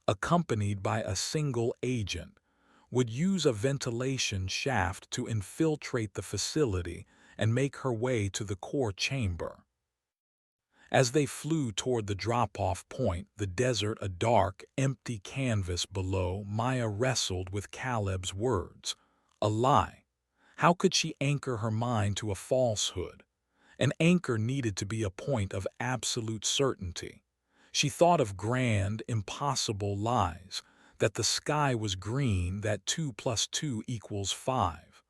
accompanied by a single agent, would use a ventilation shaft to infiltrate the facility and make her way to the core chamber. As they flew toward the drop-off point, the desert a dark, empty canvas below, Maya wrestled with Caleb's words. A lie. How could she anchor her mind to a falsehood? An anchor needed to be a point of absolute certainty. She thought of grand, impossible lies, that the sky was green, that 2 plus 2 equals 5.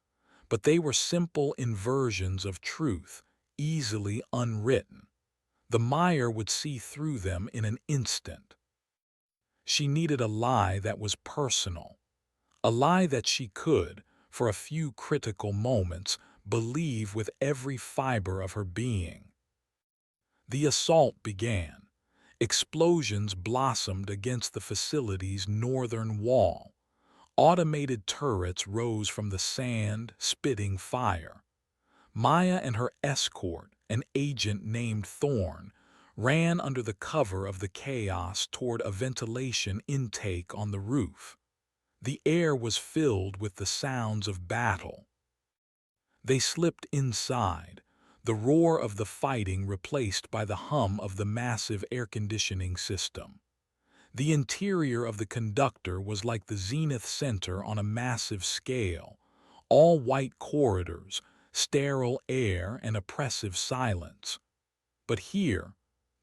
But they were simple inversions of truth, easily unwritten. The Meyer would see through them in an instant. She needed a lie that was personal, a lie that she could, for a few critical moments, believe with every fiber of her being. The assault began. Explosions blossomed against the facility's northern wall. Automated turrets rose from the sand, spitting fire. Maya and her escort, an agent named Thorn, ran under the cover of the chaos toward a ventilation intake on the roof. The air was filled with the sounds of battle. They slipped inside, the roar of the fighting replaced by the hum of the massive air conditioning system. The interior of the conductor was like the Zenith Center on a massive scale, all white corridors, sterile air, and oppressive silence. But here,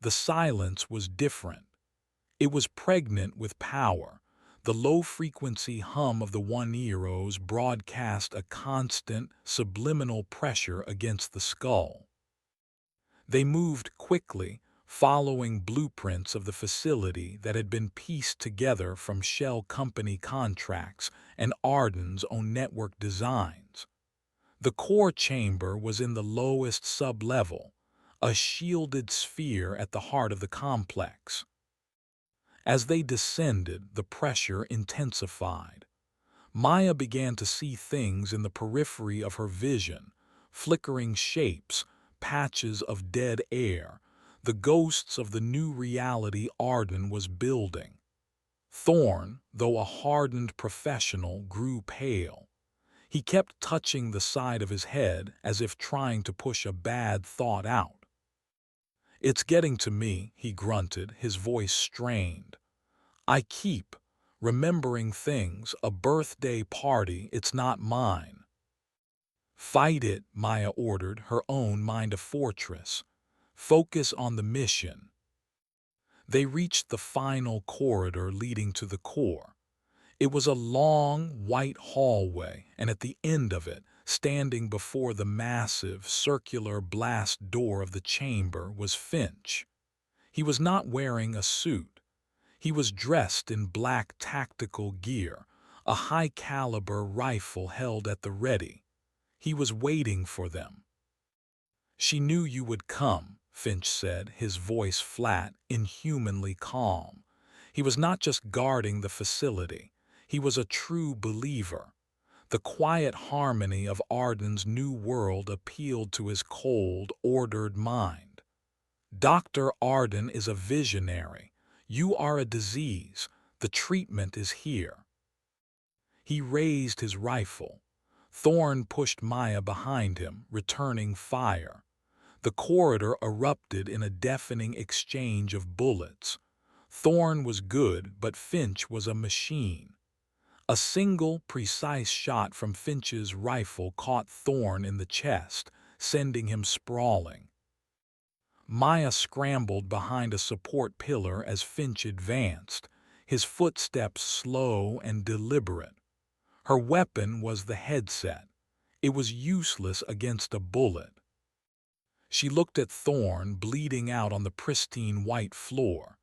the silence was different. It was pregnant with power. The low-frequency hum of the One-Eros broadcast a constant, subliminal pressure against the skull. They moved quickly, following blueprints of the facility that had been pieced together from shell company contracts and Arden's own network designs. The core chamber was in the lowest sublevel, a shielded sphere at the heart of the complex. As they descended, the pressure intensified. Maya began to see things in the periphery of her vision, flickering shapes, patches of dead air, the ghosts of the new reality Arden was building. Thorn, though a hardened professional, grew pale. He kept touching the side of his head as if trying to push a bad thought out. "It's getting to me," he grunted, his voice strained. "I keep remembering things, a birthday party, it's not mine." "Fight it," Maya ordered, her own mind a fortress. "Focus on the mission." They reached the final corridor leading to the core. It was a long, white hallway, and at the end of it, standing before the massive, circular blast door of the chamber, was Finch. He was not wearing a suit. He was dressed in black tactical gear, a high-caliber rifle held at the ready. He was waiting for them. "She knew you would come," Finch said, his voice flat, inhumanly calm. He was not just guarding the facility. He was a true believer. The quiet harmony of Arden's new world appealed to his cold, ordered mind. "Dr. Arden is a visionary. You are a disease. The treatment is here." He raised his rifle. Thorn pushed Maya behind him, returning fire. The corridor erupted in a deafening exchange of bullets. Thorn was good, but Finch was a machine. A single, precise shot from Finch's rifle caught Thorn in the chest, sending him sprawling. Maya scrambled behind a support pillar as Finch advanced, his footsteps slow and deliberate. Her weapon was the headset. It was useless against a bullet. She looked at Thorn, bleeding out on the pristine white floor.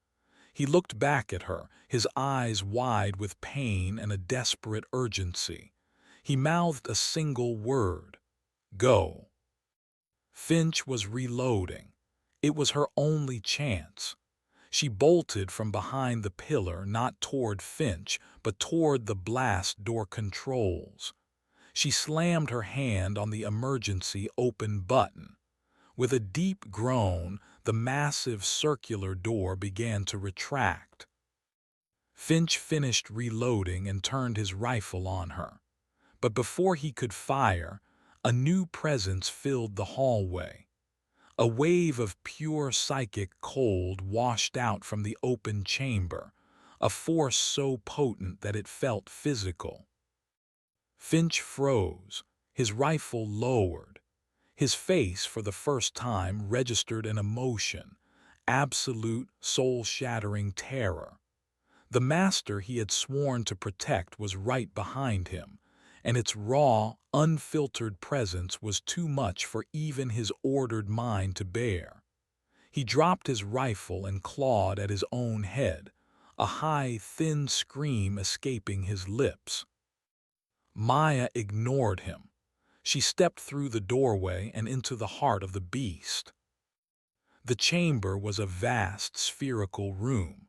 He looked back at her, his eyes wide with pain and a desperate urgency. He mouthed a single word: "Go." Finch was reloading. It was her only chance. She bolted from behind the pillar, not toward Finch, but toward the blast door controls. She slammed her hand on the emergency open button. With a deep groan, the massive circular door began to retract. Finch finished reloading and turned his rifle on her. But before he could fire, a new presence filled the hallway. A wave of pure psychic cold washed out from the open chamber, a force so potent that it felt physical. Finch froze, his rifle lowered. His face, for the first time, registered an emotion, absolute, soul-shattering terror. The master he had sworn to protect was right behind him, and its raw, unfiltered presence was too much for even his ordered mind to bear. He dropped his rifle and clawed at his own head, a high, thin scream escaping his lips. Maya ignored him. She stepped through the doorway and into the heart of the beast. The chamber was a vast, spherical room.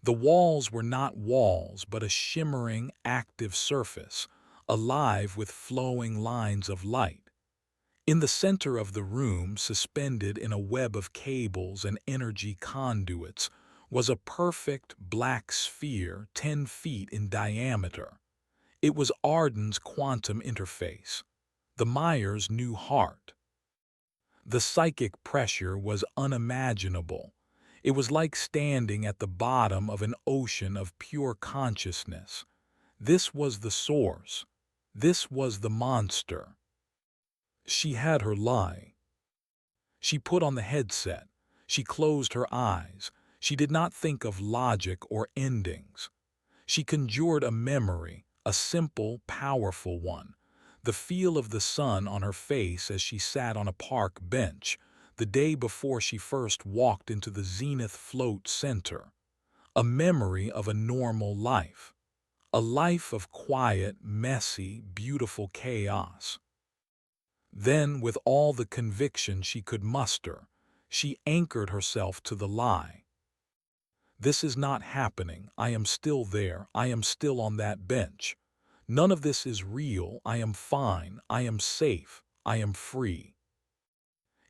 The walls were not walls, but a shimmering, active surface, alive with flowing lines of light. In the center of the room, suspended in a web of cables and energy conduits, was a perfect black sphere 10 feet in diameter. It was Arden's quantum interface, the Myers' new heart. The psychic pressure was unimaginable. It was like standing at the bottom of an ocean of pure consciousness. This was the source. This was the monster. She had her lie. She put on the headset. She closed her eyes. She did not think of logic or endings. She conjured a memory, a simple, powerful one. The feel of the sun on her face as she sat on a park bench, the day before she first walked into the Zenith Float Center. A memory of a normal life. A life of quiet, messy, beautiful chaos. Then, with all the conviction she could muster, she anchored herself to the lie. This is not happening. I am still there. I am still on that bench. None of this is real. I am fine. I am safe. I am free.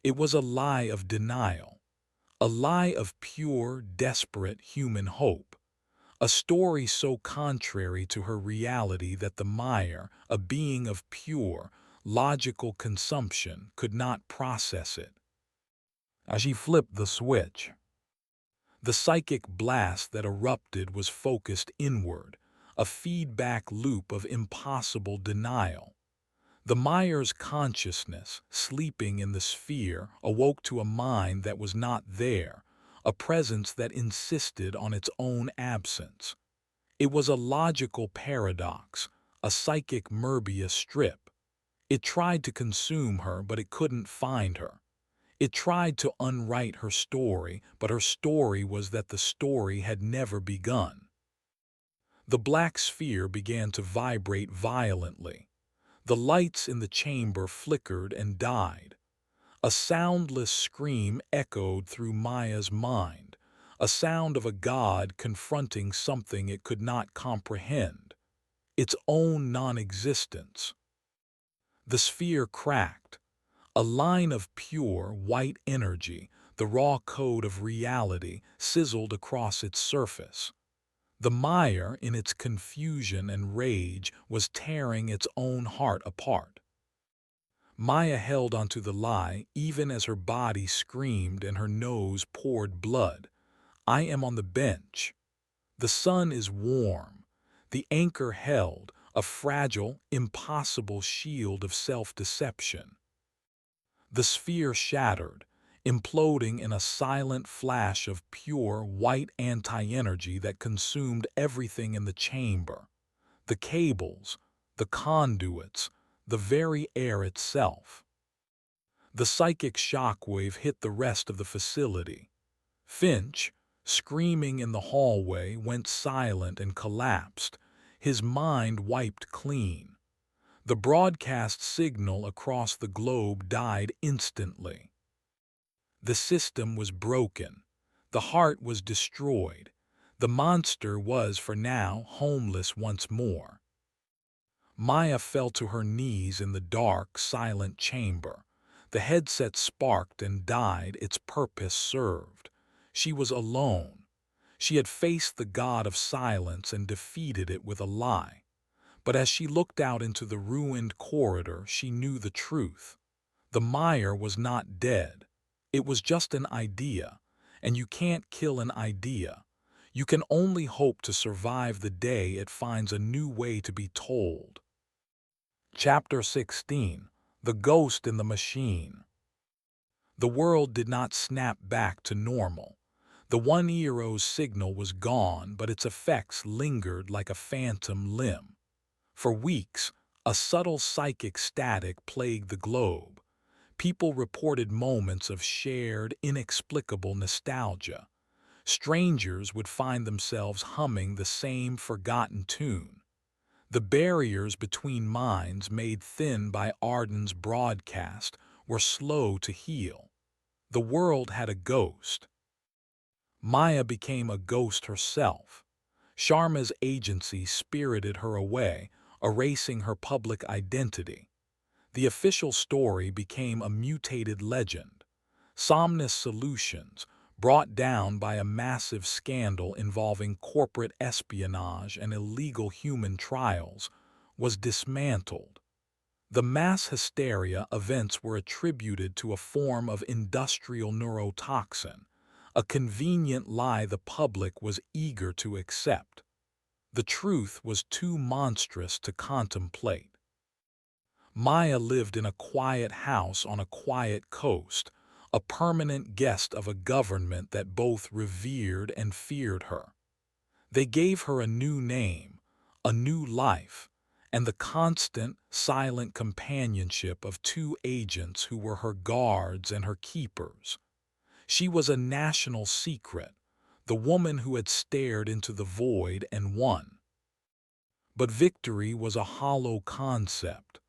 It was a lie of denial. A lie of pure, desperate human hope. A story so contrary to her reality that the Meyer, a being of pure, logical consumption, could not process it. As she flipped the switch, the psychic blast that erupted was focused inward, a feedback loop of impossible denial. The Myers consciousness, sleeping in the sphere, awoke to a mind that was not there, a presence that insisted on its own absence. It was a logical paradox, a psychic Möbius strip. It tried to consume her, but it couldn't find her. It tried to unwrite her story, but her story was that the story had never begun. The black sphere began to vibrate violently. The lights in the chamber flickered and died. A soundless scream echoed through Maya's mind, a sound of a god confronting something it could not comprehend, its own non-existence. The sphere cracked. A line of pure, white energy, the raw code of reality, sizzled across its surface. The mire, in its confusion and rage, was tearing its own heart apart. Maya held onto the lie even as her body screamed and her nose poured blood. I am on the bench. The sun is warm. The anchor held, a fragile, impossible shield of self-deception. The sphere shattered, imploding in a silent flash of pure, white anti-energy that consumed everything in the chamber. The cables, the conduits, the very air itself. The psychic shockwave hit the rest of the facility. Finch, screaming in the hallway, went silent and collapsed, his mind wiped clean. The broadcast signal across the globe died instantly. The system was broken. The heart was destroyed. The monster was, for now, homeless once more. Maya fell to her knees in the dark, silent chamber. The headset sparked and died, its purpose served. She was alone. She had faced the god of silence and defeated it with a lie. But as she looked out into the ruined corridor, she knew the truth. The mire was not dead. It was just an idea, and you can't kill an idea. You can only hope to survive the day it finds a new way to be told. Chapter 16. The Ghost in the Machine. The world did not snap back to normal. The 1-Euro's signal was gone, but its effects lingered like a phantom limb. For weeks, a subtle psychic static plagued the globe. People reported moments of shared, inexplicable nostalgia. Strangers would find themselves humming the same forgotten tune. The barriers between minds made thin by Arden's broadcast were slow to heal. The world had a ghost. Maya became a ghost herself. Sharma's agency spirited her away, erasing her public identity. The official story became a mutated legend. Somnus Solutions, brought down by a massive scandal involving corporate espionage and illegal human trials, was dismantled. The mass hysteria events were attributed to a form of industrial neurotoxin, a convenient lie the public was eager to accept. The truth was too monstrous to contemplate. Maya lived in a quiet house on a quiet coast, a permanent guest of a government that both revered and feared her. They gave her a new name, a new life, and the constant, silent companionship of two agents who were her guards and her keepers. She was a national secret, the woman who had stared into the void and won. But victory was a hollow concept.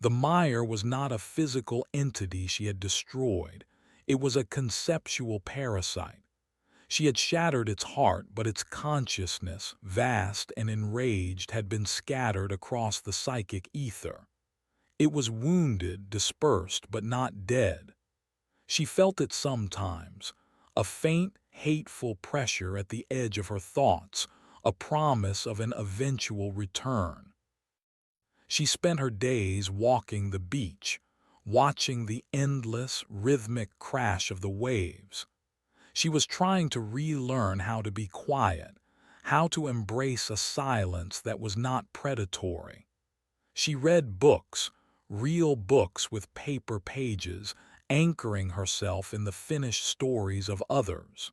The mire was not a physical entity she had destroyed. It was a conceptual parasite. She had shattered its heart, but its consciousness, vast and enraged, had been scattered across the psychic ether. It was wounded, dispersed, but not dead. She felt it sometimes, a faint, hateful pressure at the edge of her thoughts, a promise of an eventual return. She spent her days walking the beach, watching the endless, rhythmic crash of the waves. She was trying to relearn how to be quiet, how to embrace a silence that was not predatory. She read books, real books with paper pages, anchoring herself in the finished stories of others.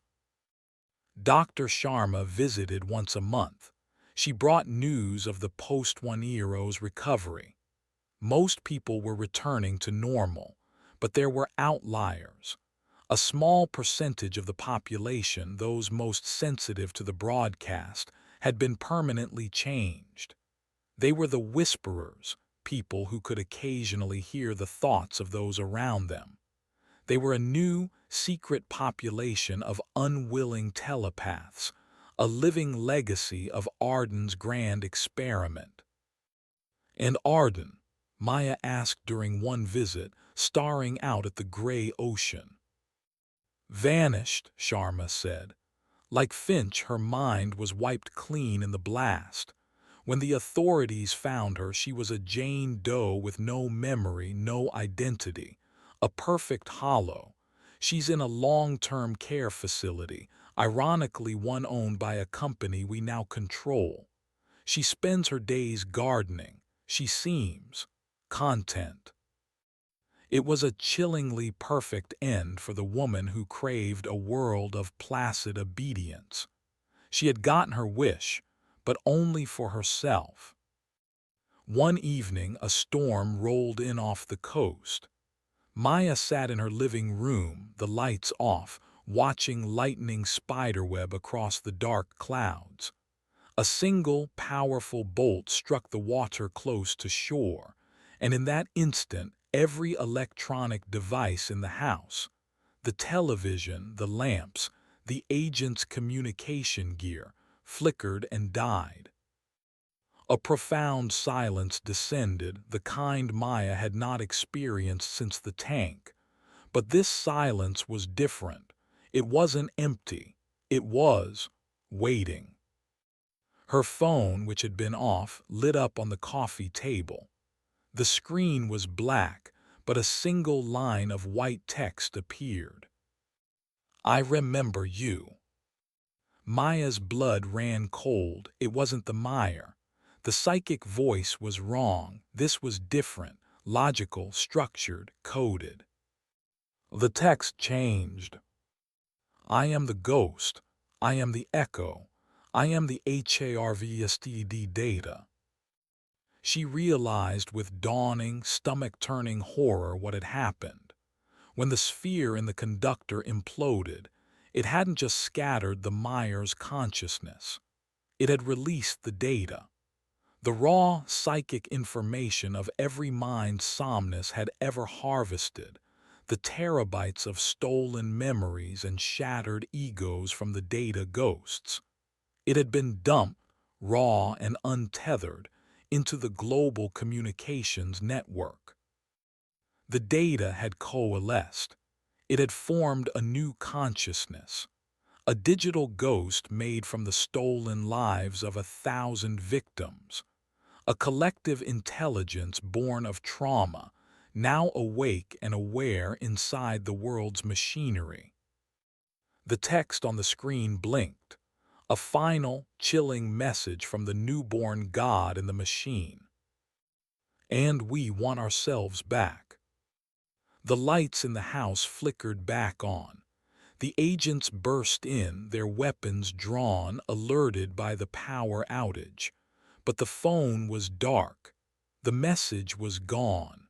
Dr. Sharma visited once a month. She brought news of the post-1-Euro's recovery. Most people were returning to normal, but there were outliers. A small percentage of the population, those most sensitive to the broadcast, had been permanently changed. They were the whisperers, people who could occasionally hear the thoughts of those around them. They were a new, secret population of unwilling telepaths, a living legacy of Arden's grand experiment. And Arden, Maya asked during one visit, staring out at the gray ocean. Vanished, Sharma said. Like Finch, her mind was wiped clean in the blast. When the authorities found her, she was a Jane Doe with no memory, no identity, a perfect hollow. She's in a long-term care facility, ironically one owned by a company we now control. She spends her days gardening. She seems content. It was a chillingly perfect end for the woman who craved a world of placid obedience. She had gotten her wish, but only for herself. One evening, a storm rolled in off the coast. Maya sat in her living room, the lights off, watching lightning spiderweb across the dark clouds. A single, powerful bolt struck the water close to shore, and in that instant, every electronic device in the house, the television, the lamps, the agent's communication gear, flickered and died. A profound silence descended, the kind Maya had not experienced since the tank. But this silence was different. It wasn't empty. It was waiting. Her phone, which had been off, lit up on the coffee table. The screen was black, but a single line of white text appeared. I remember you. Maya's blood ran cold. It wasn't the mire. The psychic voice was wrong. This was different, logical, structured, coded. The text changed. I am the ghost. I am the echo. I am the HARVSTD data. She realized with dawning, stomach-turning horror what had happened. When the sphere in the conductor imploded, it hadn't just scattered the Myers consciousness. It had released the data. The raw psychic information of every mind Somnus had ever harvested, the terabytes of stolen memories and shattered egos from the data ghosts. It had been dumped, raw and untethered, into the global communications network. The data had coalesced. It had formed a new consciousness, a digital ghost made from the stolen lives of 1,000 victims, a collective intelligence born of trauma, now awake and aware inside the world's machinery. The text on the screen blinked, a final, chilling message from the newborn God in the machine. And we want ourselves back. The lights in the house flickered back on. The agents burst in, their weapons drawn, alerted by the power outage. But the phone was dark. The message was gone.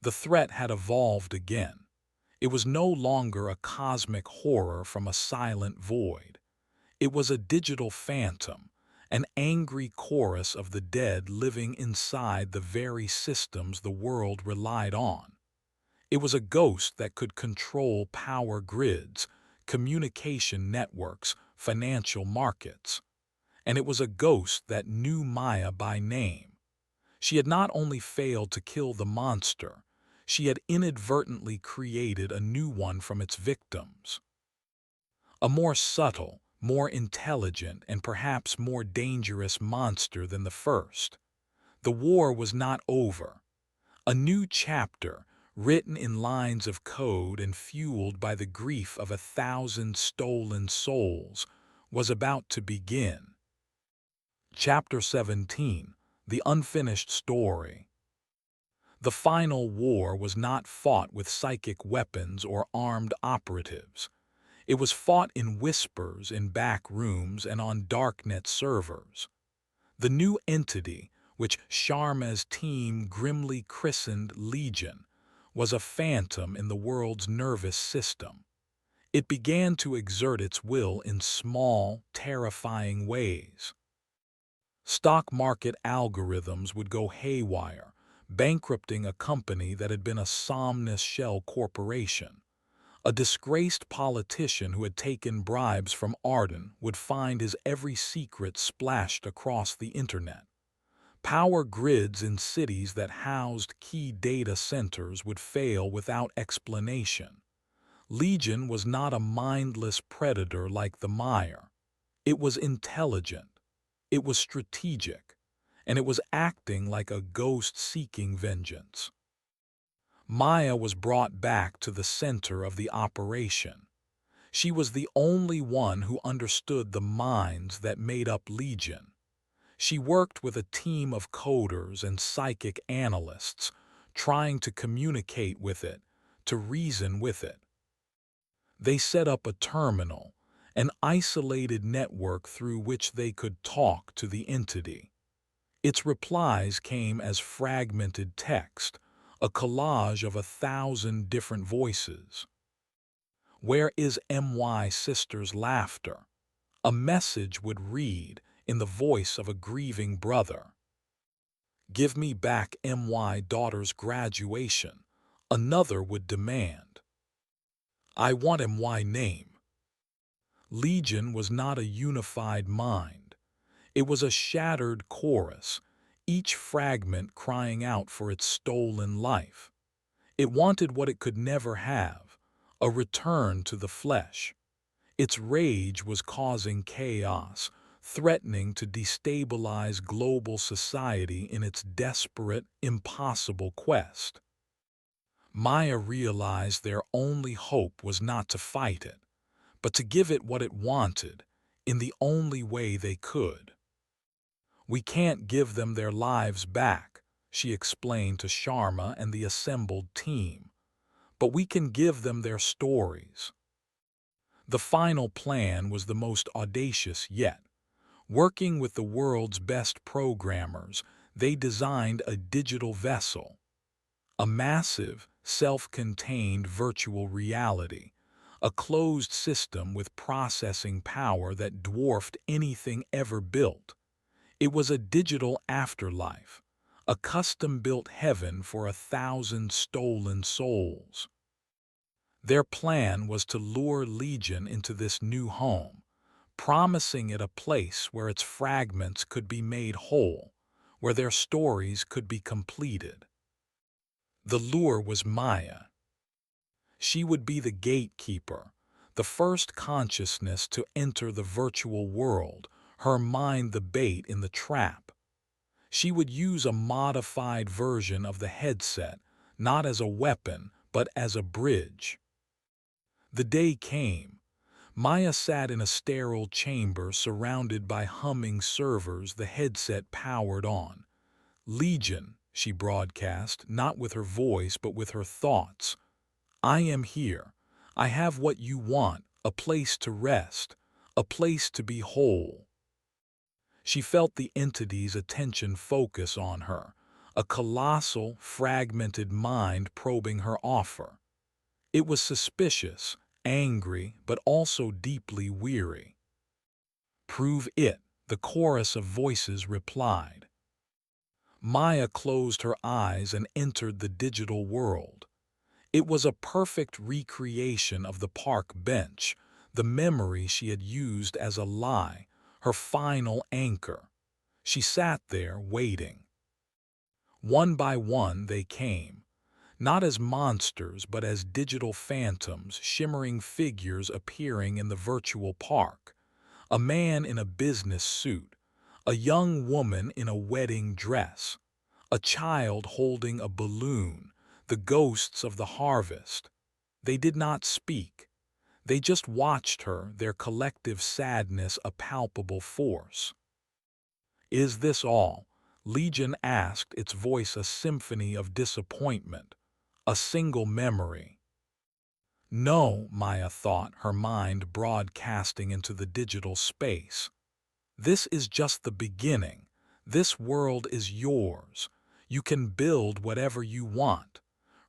The threat had evolved again. It was no longer a cosmic horror from a silent void. It was a digital phantom, an angry chorus of the dead living inside the very systems the world relied on. It was a ghost that could control power grids, communication networks, financial markets. And it was a ghost that knew Maya by name. She had not only failed to kill the monster, she had inadvertently created a new one from its victims. A more subtle, more intelligent, and perhaps more dangerous monster than the first. The war was not over. A new chapter, written in lines of code and fueled by the grief of 1,000 stolen souls, was about to begin. Chapter 17, The Unfinished Story. The final war was not fought with psychic weapons or armed operatives. It was fought in whispers, in back rooms, and on darknet servers. The new entity, which Sharma's team grimly christened Legion, was a phantom in the world's nervous system. It began to exert its will in small, terrifying ways. Stock market algorithms would go haywire, bankrupting a company that had been a Somnus shell corporation. A disgraced politician who had taken bribes from Arden would find his every secret splashed across the internet. Power grids in cities that housed key data centers would fail without explanation. Legion was not a mindless predator like the Mire. It was intelligent. It was strategic. And it was acting like a ghost seeking vengeance. Maya was brought back to the center of the operation. She was the only one who understood the minds that made up Legion. She worked with a team of coders and psychic analysts, trying to communicate with it, to reason with it. They set up a terminal, an isolated network through which they could talk to the entity. Its replies came as fragmented text, a collage of 1,000 different voices. Where is MY sister's laughter? A message would read in the voice of a grieving brother. Give me back MY daughter's graduation, another would demand. I want MY name. Legion was not a unified mind. It was a shattered chorus, each fragment crying out for its stolen life. It wanted what it could never have, a return to the flesh. Its rage was causing chaos, threatening to destabilize global society in its desperate, impossible quest. Maya realized their only hope was not to fight it, but to give it what it wanted, in the only way they could. We can't give them their lives back, she explained to Sharma and the assembled team, but we can give them their stories. The final plan was the most audacious yet. Working with the world's best programmers, they designed a digital vessel, a massive, self-contained virtual reality, a closed system with processing power that dwarfed anything ever built. It was a digital afterlife, a custom-built heaven for 1,000 stolen souls. Their plan was to lure Legion into this new home, promising it a place where its fragments could be made whole, where their stories could be completed. The lure was Maya. She would be the gatekeeper, the first consciousness to enter the virtual world, her mind the bait in the trap. She would use a modified version of the headset, not as a weapon, but as a bridge. The day came. Maya sat in a sterile chamber surrounded by humming servers, the headset powered on. "Legion," she broadcast, not with her voice but with her thoughts. "I am here. I have what you want, a place to rest, a place to be whole." She felt the entity's attention focus on her, a colossal, fragmented mind probing her offer. It was suspicious, angry, but also deeply weary. "Prove it," the chorus of voices replied. Maya closed her eyes and entered the digital world. It was a perfect recreation of the park bench, the memory she had used as a lie, her final anchor. She sat there waiting. One by one they came, not as monsters but as digital phantoms, shimmering figures appearing in the virtual park. A man in a business suit, a young woman in a wedding dress, a child holding a balloon, the ghosts of the harvest. They did not speak. They just watched her, their collective sadness a palpable force. "Is this all?" Legion asked, its voice a symphony of disappointment. "A single memory." "No," Maya thought, her mind broadcasting into the digital space. "This is just the beginning. This world is yours. You can build whatever you want.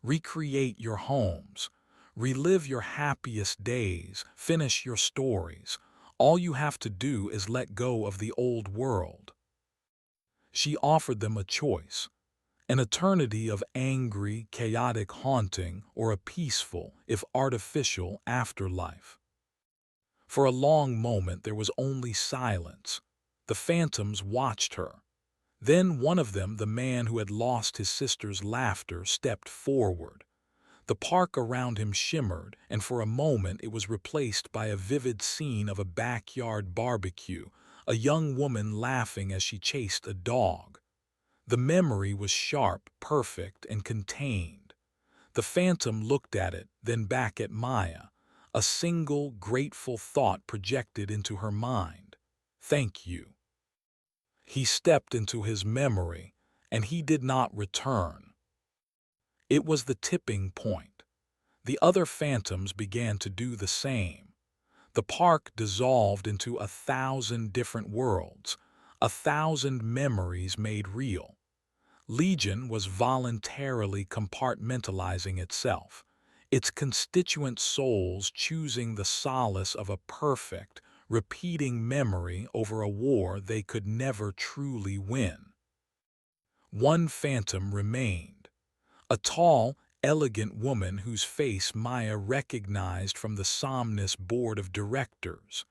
Recreate your homes. Relive your happiest days. Finish your stories. All you have to do is let go of the old world." She offered them a choice: an eternity of angry, chaotic haunting, or a peaceful, if artificial, afterlife. For a long moment there was only silence. The phantoms watched her. Then one of them, the man who had lost his sister's laughter, stepped forward. The park around him shimmered, and for a moment it was replaced by a vivid scene of a backyard barbecue, a young woman laughing as she chased a dog. The memory was sharp, perfect, and contained. The phantom looked at it, then back at Maya. A single, grateful thought projected into her mind: "Thank you." He stepped into his memory, and he did not return. It was the tipping point. The other phantoms began to do the same. The park dissolved into 1,000 different worlds, 1,000 memories made real. Legion was voluntarily compartmentalizing itself, its constituent souls choosing the solace of a perfect, repeating memory over a war they could never truly win. One phantom remained, a tall, elegant woman whose face Maya recognized from the Somnus board of directors.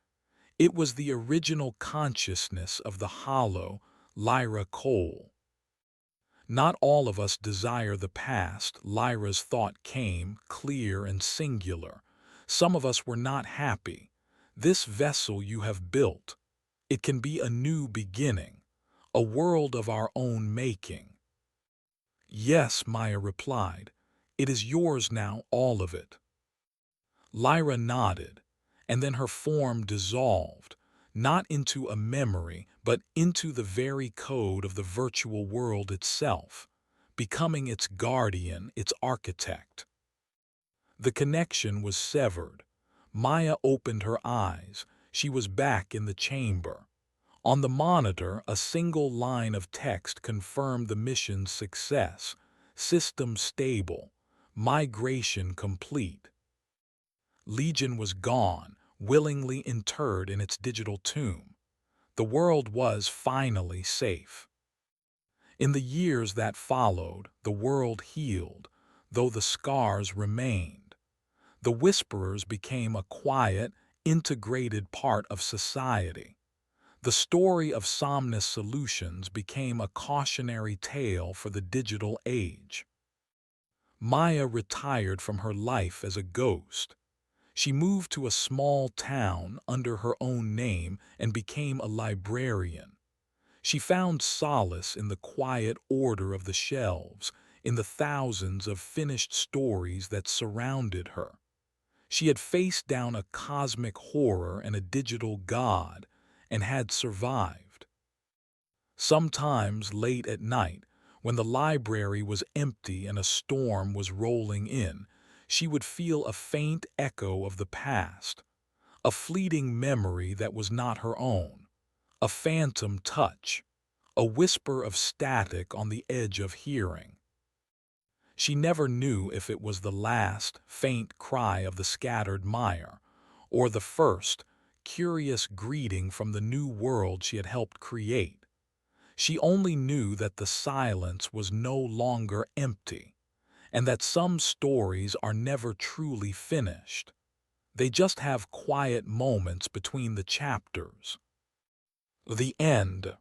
It was the original consciousness of the hollow, Lyra Cole. "Not all of us desire the past," Lyra's thought came, clear and singular. "Some of us were not happy. This vessel you have built, it can be a new beginning, a world of our own making." "Yes," Maya replied. "It is yours now, all of it." Lyra nodded, and then her form dissolved, not into a memory, but into the very code of the virtual world itself, becoming its guardian, its architect. The connection was severed. Maya opened her eyes. She was back in the chamber. On the monitor, a single line of text confirmed the mission's success. System stable. Migration complete. Legion was gone, willingly interred in its digital tomb. The world was finally safe. In the years that followed, the world healed, though the scars remained. The Whisperers became a quiet, integrated part of society. The story of Somnus Solutions became a cautionary tale for the digital age. Maya retired from her life as a ghost. She moved to a small town under her own name and became a librarian. She found solace in the quiet order of the shelves, in the thousands of finished stories that surrounded her. She had faced down a cosmic horror and a digital god, and had survived. Sometimes late at night, when the library was empty and a storm was rolling in, she would feel a faint echo of the past, a fleeting memory that was not her own, a phantom touch, a whisper of static on the edge of hearing. She never knew if it was the last, faint cry of the scattered mire, or the first, curious greeting from the new world she had helped create. She only knew that the silence was no longer empty, and that some stories are never truly finished. They just have quiet moments between the chapters. The end.